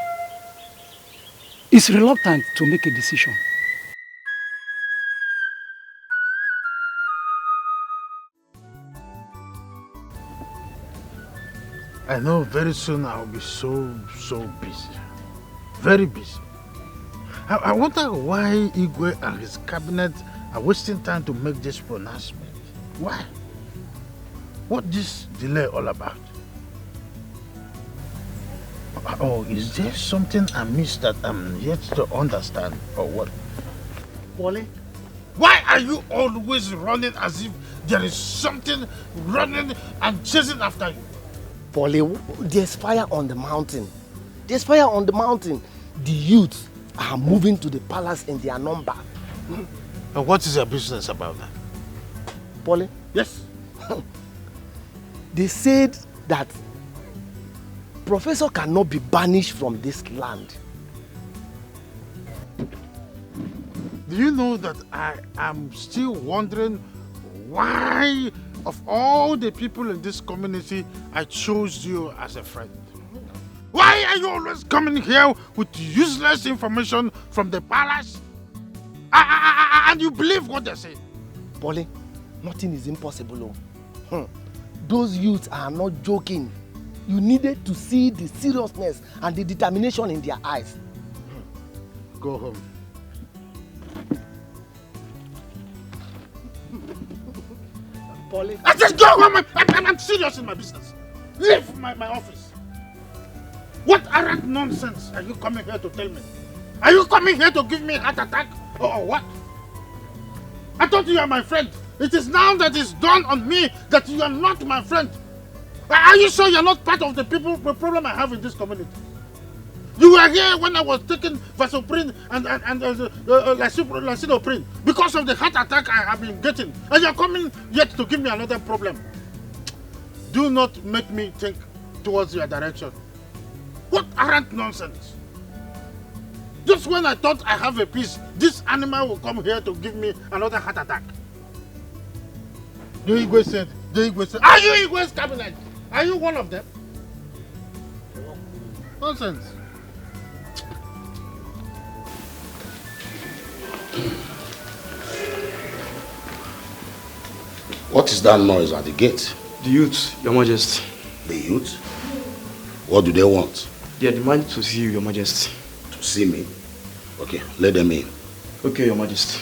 is reluctant to make a decision. I know very soon I'll be so busy. Very busy. I wonder why Igwe and his cabinet are wasting time to make this pronouncement. Why? What this delay all about? Oh, is there something I missed that I'm yet to understand or what? Wale, why are you always running as if there is something running and chasing after you? Wale, there's fire on the mountain. There's fire on the mountain. The youths are moving to the palace in their number. And what is your business about that? Wale? Yes. They said that Professor cannot be banished from this land. Do you know that I am still wondering why, of all the people in this community, I chose you as a friend? Why are you always coming here with useless information from the palace? And you believe what they say? Polly, nothing is impossible. Those youths are not joking. You needed to see the seriousness and the determination in their eyes. Go home. Polly. I just go home. I'm serious in my business. Leave my office. What arrant nonsense are you coming here to tell me? Are you coming here to give me a heart attack or what? I thought you are my friend. It is now that it's dawned on me that you are not my friend. Are you sure you're not part of the problem I have in this community? You were here when I was taking Vasoprine and Lisinoprine because of the heart attack I have been getting. And you're coming yet to give me another problem. Do not make me think towards your direction. What arrant nonsense? Just when I thought I have a peace, this animal will come here to give me another heart attack. The Igwe said, are you Igwe's cabinet? Are you one of them? Nonsense. What is that noise at the gate? The youths, Your Majesty. The youths? What do they want? They are demanding to see you, Your Majesty. To see me? Okay, let them in. Okay, Your Majesty.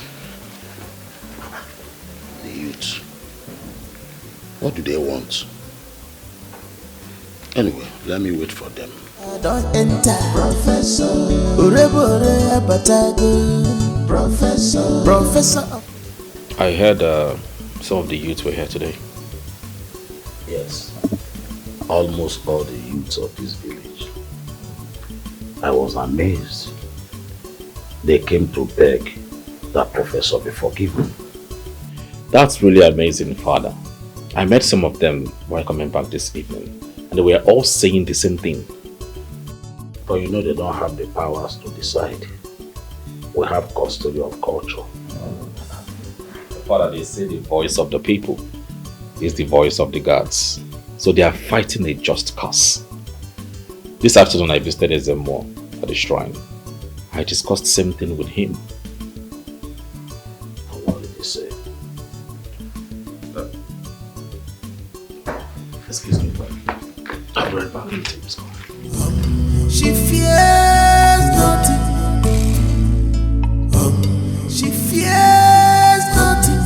The youths. What do they want? Anyway, let me wait for them. Don't enter, Professor. Urebore abatago, Professor. Professor. I heard some of the youths were here today. Yes. Almost all the youths of this village. I was amazed. They came to beg that professor be forgiven. That's really amazing, Father. I met some of them while coming back this evening, and they were all saying the same thing. But you know they don't have the powers to decide. We have custody of culture. Father, they say the voice of the people is the voice of the gods. So they are fighting a just cause. This afternoon I visited Ezemo at the shrine. I discussed the same thing with him. And what did he say? Excuse me, I'll be right back. Let me take this call. She fears nothing. She fears nothing.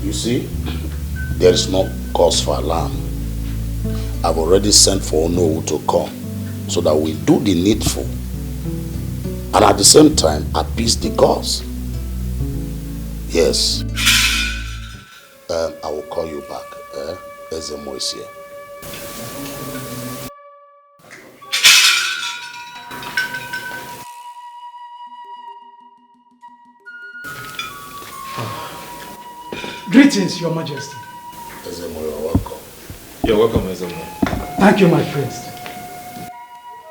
You see, there is no cause for alarm. I've already sent for Onowu to come so that we do the needful and at the same time appease the gods. Yes. I will call you back. Ezemo is here. Greetings, Your Majesty. Ezemo, you're welcome. You're welcome, Ezemo. Thank you, my prince.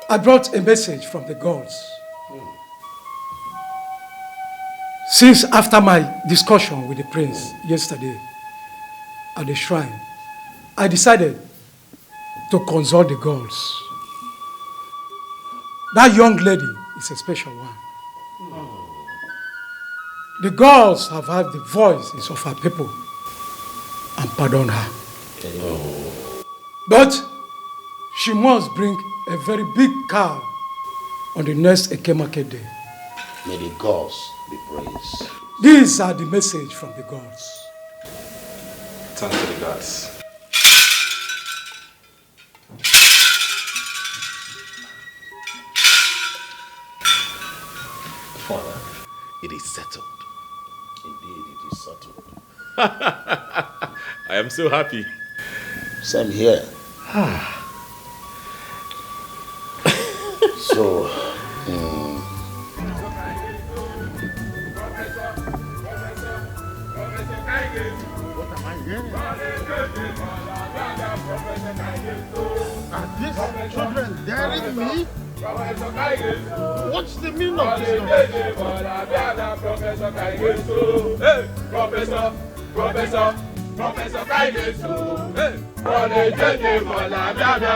I brought a message from the gods. Since after my discussion with the prince yesterday at the shrine, I decided to consult the gods. That young lady is a special one. The gods have heard the voices of her people and pardoned her. But she must bring a very big cow on the next Eke market day. May the gods be praised. These are the message from the gods. Thanks to the gods. Father, it is settled. Indeed, it is settled. I am so happy. Same here. So, What am I hearing? Are these children daring me? What's the meaning of this nonsense? Professor Kaigesu. Professor Kaigesu. Professor Kaigesu.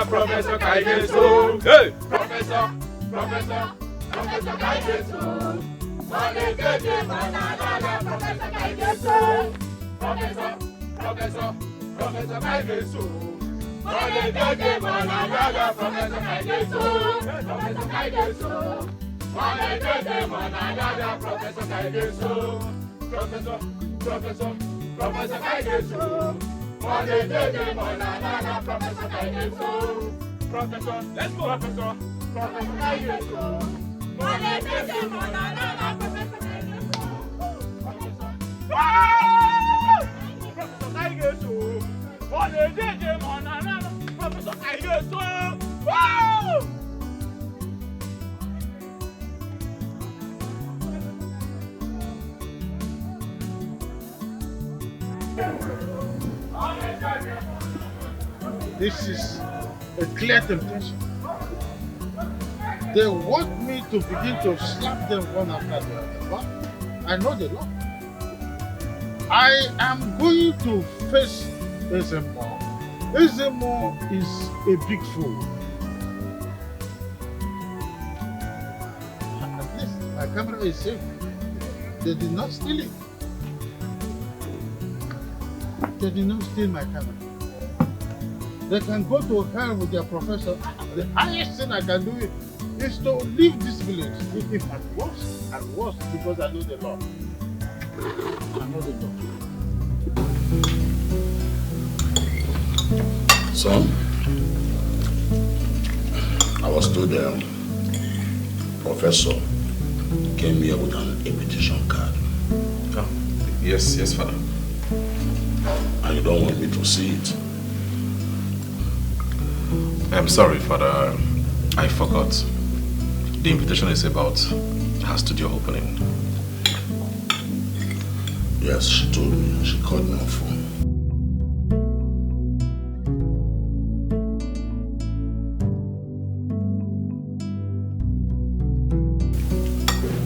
Professor Kaigesu. Professor Kaigesu. Professor Kaigesu. Professor, let's go. Professor Kaigesu. Professor Kaigesu. Professor Kaigesu. This is a clear temptation. They want me to begin to slap them one after the other. But I know the law. I am going to face Ezemo. Ezemo is a big fool. At least my camera is safe. They did not steal it. They did not steal my camera. They can go to hell with their professor. the highest thing I can do is to leave this village. If at worst, because I know the law. I know the law. Son, I was told the professor came here with an invitation card. Oh, yes, Father. And you don't want me to see it? I'm sorry, Father. I forgot. The invitation is about her studio opening. Yes, she told me. She called me on phone.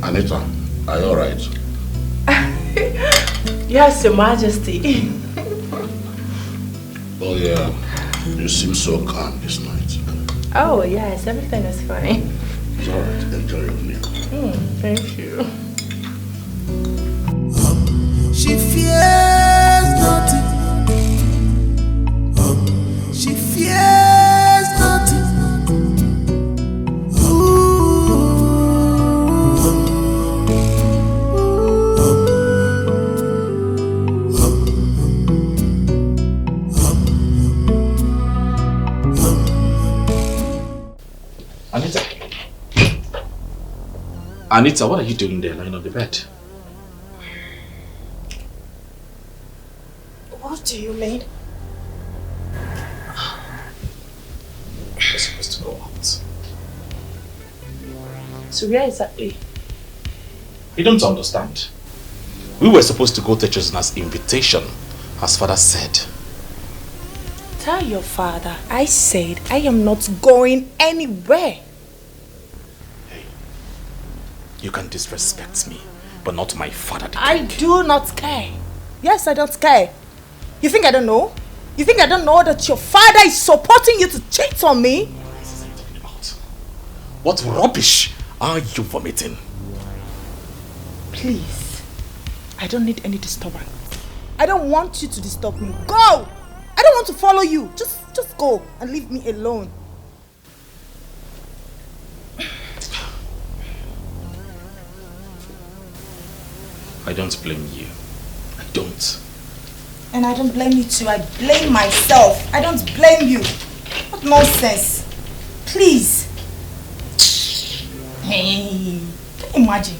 Anita, are you alright? Yes, Your Majesty. Oh yeah, you seem so calm this night. Oh, yes, everything is fine. It's alright, enjoy your meal. Thank you. She fears nothing. She fears nothing. Anita, what are you doing there, lying on the bed? What do you mean? You're supposed to go out. So where exactly? You don't understand. We were supposed to go to Chesna's invitation, as Father said. Tell your father I said I am not going anywhere. You can disrespect me, but not my father. I do not care. Yes, I don't care. You think I don't know? You think I don't know that your father is supporting you to cheat on me? What rubbish are you vomiting? Please, I don't need any disturbance. I don't want you to disturb me. Go! I don't want to follow you. Just go and leave me alone. I don't blame you. I don't. And I don't blame you too. I blame myself. I don't blame you. What nonsense. Please. Hey, can you imagine?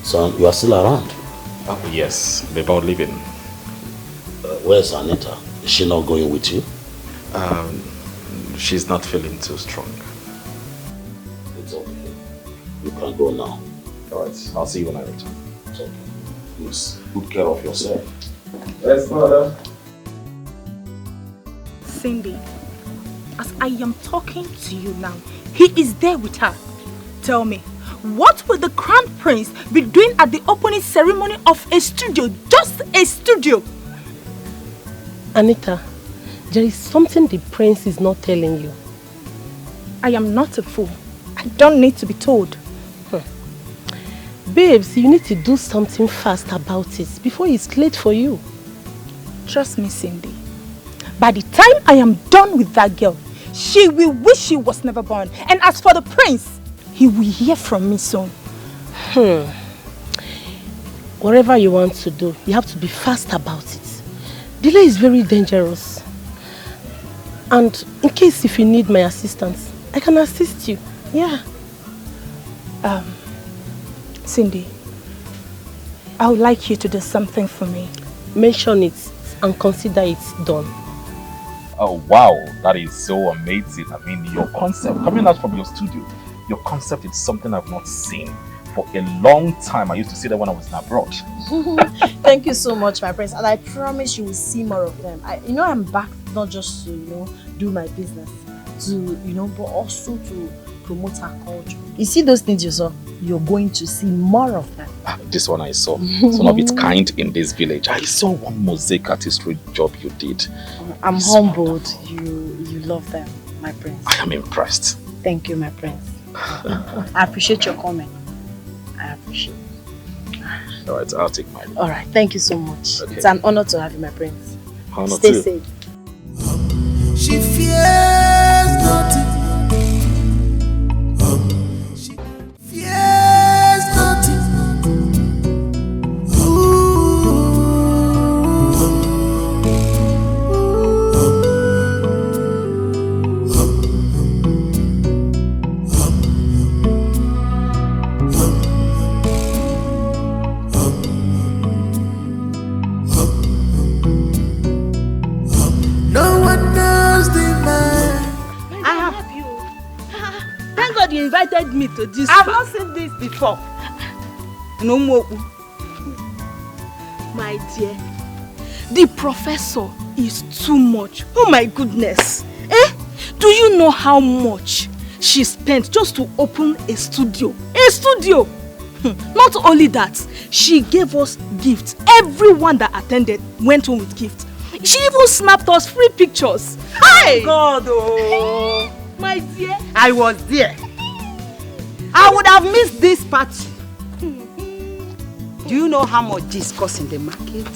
Son, you are still around? Oh, yes, before leaving. Where's Anita? Is she not going with you? She's not feeling too strong. It's okay. You can go now. Alright, I'll see you when I return. It's okay. Please, good care of yourself. Yes, Father. Cindy, as I am talking to you now, he is there with her. Tell me, what will the Crown Prince be doing at the opening ceremony of a studio? Just a studio! Anita, there is something the prince is not telling you. I am not a fool. I don't need to be told. Babes, you need to do something fast about it before it's late for you. Trust me, Cindy. By the time I am done with that girl, she will wish she was never born. And as for the prince, he will hear from me soon. Whatever you want to do, you have to be fast about it. Delay is very dangerous. And in case if you need my assistance, I can assist you. Yeah. Cindy, I would like you to do something for me. Mention it and consider it done. Oh wow, that is so amazing. I mean, your concept, coming out from your studio, your concept is something I've not seen for a long time. I used to see that when I was abroad. Thank you so much, my friends. And I promise you will see more of them. I'm back not just to, do my business, but also to promote our culture. You see those things you saw? You're going to see more of them. This one I saw. It's one of its kind in this village. I saw one mosaic artistry job you did. I'm humbled. You love them, my prince. I am impressed. Thank you, my prince. I appreciate your comment. I appreciate it. Alright, I'll take mine. Alright, thank you so much. Okay. It's an honor to have you, my prince. Honor Stay too. safe. She fears nothing. She fears nothing. No one knows the man. I have you. Thank God you invited me to this. I've not seen this before. No more. My dear, the professor is too much. Oh my goodness. Do you know how much she spent just to open a studio? A studio! Not only that, she gave us gifts. Everyone that attended went home with gifts. She even snapped us free pictures. Hey! God, oh! My dear. I was there. I would have missed this party. Do you know how much this costs in the market?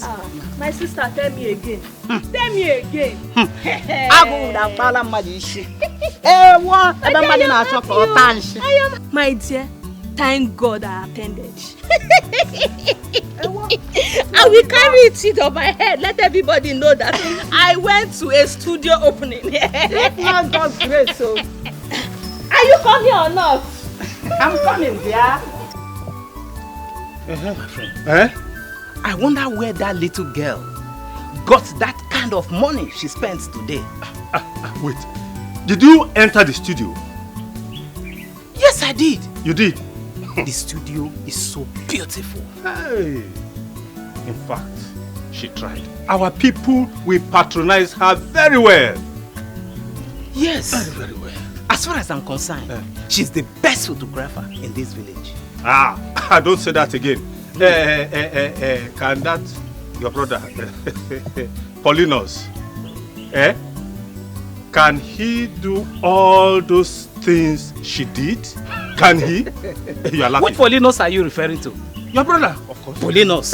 My sister, tell me again. Tell me again. I would have found magic. My dear, thank God I attended. I will carry it on my head. Let everybody know that I went to a studio opening. If not God's grace, so. Are you coming or not? I'm coming, dear. My friend. I wonder where that little girl got that kind of money she spends today. Wait, did you enter the studio? Yes, I did. You did? The studio is so beautiful. Hey. In fact, she tried. Our people will patronize her very well. Yes. Very, very well. As far as I'm concerned, she's the best photographer in this village. I don't say that again. Can that, your brother, Paulinus, can he do all those things she did? Can he? You are laughing. Which Paulinus are you referring to? Your brother, of course. Paulinus.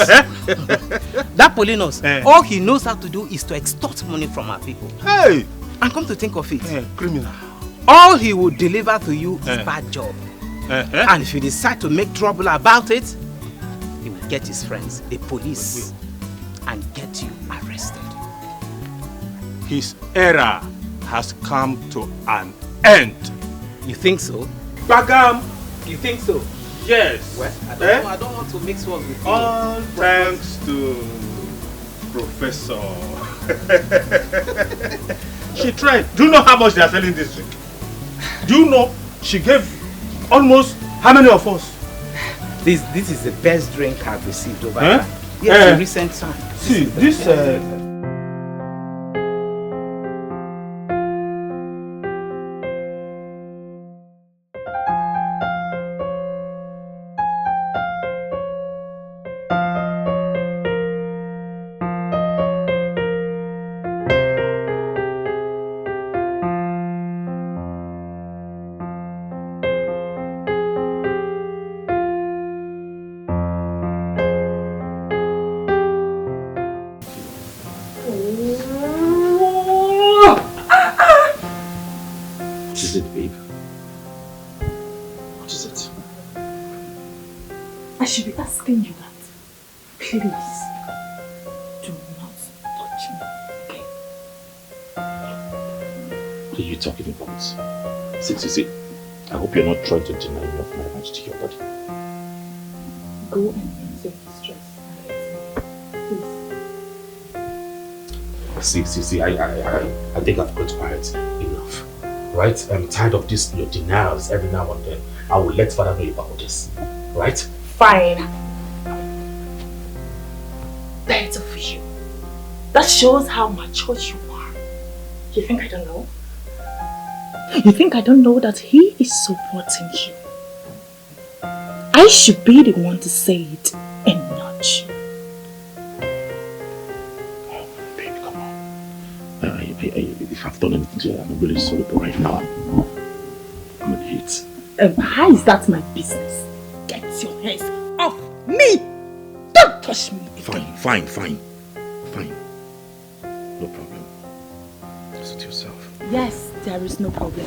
That Paulinus, all he knows how to do is to extort money from our people. Hey! And come to think of it, criminal. All he will deliver to you is bad job. And if you decide to make trouble about it, he will get his friends, the police, and get you arrested. His era has come to an end. You think so? Bagam! You think so? Yes. Well, I don't want to mix words with you. All thanks to Professor. She tried. Do you know how much they are selling this drink? Do you know she gave almost how many of us? This is the best drink I've received over Huh? time. Yes, in recent time. See, this What is it, babe? What is it? I should be asking you that. Please, do not touch me, okay? What are you talking about? See, I hope you're not trying to deny me of my rights to your body. Go and ease your distress. Please. See, I think I've got quiet enough. Right? I'm tired of this, your denials every now and then. I will let Father know about this. Right? Fine. That's of you. That shows how mature you are. You think I don't know? You think I don't know that he is supporting you? I should be the one to say it and not you. Babe, come on. If I've done anything to you, I'm really sorry, but right now I'm in heat. How is that my business? Get your hands off me! Don't touch me again. Fine. No problem. Suit yourself. Yes, there is no problem.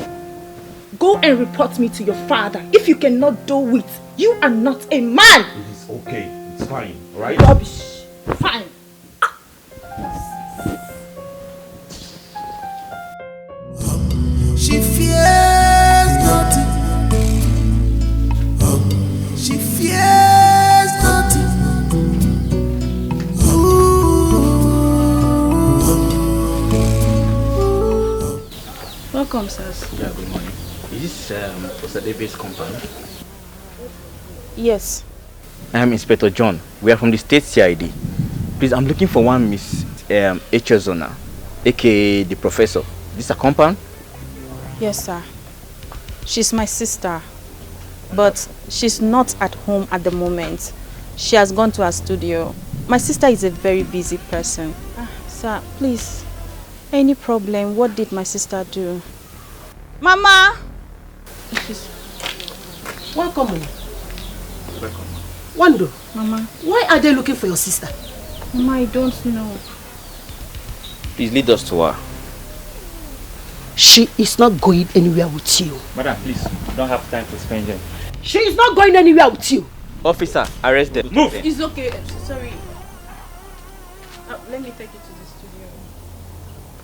Go and report me to your father. If you cannot do it, you are not a man. It is okay. It's fine, right? Rubbish. Fine. She fears nothing. She fears nothing. Welcome, sirs. Yeah, good morning. Is this Professor David's compound? Yes. I am Inspector John. We are from the State CID. Please, I'm looking for one Miss Echezona, aka the Professor. This a compound? Yes, sir. She's my sister, but she's not at home at the moment. She has gone to her studio. My sister is a very busy person. Sir, please, any problem? What did my sister do? Mama! Welcome. Welcome. Wando, Mama. why are they looking for your sister? Mama, I don't know. Please lead us to her. She is not going anywhere with you. Madam, please, we don't have time to spend here. She is not going anywhere with you. Officer, arrest them. Move! It's okay. Sorry. Let me take you to the studio.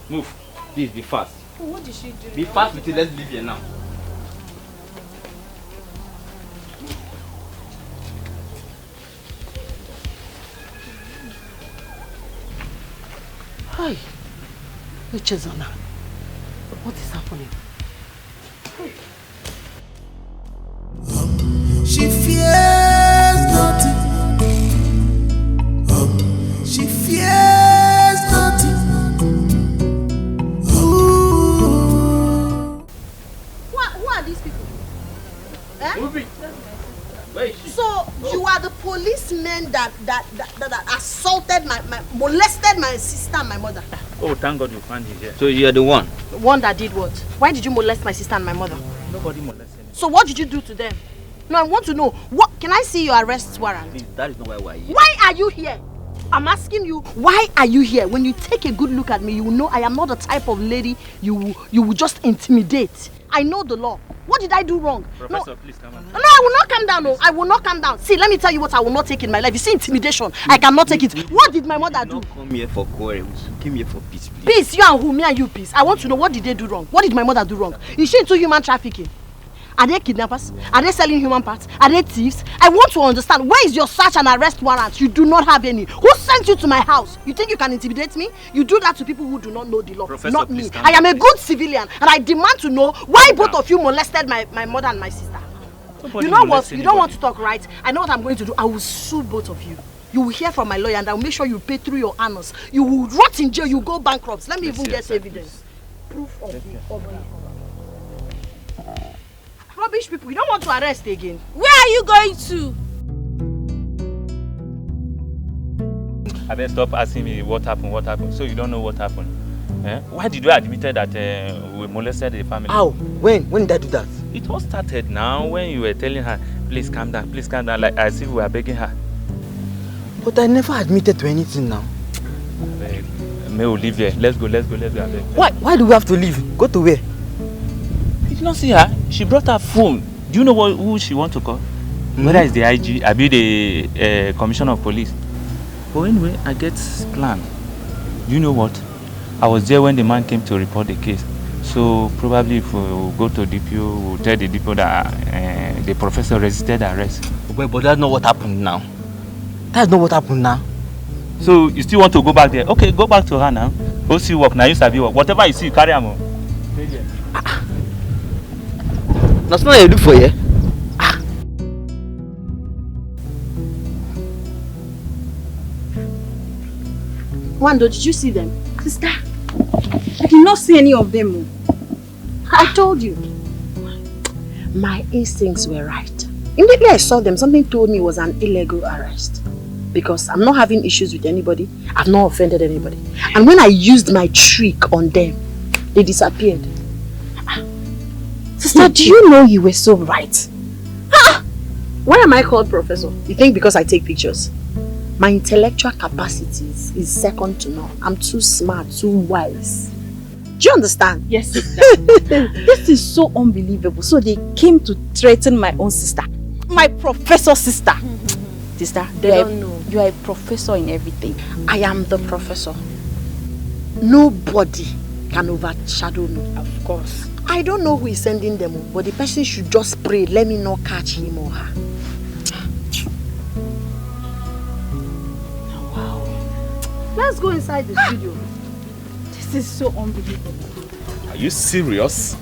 Move. Please, be fast. What did she do? Be fast with it. Let's leave here now. Hi. Echezona. What is happening? She fears nothing. She fears nothing. Who are these people? Eh? Where is she? So you are the policemen that assaulted molested my sister and my mother. Oh, thank God you found her here. So you are the one? The one that did what? Why did you molest my sister and my mother? Nobody molested me. So what did you do to them? No, I want to know. What? Can I see your arrest warrant? Please, that is not why we are here. Why are you here? I'm asking you, why are you here? When you take a good look at me, you will know I am not the type of lady you will just intimidate. I know the law. What did I do wrong? Professor, please come on. No, I will not calm down. No, I will not calm down. See, let me tell you what I will not take in my life. You see intimidation. I cannot take it. What did my mother do? Come here for quarrels. Came here for peace, please. Peace, you and who? Me and you, peace. I want to know, what did they do wrong? What did my mother do wrong? Is she into human trafficking? Are they kidnappers? Are they selling human parts? Are they thieves? I want to understand, where is your search and arrest warrant? You do not have any. Who sent you to my house? You think you can intimidate me? You do that to people who do not know the law, Professor, not me. please calm I am down, a good civilian, and I demand to know why both of you molested my mother and my sister. Nobody You know what? molest You don't want anybody. to talk, right? I know what I'm going to do. I will sue both of you. You will hear from my lawyer, and I will make sure you pay through your anus. You will rot in jail. You go bankrupt. Let me even get evidence. Proof of the rubbish people. You don't want to arrest again. Where are you going to? I better stop asking me what happened. So you don't know what happened. Eh? Why did you admit that we molested the family? How? When did I do that? It all started now when you were telling her, please calm down, like as if we were begging her. But I never admitted to anything now. May we leave here. Let's go. I beg. Why do we have to leave? Go to where? You did not see her? She brought her phone. Do you know who she wants to call? Whether it's the IG, I be the Commissioner of Police. But anyway, I get plan. You know what? I was there when the man came to report the case. So probably if we go to DPO, we'll tell the DPO that the professor resisted arrest. But that's not what happened now. That's not what happened now. So you still want to go back there? Okay, go back to her now. Go see work. Now you sabi work. Whatever you see, you carry on. That's not what you do for you. Wando, did you see them? Sister, I did not see any of them. I told you. My instincts were right. Immediately I saw them, something told me it was an illegal arrest. Because I'm not having issues with anybody. I've not offended anybody. And when I used my trick on them, they disappeared. Sister, do you know you were so right? Why am I called professor? You think because I take pictures? My intellectual capacities is second to none. I'm too smart, too wise. Do you understand? Yes, sister. This is so unbelievable. So they came to threaten my own sister. My professor sister. Sister, They don't know. You are a professor in everything. I am the professor. Nobody can overshadow me. Of course. I don't know who is sending them, but the person should just pray, let me not catch him or her. Wow. Let's go inside the studio. This is so unbelievable. Are you serious?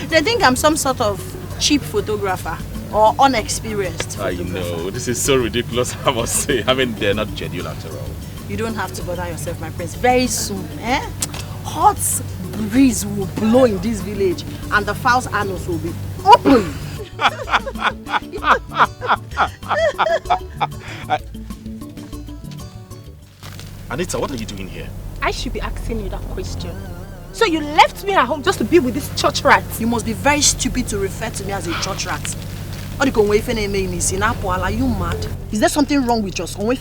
They think I'm some sort of cheap photographer or unexperienced. I know. This is so ridiculous, I must say. I mean, they're not genuine after all. You don't have to bother yourself, my prince. Very soon, hot breeze will blow in this village and the fowl's anus will be open. Anita, what are you doing here? I should be asking you that question. So you left me at home just to be with this church rat? You must be very stupid to refer to me as a church rat. Are you mad? Is there something wrong with us? I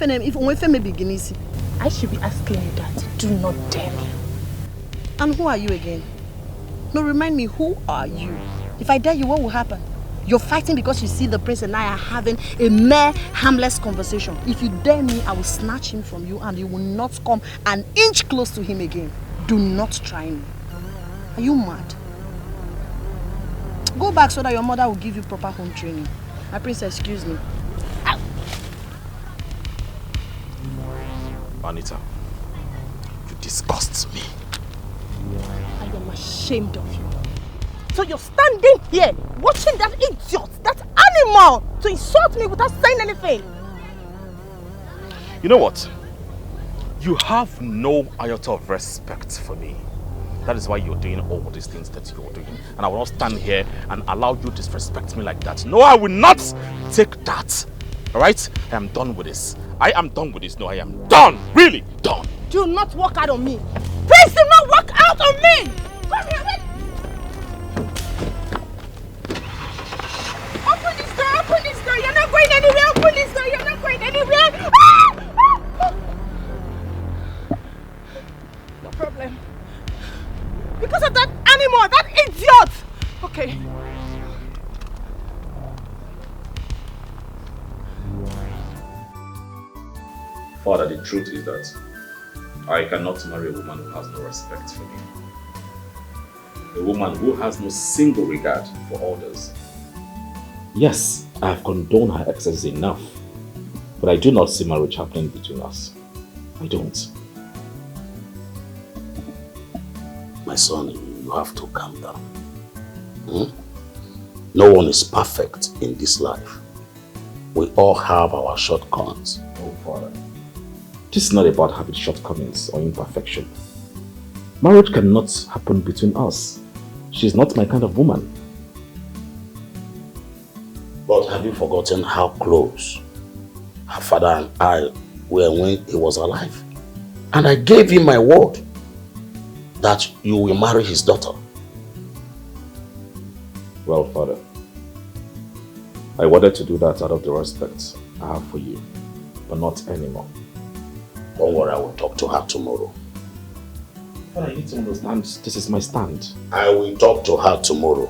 should be asking you that. Do not dare me. And who are you again? No, remind me, who are you? If I dare you, what will happen? You're fighting because you see the prince and I are having a mere harmless conversation. If you dare me, I will snatch him from you and you will not come an inch close to him again. Do not try me. Are you mad? Go back so that your mother will give you proper home training. My prince, excuse me. Anita, you disgust me. I am ashamed of you. So you're standing here watching that idiot, that animal, to insult me without saying anything. You know what? You have no iota of respect for me. That is why you're doing all these things that you're doing. And I will not stand here and allow you to disrespect me like that. No, I will not take that. Alright? I am done with this. I am done with this. No, I am done. Really done. Do not walk out on me. Please do not walk out on me. Come here, wait. Open this door, open this door. You're not going anywhere. Open this door. You're not going anywhere. No problem. Because of that animal, that idiot. Okay. Father, the truth is that I cannot marry a woman who has no respect for me. A woman who has no single regard for others. Yes, I have condoned her excesses enough, but I do not see marriage happening between us. I don't. My son, you have to calm down. No one is perfect in this life. We all have our shortcomings. Oh, Father. This is not about having shortcomings or imperfection. Marriage cannot happen between us. She's not my kind of woman. But have you forgotten how close her father and I were when he was alive? And I gave him my word that you will marry his daughter. Well, Father, I wanted to do that out of the respect I have for you, but not anymore. Don't worry, I will talk to her tomorrow. But I need to understand this is my stand. I will talk to her tomorrow.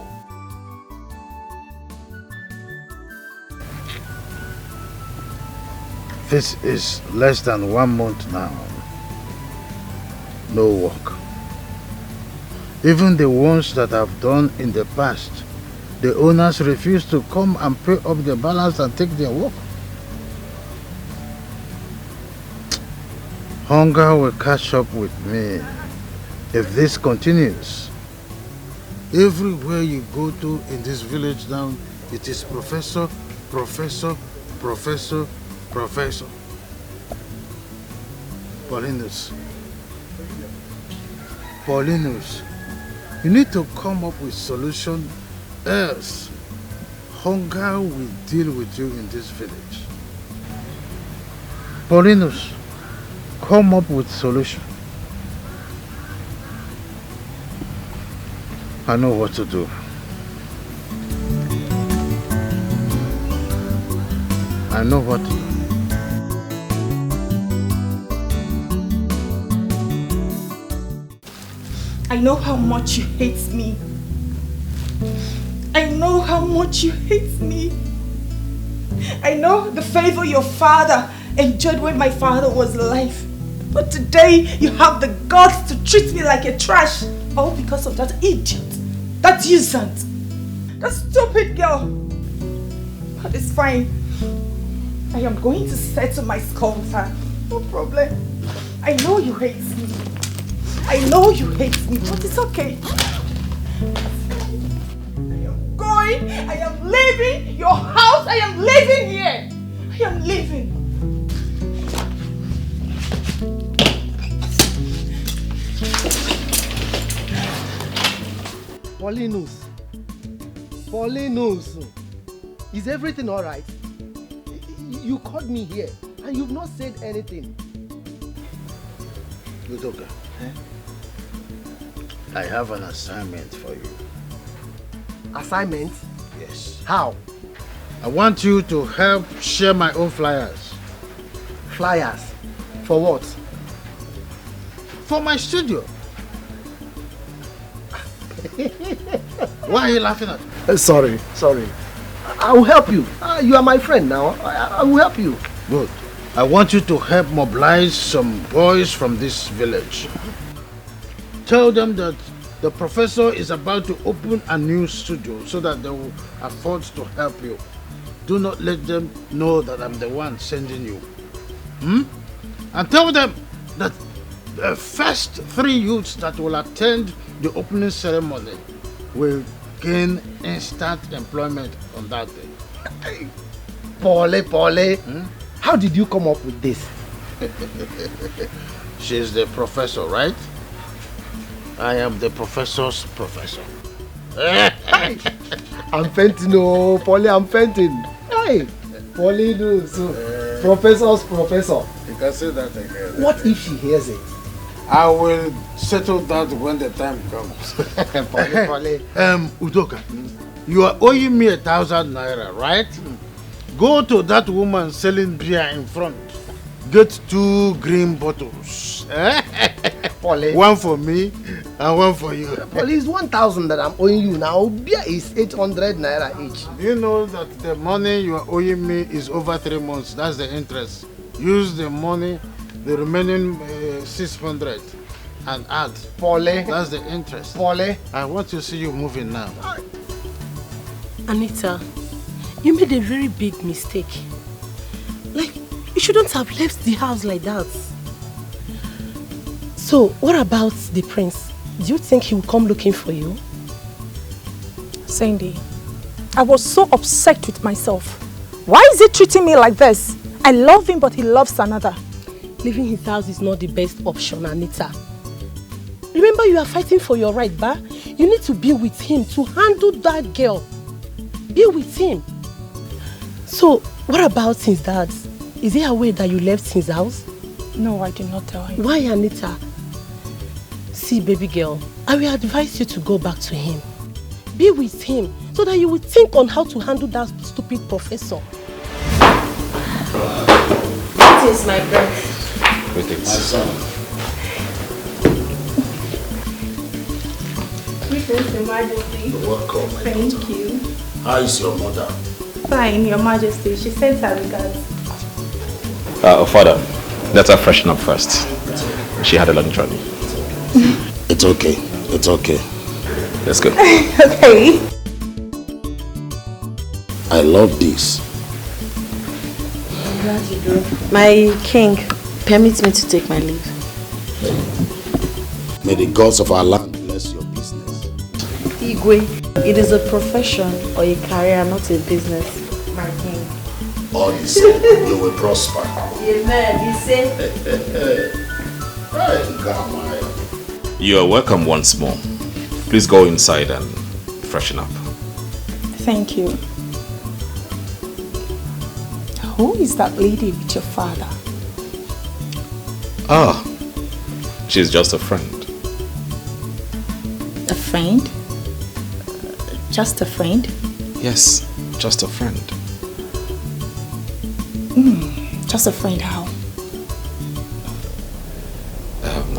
This is less than 1 month now. No work. Even the ones that I've done in the past, the owners refuse to come and pay up the balance and take their work. Hunger will catch up with me if this continues. Everywhere you go to in this village now, it is professor, professor, professor, professor. Paulinus, you need to come up with solution, else hunger will deal with you in this village. Paulinus, come up with solution. I know what to do. I know what to do. I know how much you hate me. I know how much you hate me. I know the favor your father enjoyed when my father was alive. But today you have the guts to treat me like a trash. All because of that idiot, that usurant, that stupid girl. But it's fine. I am going to settle my score with her. No problem. I know you hate me. I know you hate me, but it's okay. I am going. I am leaving your house. I am leaving here. I am leaving. Paulinus, is everything all right? You called me here and you've not said anything. Wazico, I have an assignment for you. Assignment? Yes. How? I want you to help share my own flyers. Flyers? For what? For my studio. Why are you laughing at me? Sorry. I will help you. You are my friend now. I will help you. Good. I want you to help mobilize some boys from this village. Tell them that the professor is about to open a new studio so that they will afford to help you. Do not let them know that I'm the one sending you. And tell them that the first 3 youths that will attend the opening ceremony will gain instant employment on that day. Paule, how did you come up with this? She's the professor, right? I am the professor's professor. I'm fainting, oh, Paule, I'm fainting. Hey, Paulinus, professor's professor. You can say that again. What if she hears it? I will settle that when the time comes. Udoka, you are owing me 1,000 naira, right? Go to that woman selling beer in front. Get 2 green bottles. One for me and one for you. Paul, it's 1,000 that I'm owing you now. Beer is 800 naira each. Do you know that the money you are owing me is over 3 months? That's the interest. Use the money, the remaining 600. and add. Polly. That's the interest. Polly. I want to see you moving now. Anita, you made a very big mistake. Like, you shouldn't have left the house like that. So, what about the prince? Do you think he will come looking for you? Cindy, I was so upset with myself. Why is he treating me like this? I love him, but he loves another. Leaving his house is not the best option, Anita. Remember, you are fighting for your right, ba? You need to be with him to handle that girl. Be with him. So, what about his dad? Is he aware that you left his house? No, I did not tell him. Why, Anita? See, baby girl, I will advise you to go back to him. Be with him so that you will think on how to handle that stupid professor. What is my breath? My son. Greetings, Your Majesty. You're welcome, my Thank daughter. you. How is your mother? Fine, Your Majesty. She sent her regards. Father, let her freshen up first. She had a long journey. It's okay. It's okay. Let's go. Okay. I love this. I'm glad you do. My king permits me to take my leave. May the gods of our land bless your business. Igwe, it is a profession or a career, not a business, my king. All the same, you will prosper. Amen. You say? You are welcome once more. Please go inside and freshen up. Thank you. Who is that lady with your father? Ah, she's just a friend. A friend? Just a friend? Yes, just a friend. Just a friend, how?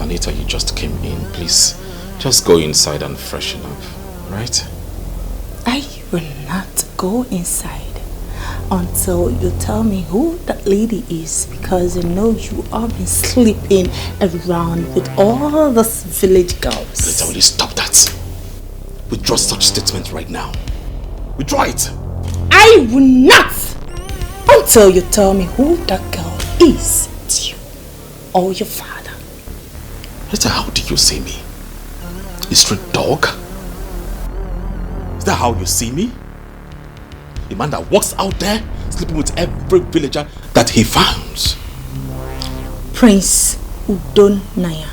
Anita, you just came in. Please, just go inside and freshen up, right? I will not go inside until you tell me who that lady is, because I know you have been sleeping around with all those village girls. Anita, will you stop that? Withdraw such statement right now. Withdraw it. I will not until you tell me who that girl is to you or your father. Anita, how do you see me? A street dog? Is that how you see me? A man that walks out there sleeping with every villager that he finds. Prince Udon Naya.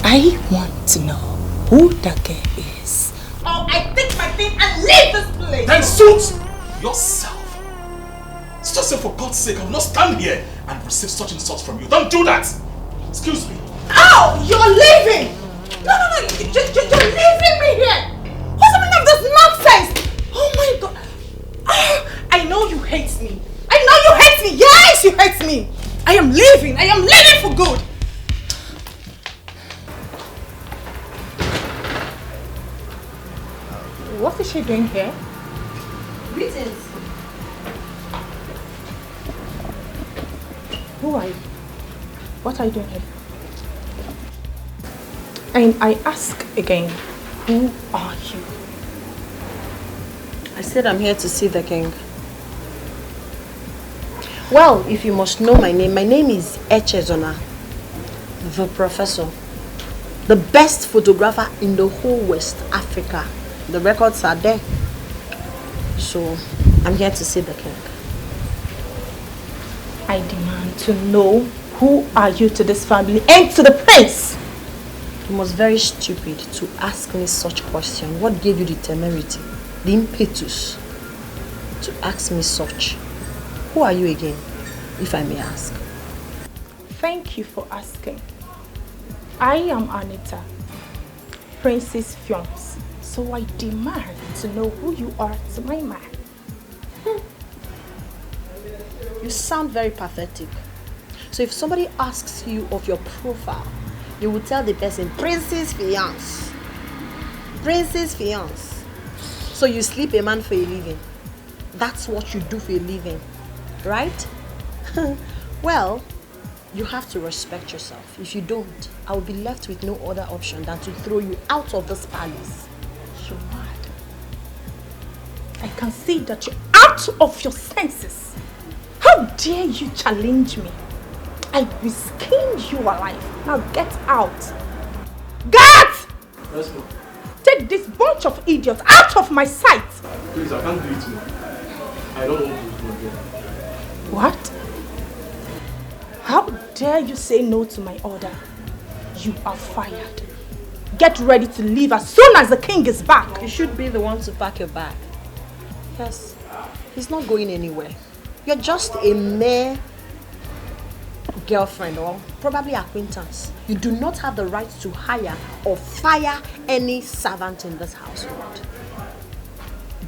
I want to know who that girl is. Or I take my thing and leave this place. Then suit yourself. It's just for God's sake, I will not stand here and receive such insults from you. Don't do that. Excuse me. Ow! You're leaving! No, you're leaving me here! What's the meaning of this nonsense? Oh my God! I know you hate me. I know you hate me. Yes, you hate me. I am leaving. I am leaving for good. What is she doing here? Greetings. Who are you? What are you doing here? And I ask again, who are you? I said I'm here to see the king. Well, if you must know my name is Echezona, the professor. The best photographer in the whole West Africa. The records are there. So, I'm here to see the king. I demand to know who are you to this family and to the prince. You must very stupid to ask me such question. What gave you the temerity, the impetus to ask me such? Who are you again, if I may ask? Thank you for asking. I am Anita, Princess Fiance. So I demand to know who you are to my man. You sound very pathetic. So if somebody asks you of your profile, you will tell the person, Princess Fiance. Princess Fiance. So you sleep a man for a living. That's what you do for a living, right? Well, You have to respect yourself. If you don't, I will be left with no other option than to throw you out of this palace. You're mad. I can see that you're out of your senses. How dare you challenge me? I will skin you alive. Now get out. Get! Yes, ma'am. Take this bunch of idiots out of my sight. Please, I can't do it, ma'am. I don't want to do it again. What? How dare you say no to my order? You are fired. Get ready to leave as soon as the king is back. You should be the one to pack your bag. Yes, he's not going anywhere. You're just a mere girlfriend or probably acquaintance. You do not have the right to hire or fire any servant in this household.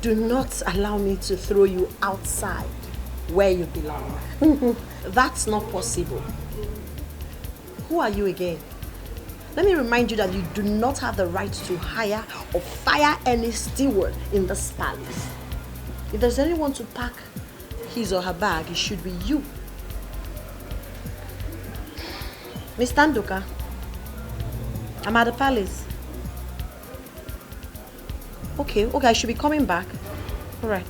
Do not allow me to throw you outside where you belong. That's not possible. Who are you again? Let me remind you that you do not have the right to hire or fire any steward in this palace. If there's anyone to pack his or her bag, it should be you. Miss Tanduka, I'm at the palace. Okay, I should be coming back. Alright.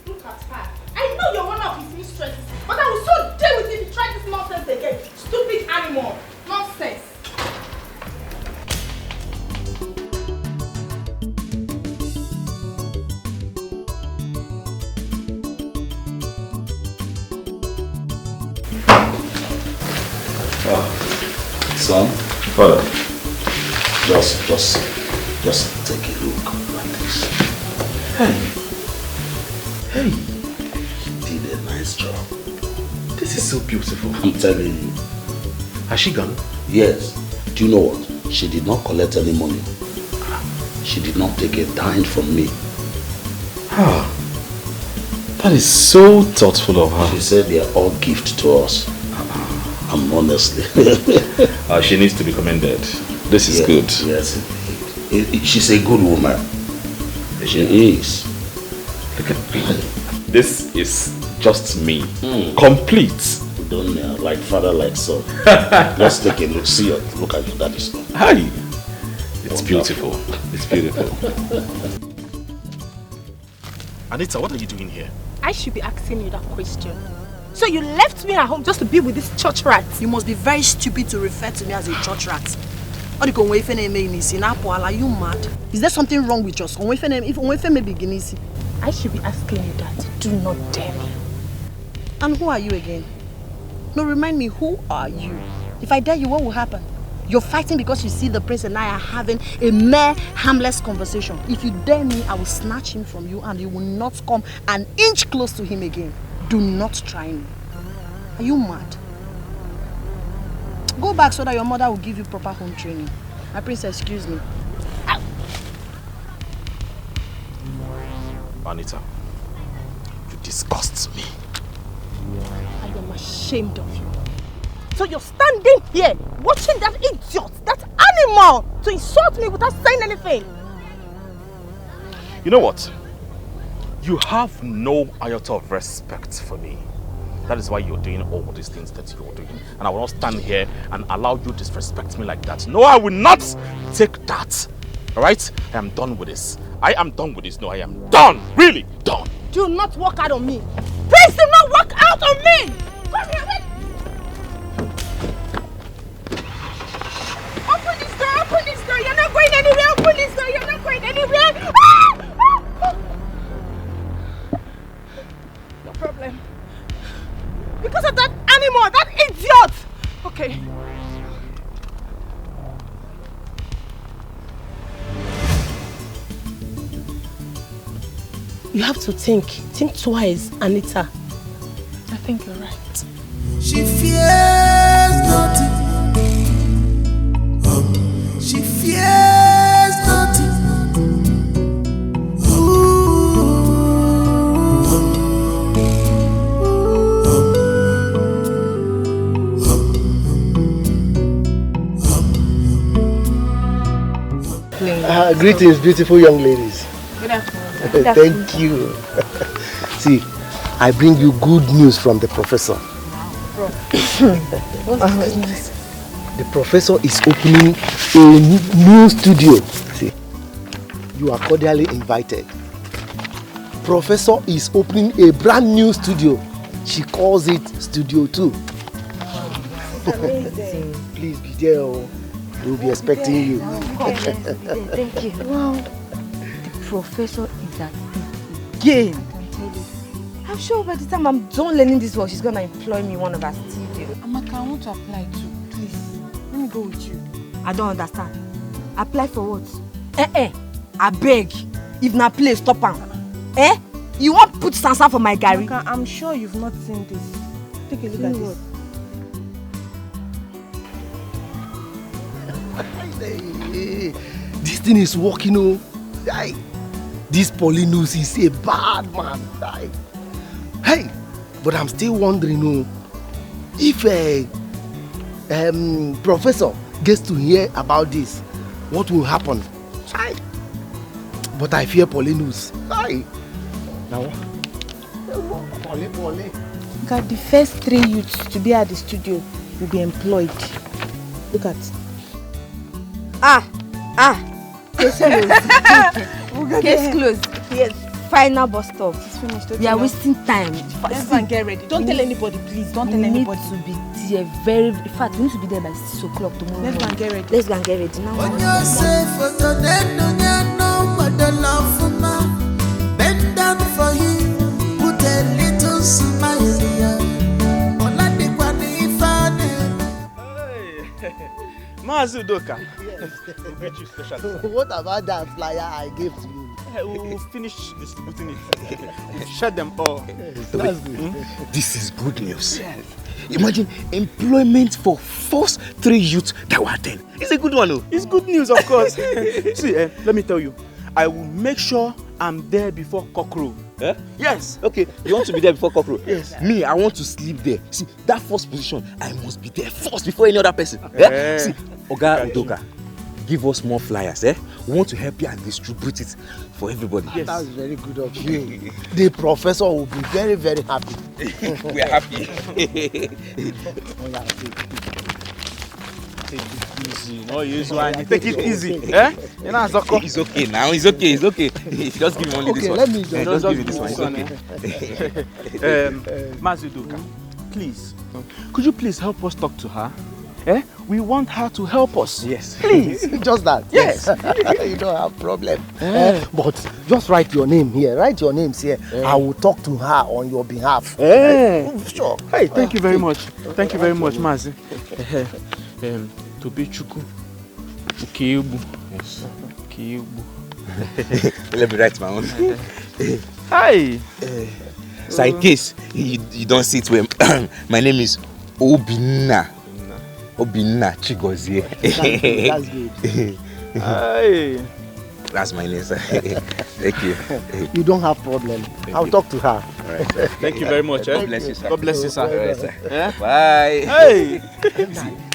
Look at her. I know you're one of his mistresses, but I will so deal with you if you try this nonsense again. Stupid animal. Nonsense. Son, Father, just take a look like this. Hey, you did a nice job. this is so beautiful. I'm telling you. Has she gone? Yes. Do you know what? She did not collect any money. She did not take a dime from me. That is so thoughtful of her. She said they are all gift to us. Honestly. She needs to be commended. This is good. Yes, she's a good woman. She is. Look at me. This is just me. Complete. Don't like father, like son. Let's take a look. See, look at your daddy's stuff. Hi. It's beautiful. It's beautiful. Anita, what are you doing here? I should be asking you that question. So you left me at home just to be with this church rat? You must be very stupid to refer to me as a church rat. Are you mad? Is there something wrong with us? I should be asking you that. Do not dare me. And who are you again? No, remind me, who are you? If I dare you, what will happen? You're fighting because you see the prince and I are having a mere harmless conversation. If you dare me, I will snatch him from you and you will not come an inch close to him again. Do not try me. Are you mad? Go back so that your mother will give you proper home training. My princess, excuse me. Anita, you disgust me. I am ashamed of you. So you're standing here watching that idiot, that animal, to insult me without saying anything. You know what? You have no iota of respect for me. That is why you're doing all these things that you're doing. And I will not stand here and allow you to disrespect me like that. No, I will not take that. Alright? I am done with this. I am done with this. No, I am done. Really done. Do not walk out on me. Please do not walk out on me. Come here, wait. Open this door. Open this door. You're not going anywhere. Open this door. You're not going anywhere. No problem. Because of that animal, that idiot. Okay. You have to think twice, Anita. I think you're right. She fears nothing. She fears nothing. Greetings, beautiful young ladies. Good afternoon. Thank you. See, I bring you good news from the professor. Wow. The professor is opening a new studio. See, you are cordially invited. Professor is opening a brand new studio. She calls it Studio 2. Amazing. Please be there. We'll be expecting you. Thank you. Wow. The professor is at it again. I can tell you. I'm sure by the time I'm done learning this work, she's gonna employ me in one of her studios. Amaka, I want to apply too. Please, let me go with you. I don't understand. Apply for what? I beg. If na play, stop am. You want put sansa for my gari? Amaka, I'm sure you've not seen this. Take a look at this. This thing is working, oh. This Paulinus is a bad man. Hey, but I'm still wondering, if professor gets to hear about this, what will happen? But I fear Paulinus. Now, God, the first 3 youths to be at the studio will be employed. Look at. Case closed. Case closed. Yes. Final bus stop. It's finished. We are wasting time. Let's go and get ready. Don't tell anybody, please. Don't tell anybody. We need to be there very. In fact, we need to be there by 6 o'clock tomorrow. Let's go and get ready. Let's go and get ready now. When you say photo, then you know what the love for man. Bend down for him, put a little smile here. Mazu Doka. What about that flyer I gave to you? We'll finish distributing it. We'll share them all. That's good. This is good news. Yes. Imagine employment for first 3 youths that were 10. It's a good one, though. It's good news, of course. See, let me tell you, I will make sure I'm there before cockroach. Yes. Okay, you want to be there before cockroach? Yes. Me, I want to sleep there. See, that first position, I must be there first before any other person. See, Oga Udoka, give us more flyers. We want to help you and distribute it for everybody. Yes. That's very good of you. The professor will be very, very happy. We are happy. Take it easy. No use one. Take it easy. You know, it's okay now. It's okay. It's okay. Just give me only this one. Let me just give me this one. It's okay. Mazudoka, please. Could you please help us talk to her? We want her to help us. Yes. Please. Just that. Yes. You don't have problem. But just write your name here. Write your names here. I will talk to her on your behalf. Sure. Hey, thank you very much. Thank you very much, Mazi. Tobichuku. Ukeubu. Yes. Ukeubu. Let me write my own. Hi. So in case you don't see it well, my name is Obinna. Obinna Chigozie. That's good. Hi. That's my name, sir. Thank you. You don't have problem. I'll talk to her. All right, sir. Thank you very much. God bless you, sir. God bless you, sir. All right, sir. Bye. Hey.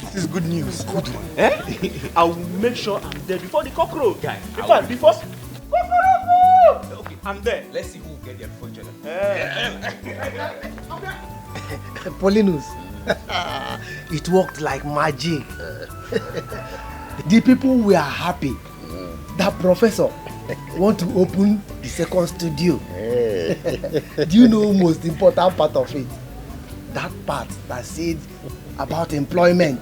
This is good news. Good one. I will make sure I'm there before the cockroach. Guy. In fact, before cockroach. Okay, I'm there. Let's see who will get there before each other. Paulinus, it worked like magic. The people were happy. That professor want to open the second studio. Do you know the most important part of it? That part that said about employment.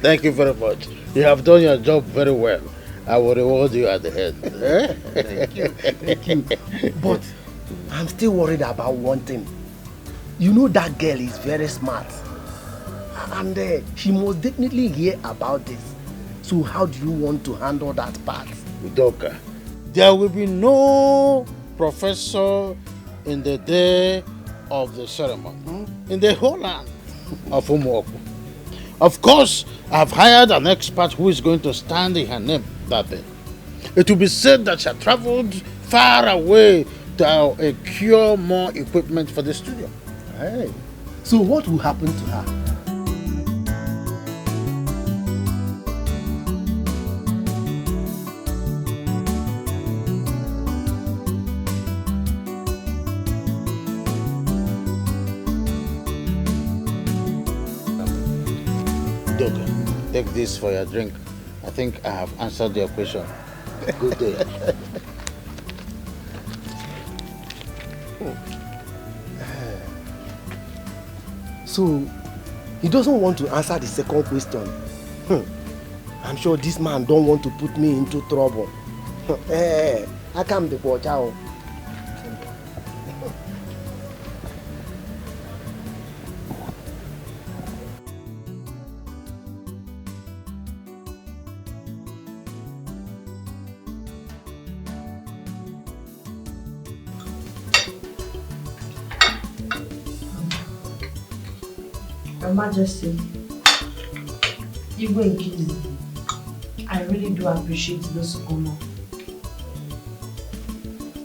Thank you very much. You have done your job very well. I will reward you at the end. Thank you. Thank you. But I'm still worried about one thing. You know that girl is very smart. And she must definitely hear about this. So how do you want to handle that part? Udoka, there will be no professor in the day of the ceremony in the whole land of Umuoku. Of course, I've hired an expert who is going to stand in her name that day. It will be said that she had traveled far away to acquire more equipment for the studio. Hey. So what will happen to her? Okay. Take this for your drink. I think I have answered your question. Good day. So, he doesn't want to answer the second question. I'm sure this man don't want to put me into trouble. Hey, I come to watch out. Your Majesty, Igwe Nkizi, I really do appreciate this honor.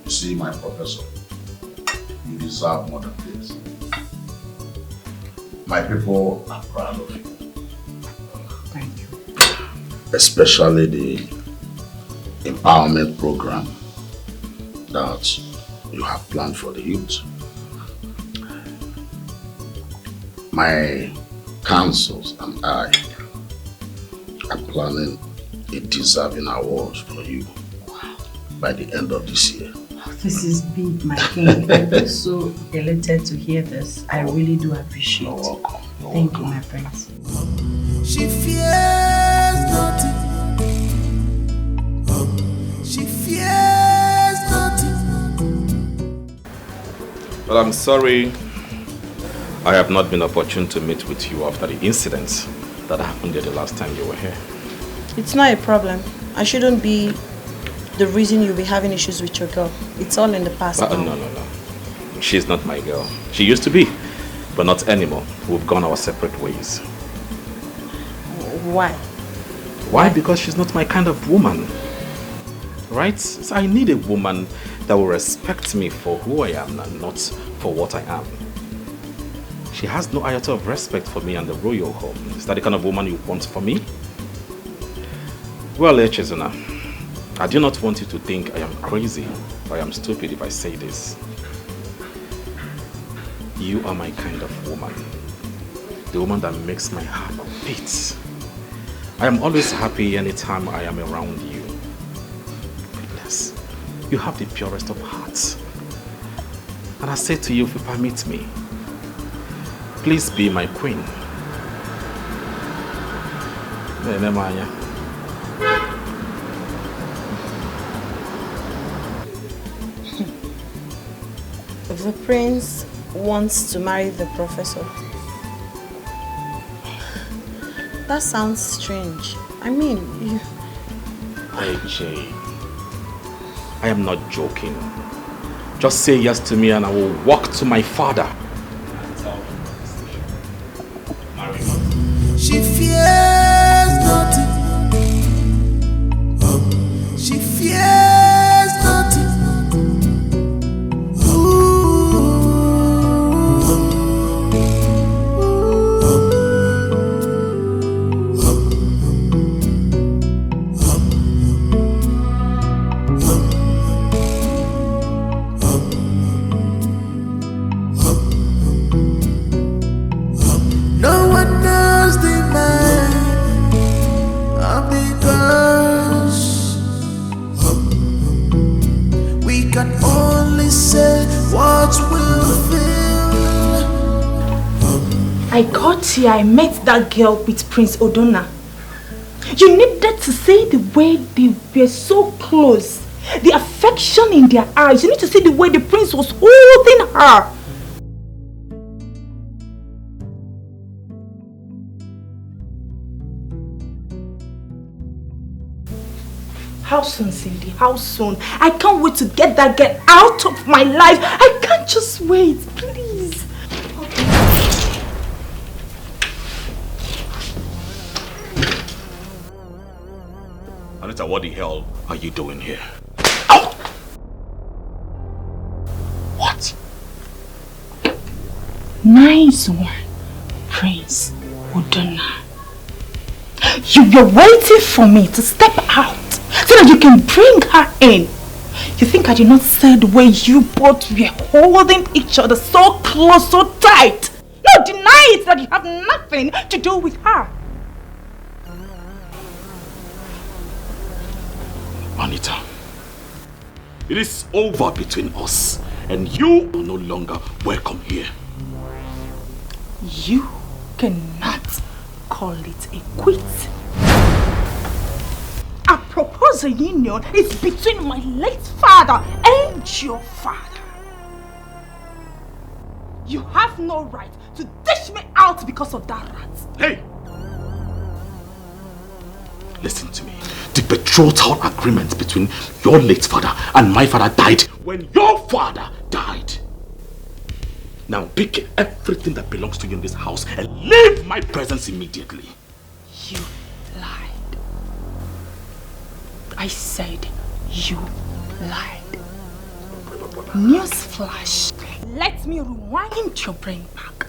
You see, my professor, you deserve more than this. My people are proud of you. Thank you. Especially the empowerment program that you have planned for the youth. My councils and I are planning a deserving award for you by the end of this year. This is big, my king. I'm so elated to hear this. I really do appreciate it. Thank you, my prince. She fears nothing. She fears nothing. Well, I'm sorry I have not been opportune to meet with you after the incidents that happened there the last time you were here. It's not a problem. I shouldn't be the reason you'll be having issues with your girl. It's all in the past now. No. She's not my girl. She used to be, but not anymore. We've gone our separate ways. Why? Why? Because she's not my kind of woman. Right? So I need a woman that will respect me for who I am and not for what I am. She has no iota of respect for me and the royal home. Is that the kind of woman you want for me? Well, Chizuna, I do not want you to think I am crazy or I am stupid if I say this. You are my kind of woman. The woman that makes my heart beat. I am always happy anytime I am around you. Goodness, you have the purest of hearts. And I say to you, if you permit me, please be my queen. The prince wants to marry the professor. That sounds strange. I mean, you... AJ, I am not joking. Just say yes to me and I will walk to my father. She fears nothing. She fears nothing. No one knows the mind of the girls. We can only say what we'll feel. I got here, I met that girl with Prince Odona. You needed to see the way they were so close. The affection in their eyes. You need to see the way the prince was holding her. How soon, Cindy? How soon? I can't wait to get that girl out of my life. I can't just wait, please. Anita, what the hell are you doing here? What? Nice one, Prince Odona. You were waiting for me to step out so that you can bring her in. You think I did not see the way you both were holding each other so close, so tight? No, deny it that you have nothing to do with her. Anita, it is over between us, and you are no longer welcome here. You cannot call it a quit. A proposal union is between my late father and your father. You have no right to dish me out because of that rat. Hey! Listen to me. The betrothal agreement between your late father and my father died when your father died. Now pick everything that belongs to you in this house and leave my presence immediately. You lied. I said you lied. Newsflash. Let me rewind your brain back.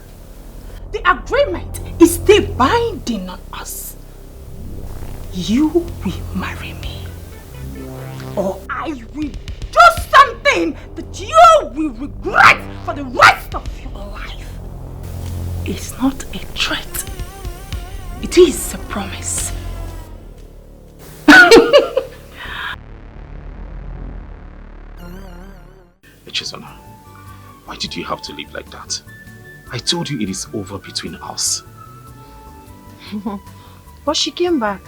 The agreement is still binding on us. You will marry me, or I will do something that you will regret for the rest of your life. It's not a threat. It is a promise. Echezona, why did you have to live like that? I told you it is over between us. But she came back.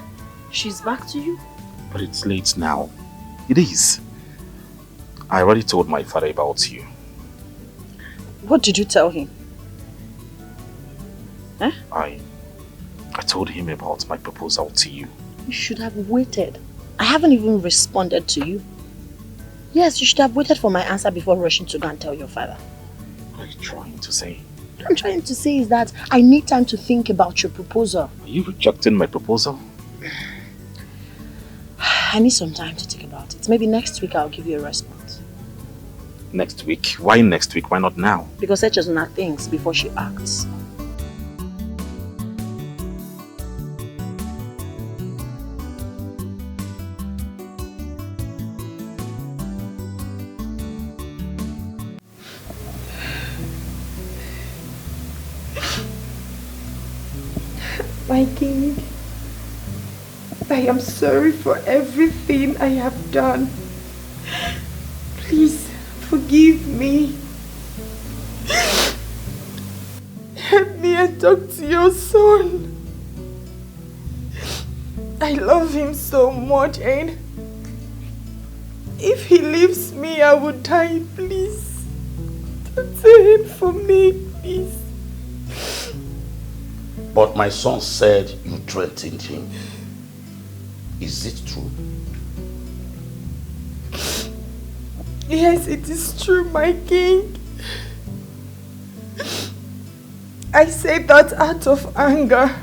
She's back to you? But it's late now. It is. I already told my father about you. What did you tell him? Eh? I told him about my proposal to you. You should have waited. I haven't even responded to you. Yes, you should have waited for my answer before rushing to go and tell your father. What are you trying to say? What I'm trying to say is that I need time to think about your proposal. Are you rejecting my proposal? I need some time to think about it. Maybe next week I'll give you a response. Next week? Why next week? Why not now? Because Echezona thinks before she acts. My king, I am sorry for everything I have done. Please forgive me. Help me and talk to your son. I love him so much, and if he leaves me, I would die. Please talk to him for me, please. But my son said you threatened him. Is it true? Yes, it is true, my king. I said that out of anger.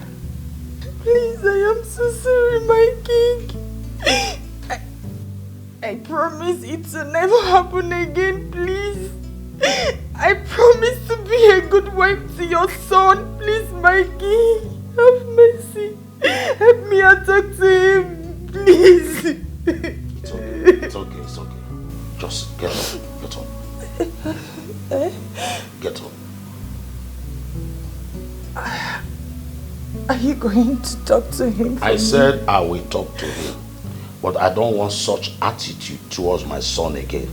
Please, I am so sorry, my king. I promise it will never happen again, please. I promise to be a good wife to your son. Please, my king, have mercy. Help me and talk to him, please. It's okay, it's okay, it's okay. Just get up, get up. Get up. Are you going to talk to him? I said I will talk to him, but I don't want such attitude towards my son again.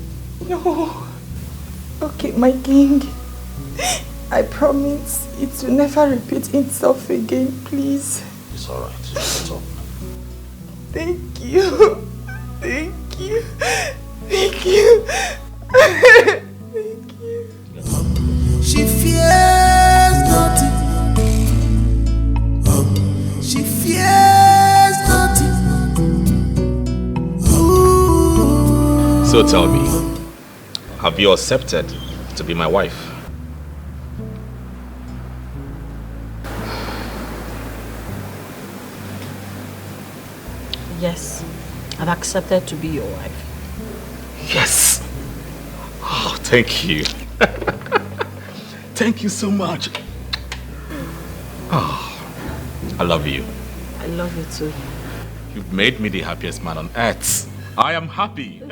No. Okay, my king. I promise it will never repeat itself again, please. It's alright. Get up. Thank you. Thank you. Thank you. Thank you. She fears nothing. She fears nothing. Ooh. So tell me, have you accepted to be my wife? Yes, I've accepted to be your wife. Yes! Oh, thank you. Thank you so much. Oh, I love you. I love you too. You've made me the happiest man on earth. I am happy.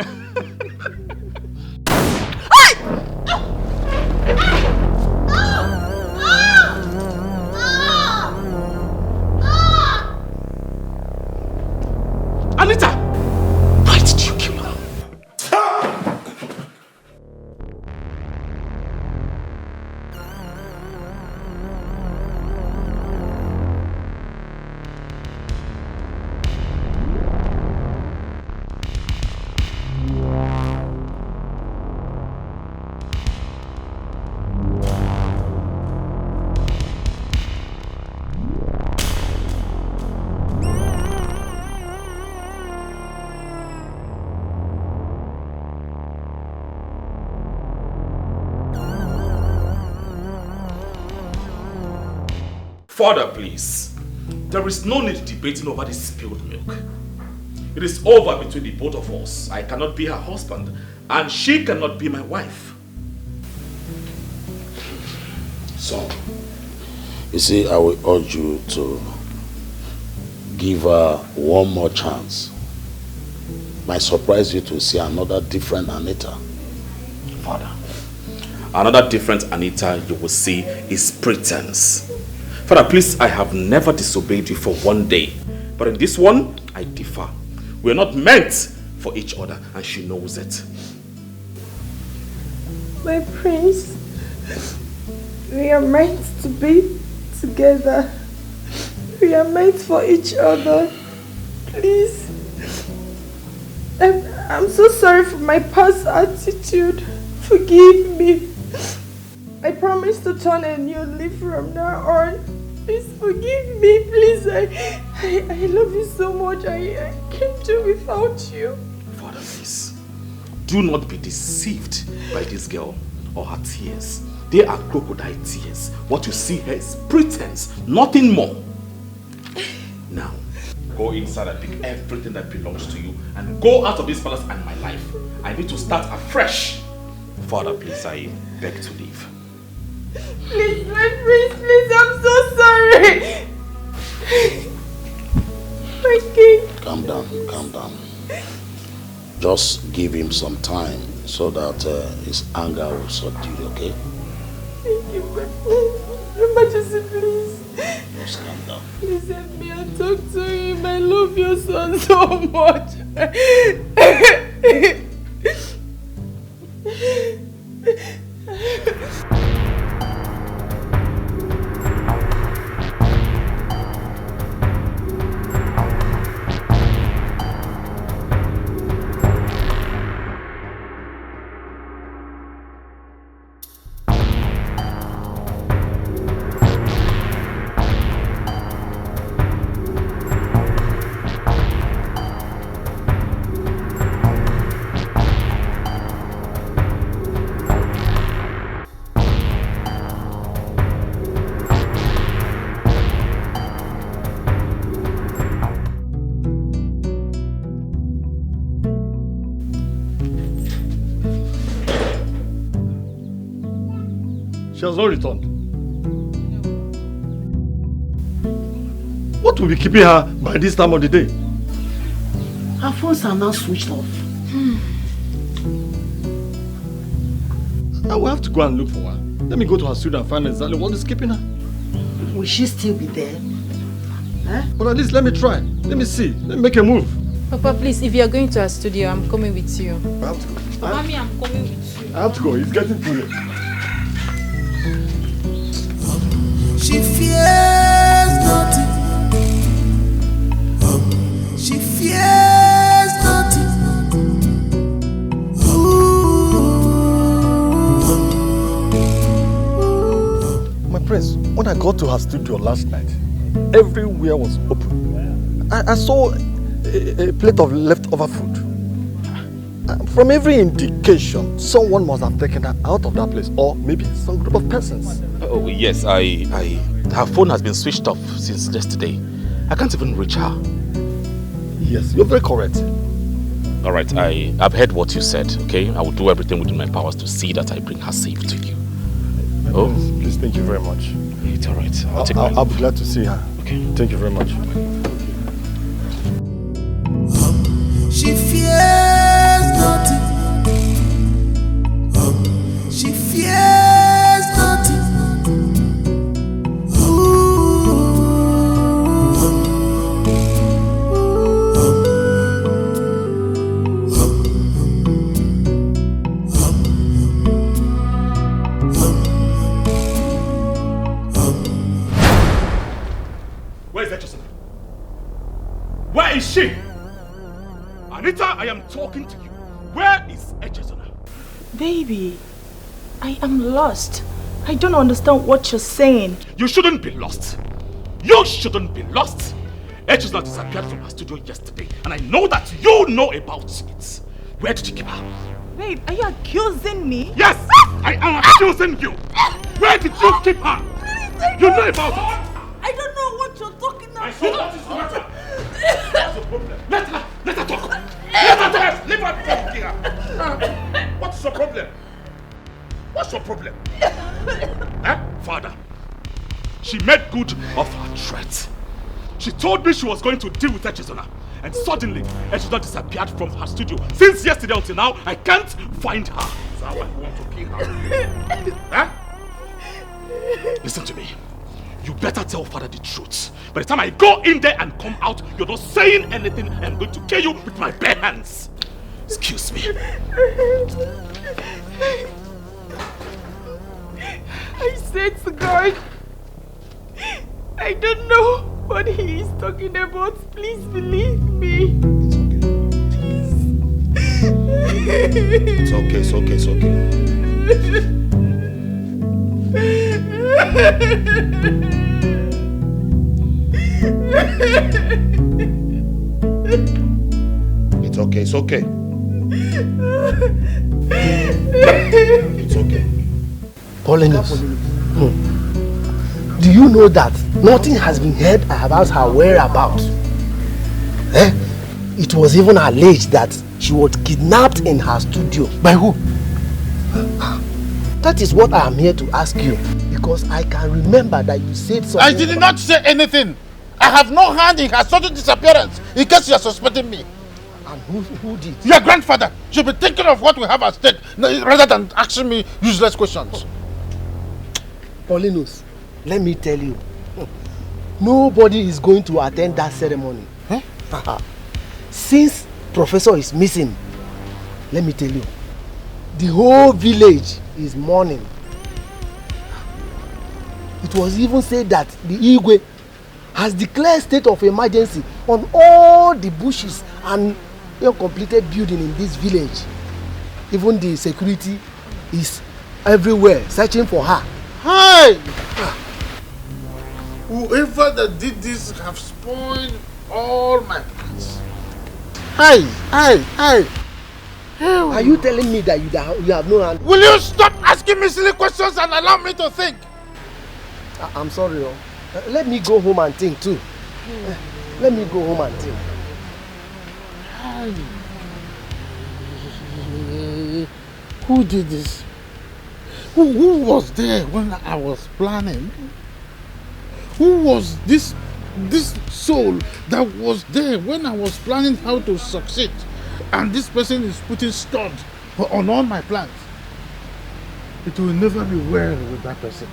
Anita! Why did you Father, please. There is no need debating over this spilled milk. It is over between the both of us. I cannot be her husband, and she cannot be my wife. Son, you see, I will urge you to give her one more chance. Might surprise you to see another different Anita. Father, another different Anita you will see is pretense. Father, please, I have never disobeyed you for one day. But in this one, I differ. We are not meant for each other, and she knows it. My prince, we are meant to be together. We are meant for each other. Please. I'm so sorry for my past attitude. Forgive me. I promise to turn a new leaf from now on. Please forgive me, please. I love you so much. I can't do without you. Father, please, do not be deceived by this girl or her tears. They are crocodile tears. What you see here is pretense, nothing more. Now, go inside and take everything that belongs to you and go out of this palace and my life. I need to start afresh. Father, please, I beg to leave. Please, my prince, please, I'm so sorry. My king. Calm down, calm down. Just give him some time so that his anger will subdue, okay? Thank you, my prince. Your Majesty, please. Just calm down. Please help me and talk to him. I love your son so much. She has not returned. What will be keeping her by this time of the day? Her phones are now switched off. I will have to go and look for her. Let me go to her studio and find exactly what is keeping her. Will she still be there? But at least let me try. Let me see. Let me make a move. Papa, please, if you are going to our studio, I'm coming with you. I have to go. Mommy, I'm coming with you. I have to go. It's getting too late. She fears nothing. She fears nothing. My prince, when I got to her studio last night, everywhere was open. I saw a plate of leftover food. From every indication, someone must have taken her out of that place, or maybe some group of persons. Oh yes, her phone has been switched off since yesterday. I can't even reach her. Yes, you're very correct. Alright, I've heard what you said, okay? I will do everything within my powers to see that I bring her safe to you. Oh, please, thank you very much. It's alright. I'll be glad to see her. Okay. Thank you very much. She fears nothing. She fears nothing. Where is that Joseph? Where is she? Anita, I am talking to you. Where is Echezona? Baby, I am lost. I don't understand what you're saying. You shouldn't be lost. You shouldn't be lost. Echezona disappeared from her studio yesterday, and I know that you know about it. Where did you keep her? Babe, are you accusing me? Yes, I am accusing you. Where did you keep her? You know about it. I My son, what is the matter? What's the problem? Let her talk. Let her talk. Leave her before you kill her. What's your problem? What's your problem? Father, she made good of her threat. She told me she was going to deal with Echezona, and suddenly Echezona disappeared from her studio. Since yesterday until now, I can't find her. Is that why you want to kill her? Listen to me. You better tell Father the truth. By the time I go in there and come out, you're not saying anything. I'm going to kill you with my bare hands. Excuse me. I said to God, I don't know what he is talking about. Please believe me. It's okay. It's okay. It's okay. It's okay. It's okay. Paulinus, do you know that nothing has been heard about her whereabouts? It was even alleged that she was kidnapped in her studio. By who? That is what I am here to ask you, because I can remember that you said something. I did not say anything. I have no hand in her sudden disappearance, in case you are suspecting me. And who did? Your grandfather should be thinking of what we have at stake rather than asking me useless questions. Paulinus, let me tell you, nobody is going to attend that ceremony. Since Professor is missing, let me tell you, the whole village is mourning. It was even said that the Igwe has declared state of emergency on all the bushes and uncompleted building in this village. Even the security is everywhere searching for her. Hi! Whoever that did this have spoiled all my plans. Hi! Are you telling me that you have no hand? Will you stop asking me silly questions and allow me to think? I'm sorry. Let me go home and think too. Let me go home and think. Who did this? Who was there when I was planning? Who was this soul that was there when I was planning how to succeed? And this person is putting stud on all my plans. It will never be well with that person.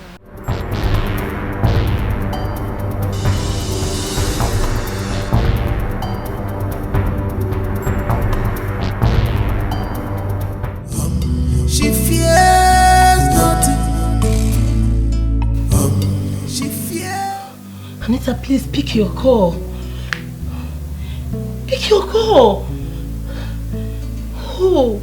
She fears nothing. She fears. Anita, please pick your call. Pick your call. Oh.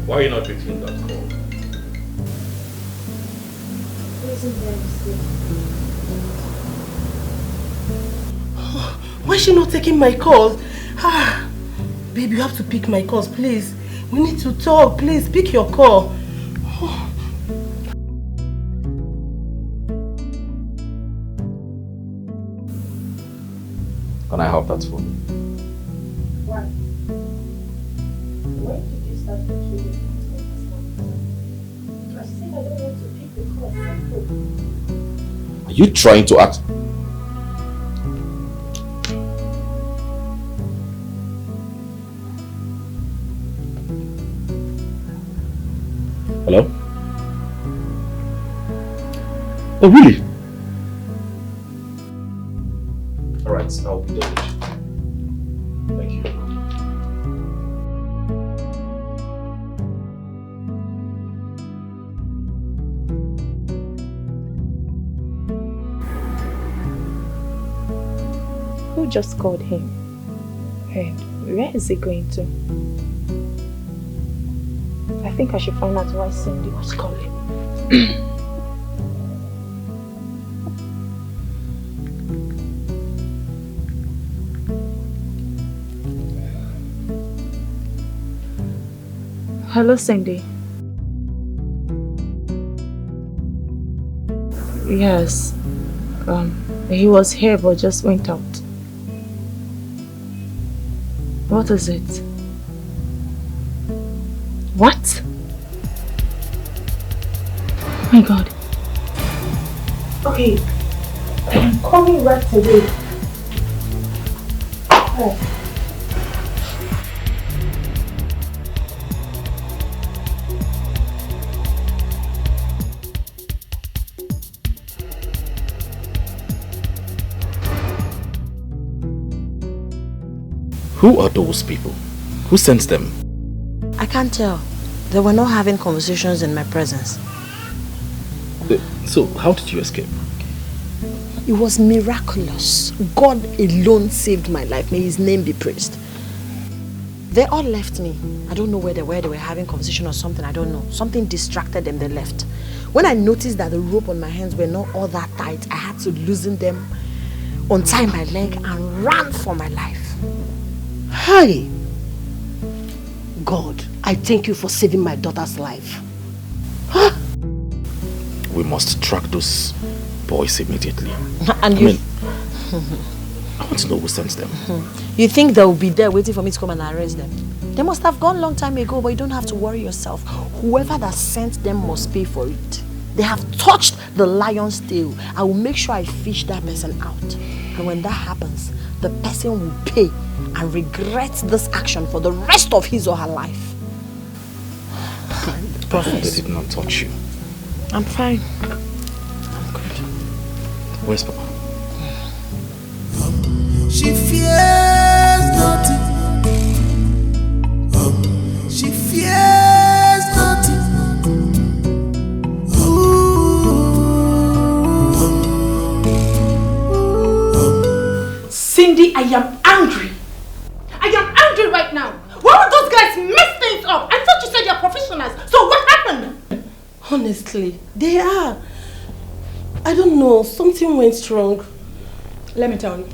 Why are you not picking that call? Why is she not taking my calls? Babe, you have to pick my calls, please. We need to talk. Please, pick your call. Can I have that phone? Why? When did you start picking it? I said I don't want to pick the call. Simple. Are you trying to act? Hello? Oh, really? Alright, I'll be there with you. Thank you. Who just called him? And where is he going to? I think I should find out why Cindy was calling. Hello, Cindy. Yes. He was here but just went out. What is it? What? Oh my God. Okay. I'm coming right away. Oh. Who are those people? Who sent them? I can't tell. They were not having conversations in my presence. So, how did you escape? It was miraculous. God alone saved my life. May his name be praised. They all left me. I don't know where they were. They were having conversation or something. I don't know. Something distracted them. They left. When I noticed that the rope on my hands were not all that tight, I had to loosen them, untie my leg, and run for my life. Hi! God, I thank you for saving my daughter's life. We must track those boys immediately. And I want to know who sent them. You think they'll be there waiting for me to come and arrest them? They must have gone long time ago, but you don't have to worry yourself. Whoever that sent them must pay for it. They have touched the lion's tail. I will make sure I fish that person out. And when that happens, the person will pay and regret this action for the rest of his or her life. They did not touch you. I'm fine. I'm good. Where's Papa? She fears nothing. She fears nothing. Cindy, I am angry. I am angry right now. Why would those guys mess things up? I thought you said you're professionals. So what happened? Honestly, they are. I don't know. Something went wrong. Let me tell you.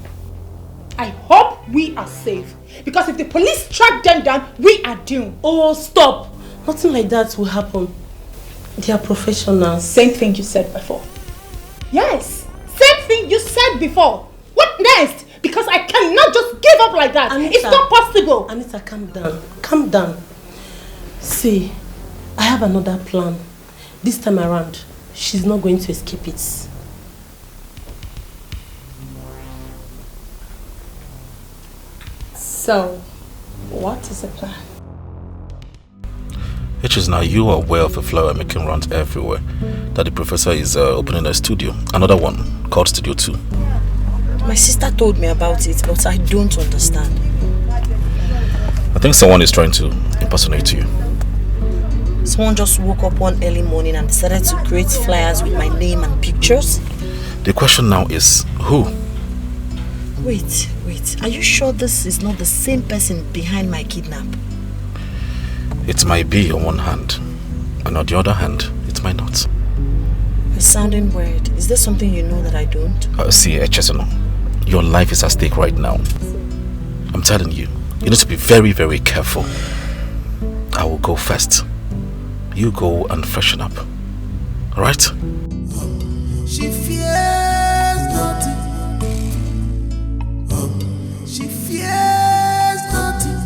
I hope we are safe. Because if the police track them down, we are doomed. Oh, stop. Nothing like that will happen. They are professionals. Same thing you said before. Yes. Same thing you said before. What next? Because I cannot just give up like that. Anita, it's not possible. Anita, calm down. Calm down. See, I have another plan. This time around, she's not going to escape it. So, what is the plan? It is now you are aware of a flower making rounds everywhere. That the professor is opening a studio. Another one called Studio 2. My sister told me about it, but I don't understand. I think someone is trying to impersonate you. Someone just woke up one early morning and decided to create flyers with my name and pictures? The question now is, who? Wait. Are you sure this is not the same person behind my kidnap? It might be on one hand, and on the other hand, it might not. It's sounding weird. Is there something you know that I don't? See, Echesano, your life is at stake right now. I'm telling you, you need to be very, very careful. I will go first. You go and freshen up. Alright? She fears nothing. She fears nothing.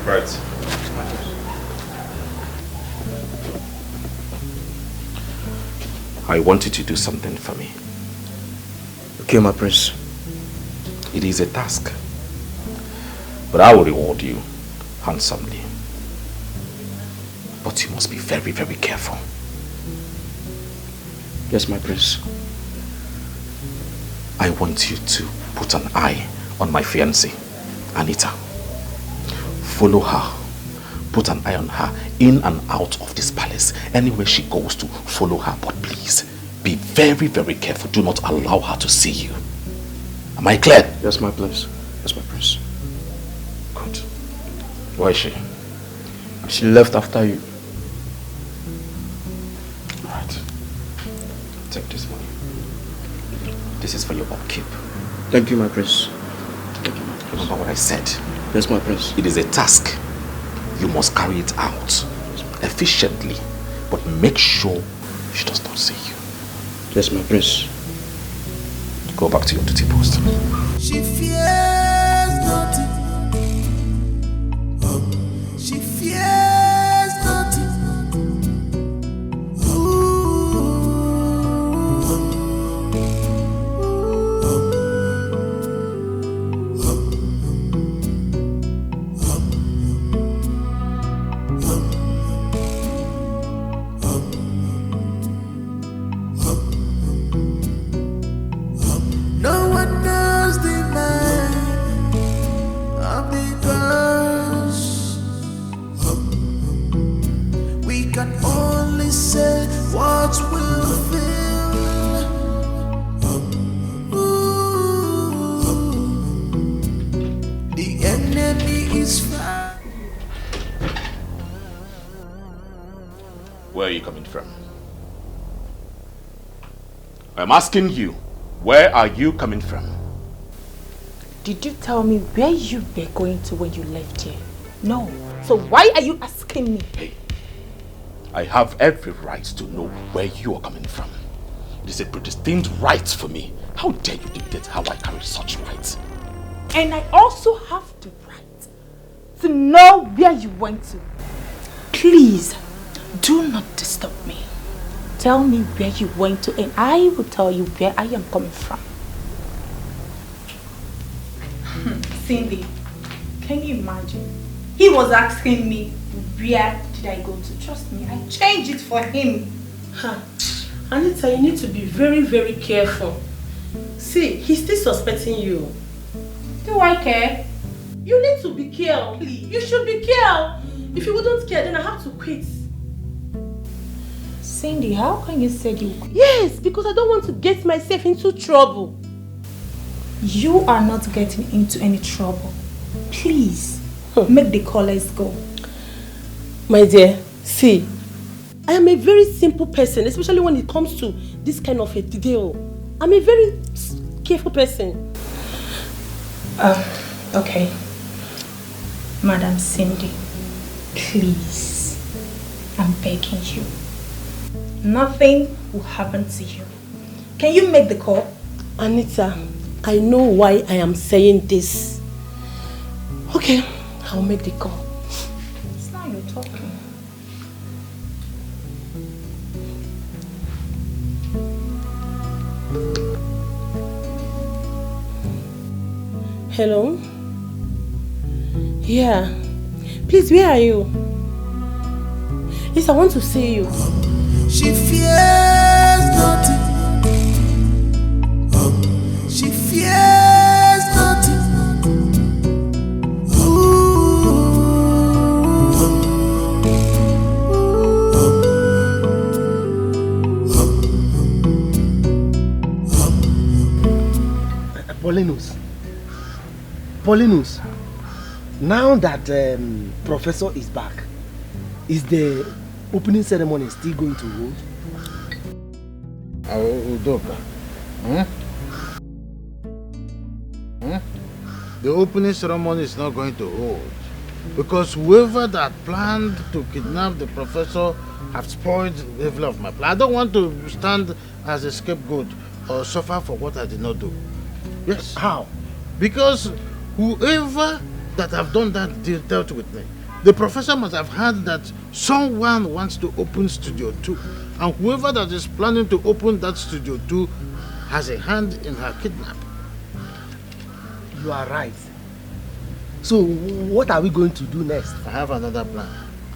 Right. I want you to do something for me. Okay, my prince. It is a task, but I will reward you handsomely. But you must be very, very careful. Yes, my prince. I want you to put an eye on my fiancée, Anita. Follow her. Put an eye on her in and out of this palace. Anywhere she goes to, follow her. But please, be very, very careful. Do not allow her to see you. Am I clear? Yes, my prince. Yes, my prince. Good. Where is she? She left after you. Alright. Take this money. This is for your upkeep. Thank you, my prince. Thank you, my prince. Remember what I said? Yes, my prince. It is a task. You must carry it out efficiently, but make sure she does not see you. Yes, my prince. Go back to your duty post. She fears nothing. She fears nothing. No one knows the mind of the girls. We can only say what we'll feel. The enemy is far. Where are you coming from? I'm asking you, where are you coming from? Did you tell me where you were going to when you left here? No. So why are you asking me? Hey, I have every right to know where you are coming from. It is a predestined right for me. How dare you dictate how I carry such rights? And I also have the right to know where you went to. Please, do not disturb me. Tell me where you went to and I will tell you where I am coming from. Cindy, can you imagine? He was asking me where did I go to. Trust me, I changed it for him. Huh. Anita, you need to be very, very careful. See, he's still suspecting you. Do I care? You need to be careful. Please. You should be careful. If you wouldn't care, then I have to quit. Cindy, how can you say you quit? Yes, because I don't want to get myself into trouble. You are not getting into any trouble. Please, make the callers go. My dear, see, I am a very simple person, especially when it comes to this kind of a deal. I'm a very careful person. Okay. Madam Cindy, please, I'm begging you. Nothing will happen to you. Can you make the call? Anita, I know why I am saying this. Okay, I'll make the call. It's not you talking. Hello? Yeah. Please, where are you? Yes, I want to see you. She fears nothing. She fears nothing. Paulinus, now that Professor is back, is the opening ceremony still going to hold? The opening ceremony is not going to hold because whoever that planned to kidnap the professor have spoiled the level of my plan. I don't want to stand as a scapegoat or suffer for what I did not do. Yes. How? Because whoever that have done that dealt with me, the professor must have heard that someone wants to open Studio 2. And whoever that is planning to open that Studio 2 has a hand in her kidnap. You are right. So what are we going to do next? I have another plan.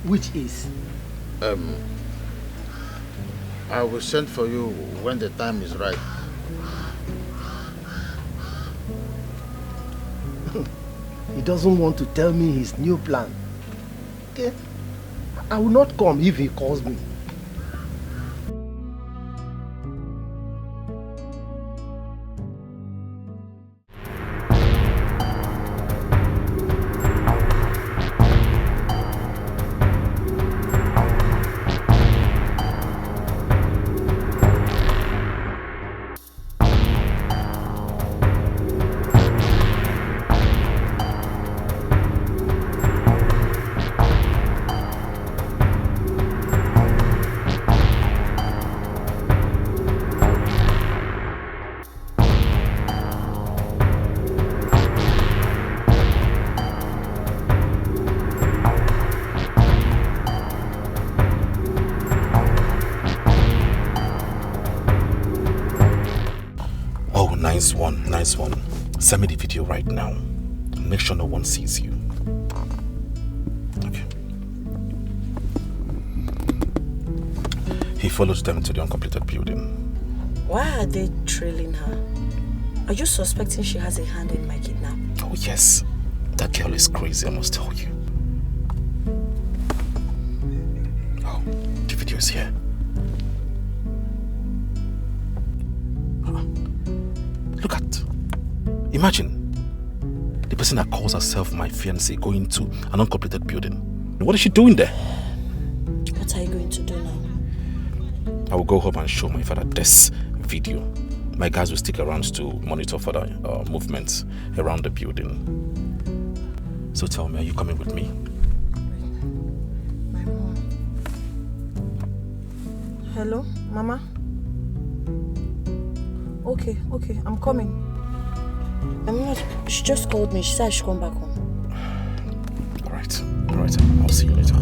Which is? I will send for you when the time is right. He doesn't want to tell me his new plan. Okay? I will not come if he calls me. Nice one, nice one. Send me the video right now. Make sure no one sees you. Okay. He followed them to the uncompleted building. Why are they trailing her? Are you suspecting she has a hand in my kidnap? Oh yes. That girl is crazy, I must tell you. Oh, the video is here. Look at. Imagine. The person that calls herself my fiancée going to an uncompleted building. What is she doing there? What are you going to do now? I will go home and show my father this video. My guys will stick around to monitor further movements around the building. So tell me, are you coming with me? My mom. Hello, Mama? Okay, I'm coming. I'm not. She just called me. She said I should come back home. Alright. I'll see you later.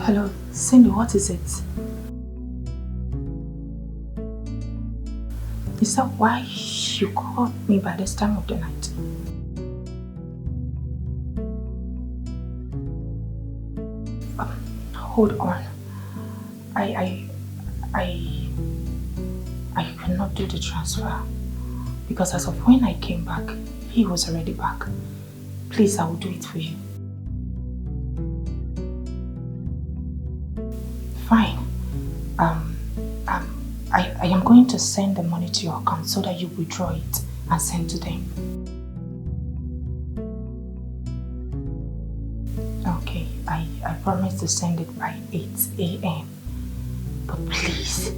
Hello, Cindy, what is it? Is that why you called me by this time of the night? Hold on. I could not do the transfer because as of when I came back, he was already back. Please, I will do it for you. Fine. I am going to send the money to your account so that you withdraw it and send to them. Okay, I promise to send it by 8 a.m. But please,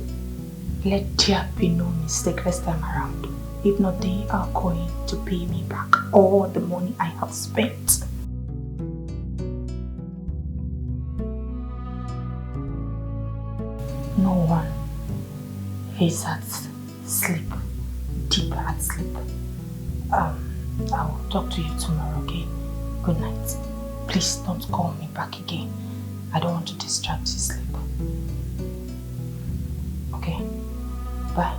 let there be no mistake this time around. If not, they are going to pay me back all the money I have spent. No one is at sleep, deep at sleep. I will talk to you tomorrow, okay? Good night. Please don't call me back again. I don't want to distract your sleep. Okay? Bye.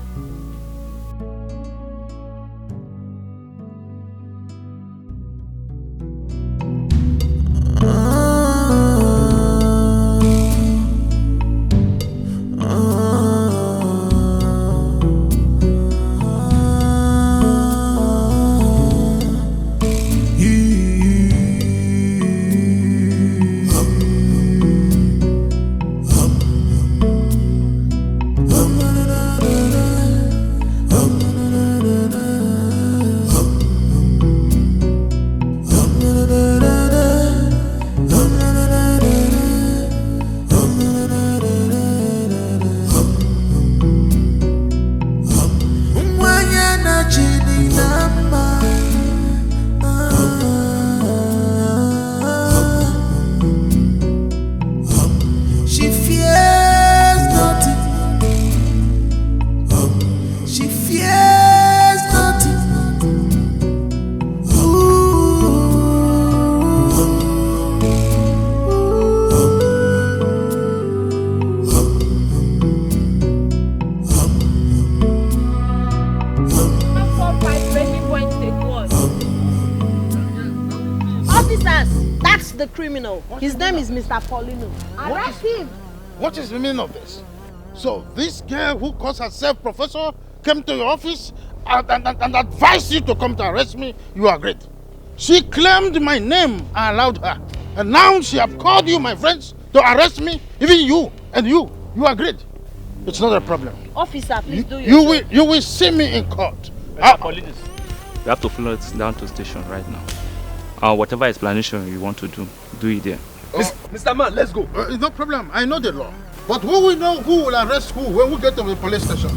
the criminal. His name is Mr. Paulino. Arrest him. What is the meaning of this? So this girl who calls herself professor came to your office and advised you to come to arrest me. You agreed. She claimed my name. I allowed her. And now she have called you, my friends, to arrest me. Even you. And you agreed. It's not a problem. Officer, please do your You will see me in court. Police. You have to follow it down to station right now. Whatever explanation you want to do it there. Mr. Man, let's go. No problem. I know the law. But who will know who will arrest who when we get to the police station?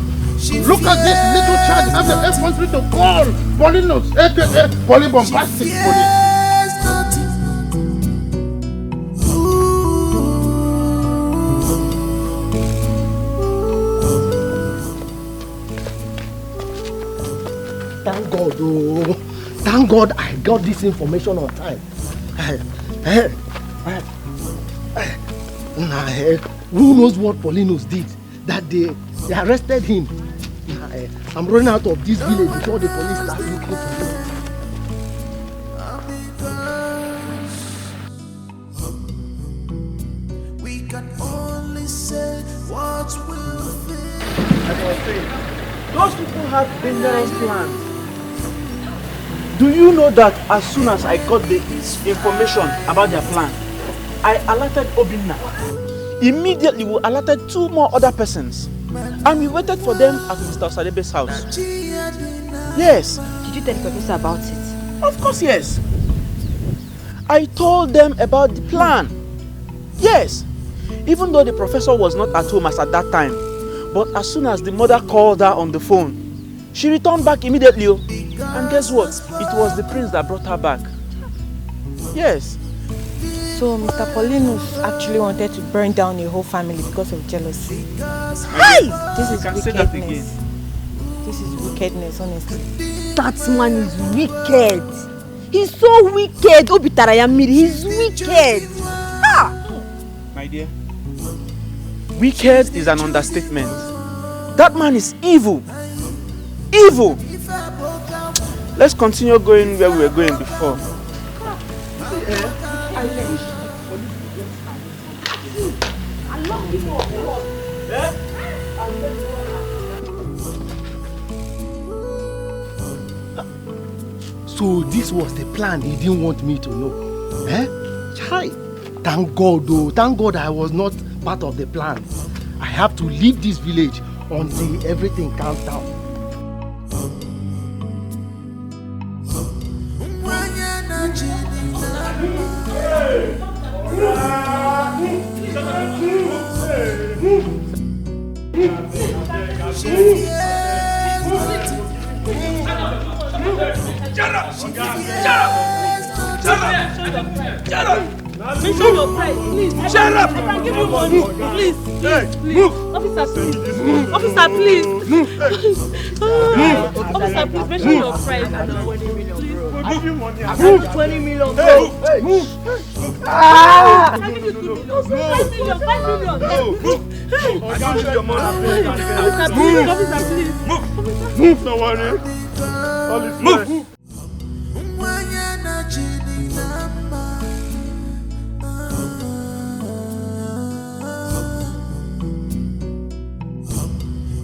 Look at this little child have the effrontery to call Polinos, aka Polybombastic Police. Thank God, oh. Thank God I got this information on time. Who knows what Polinos did that they arrested him? I'm running out of this village before the police start looking for him. We can only say what will be. As I was saying, those people have dangerous plans. Do you know that as soon as I got the information about their plan, I alerted Obinna. Immediately we alerted 2 more other persons. And we waited for them at Mr. Osadebe's house. Yes. Did you tell the professor about it? Of course, yes. I told them about the plan. Yes. Even though the professor was not at home as at that time. But as soon as the mother called her on the phone, she returned back immediately. And guess what? It was the prince that brought her back. Yes. So Mr. Paulinus actually wanted to burn down a whole family because of jealousy. Hey! This is Can say that wickedness. This is wickedness, honestly. That man is wicked. He's so wicked. Obitarayamiri, he's wicked. Ah! My dear, wicked is an understatement. That man is evil. Evil! Let's continue going where we were going before. So this was the plan he didn't want me to know. Chai. Thank God though. Thank God I was not part of the plan. I have to leave this village until everything calms down. Mention your price, please. Shut up! I can give you money. Please, please. Move! Officer, please. Officer, please. Officer, please mention your price. I'll give you money. I'll give you 20 million, bro. Hey, move! I'll give you 2 million. 5 million. 5 million. Move! I'll give you your money. Officer, please. Officer, please. Move! Don't worry. All is well. Move!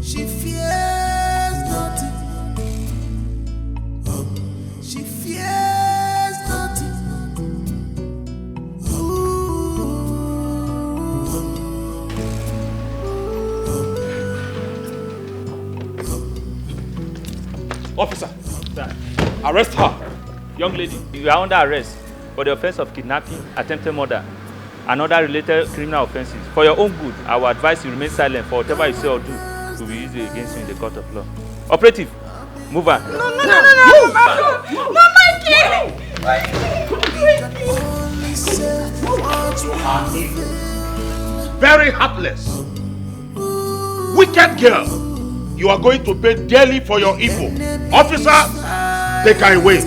She fears nothing. She fears nothing. Officer, arrest her. Young lady, you are under arrest for the offense of kidnapping, attempted murder, and other related criminal offenses. For your own good, I will advise you remain silent for whatever you say or do will be used against you in the court of law. Operative, move her. No, Mikey! Very heartless. Wicked girl. You are going to pay dearly for your evil. Officer, take her away.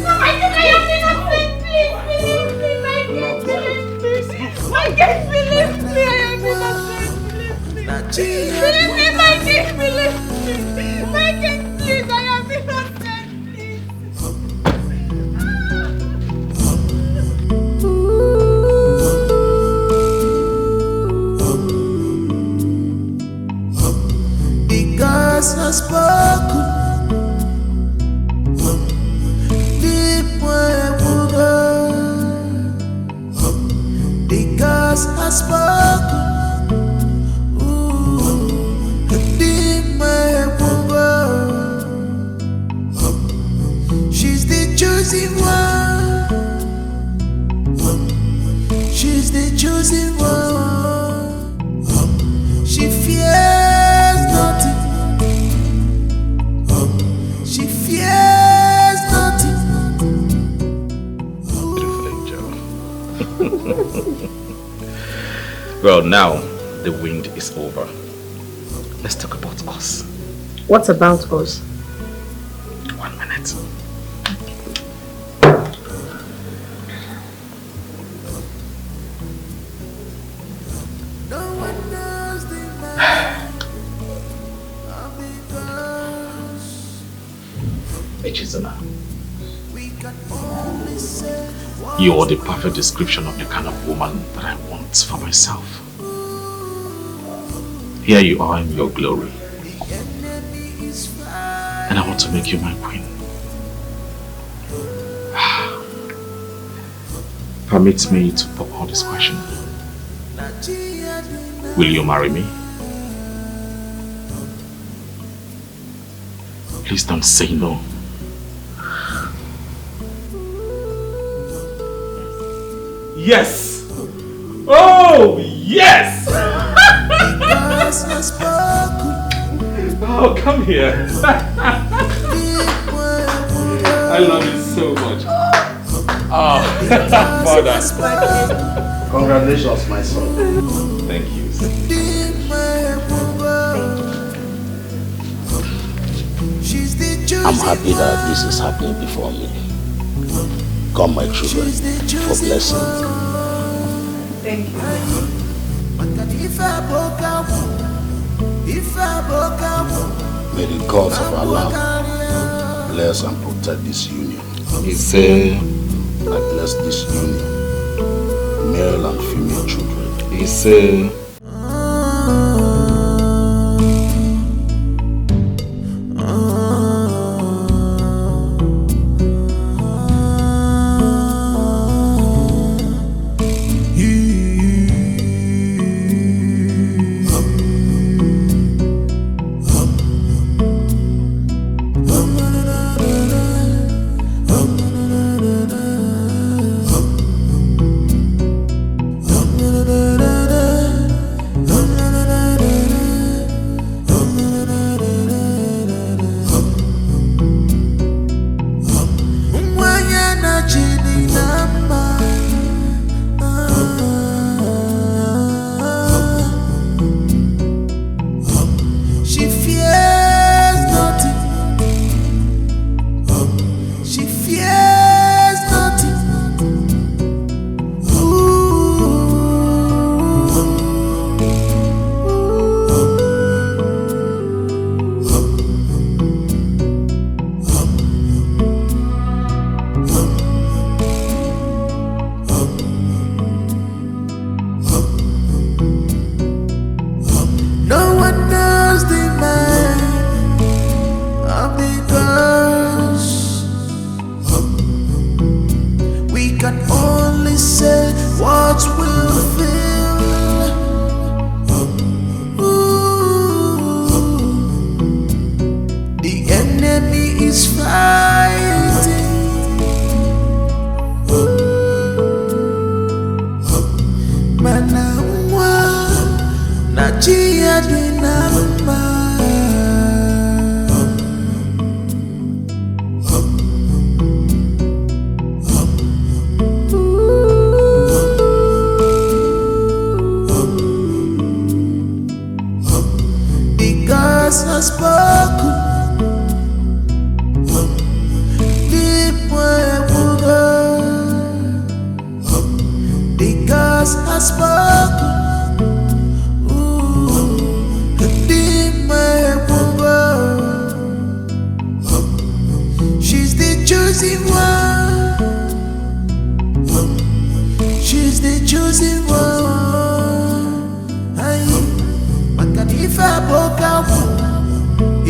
The gods have spoken. She's the chosen one. She's the chosen one. She fears nothing. She fears nothing. Beautiful angel. Well, now the wind is over. Let's talk about us. What about us? 1 minute. Echizana, you are the perfect description of the kind of woman that I want for myself. Here you are in your glory, and I want to make you my queen. Permit me to pop out this question. Will you marry me? Please don't say no. Yes! Oh, yes! Oh, come here. I love you so much. Oh, Father. Congratulations, my son. Thank you. I'm happy that this is happening before me. Come, my children, for blessing. Thank you. May the gods of Allah bless and protect this union. He said, I bless this union, male and female children. He said,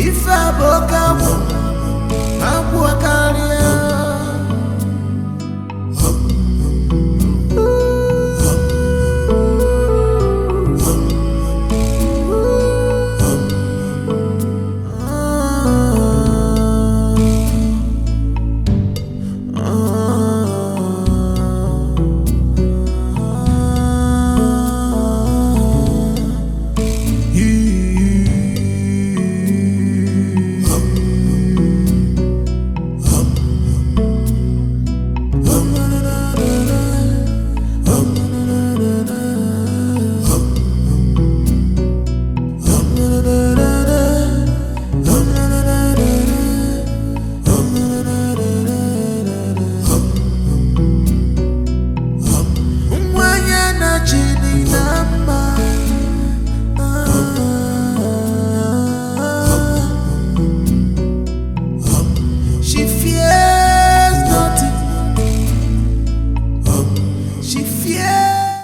If I broke out,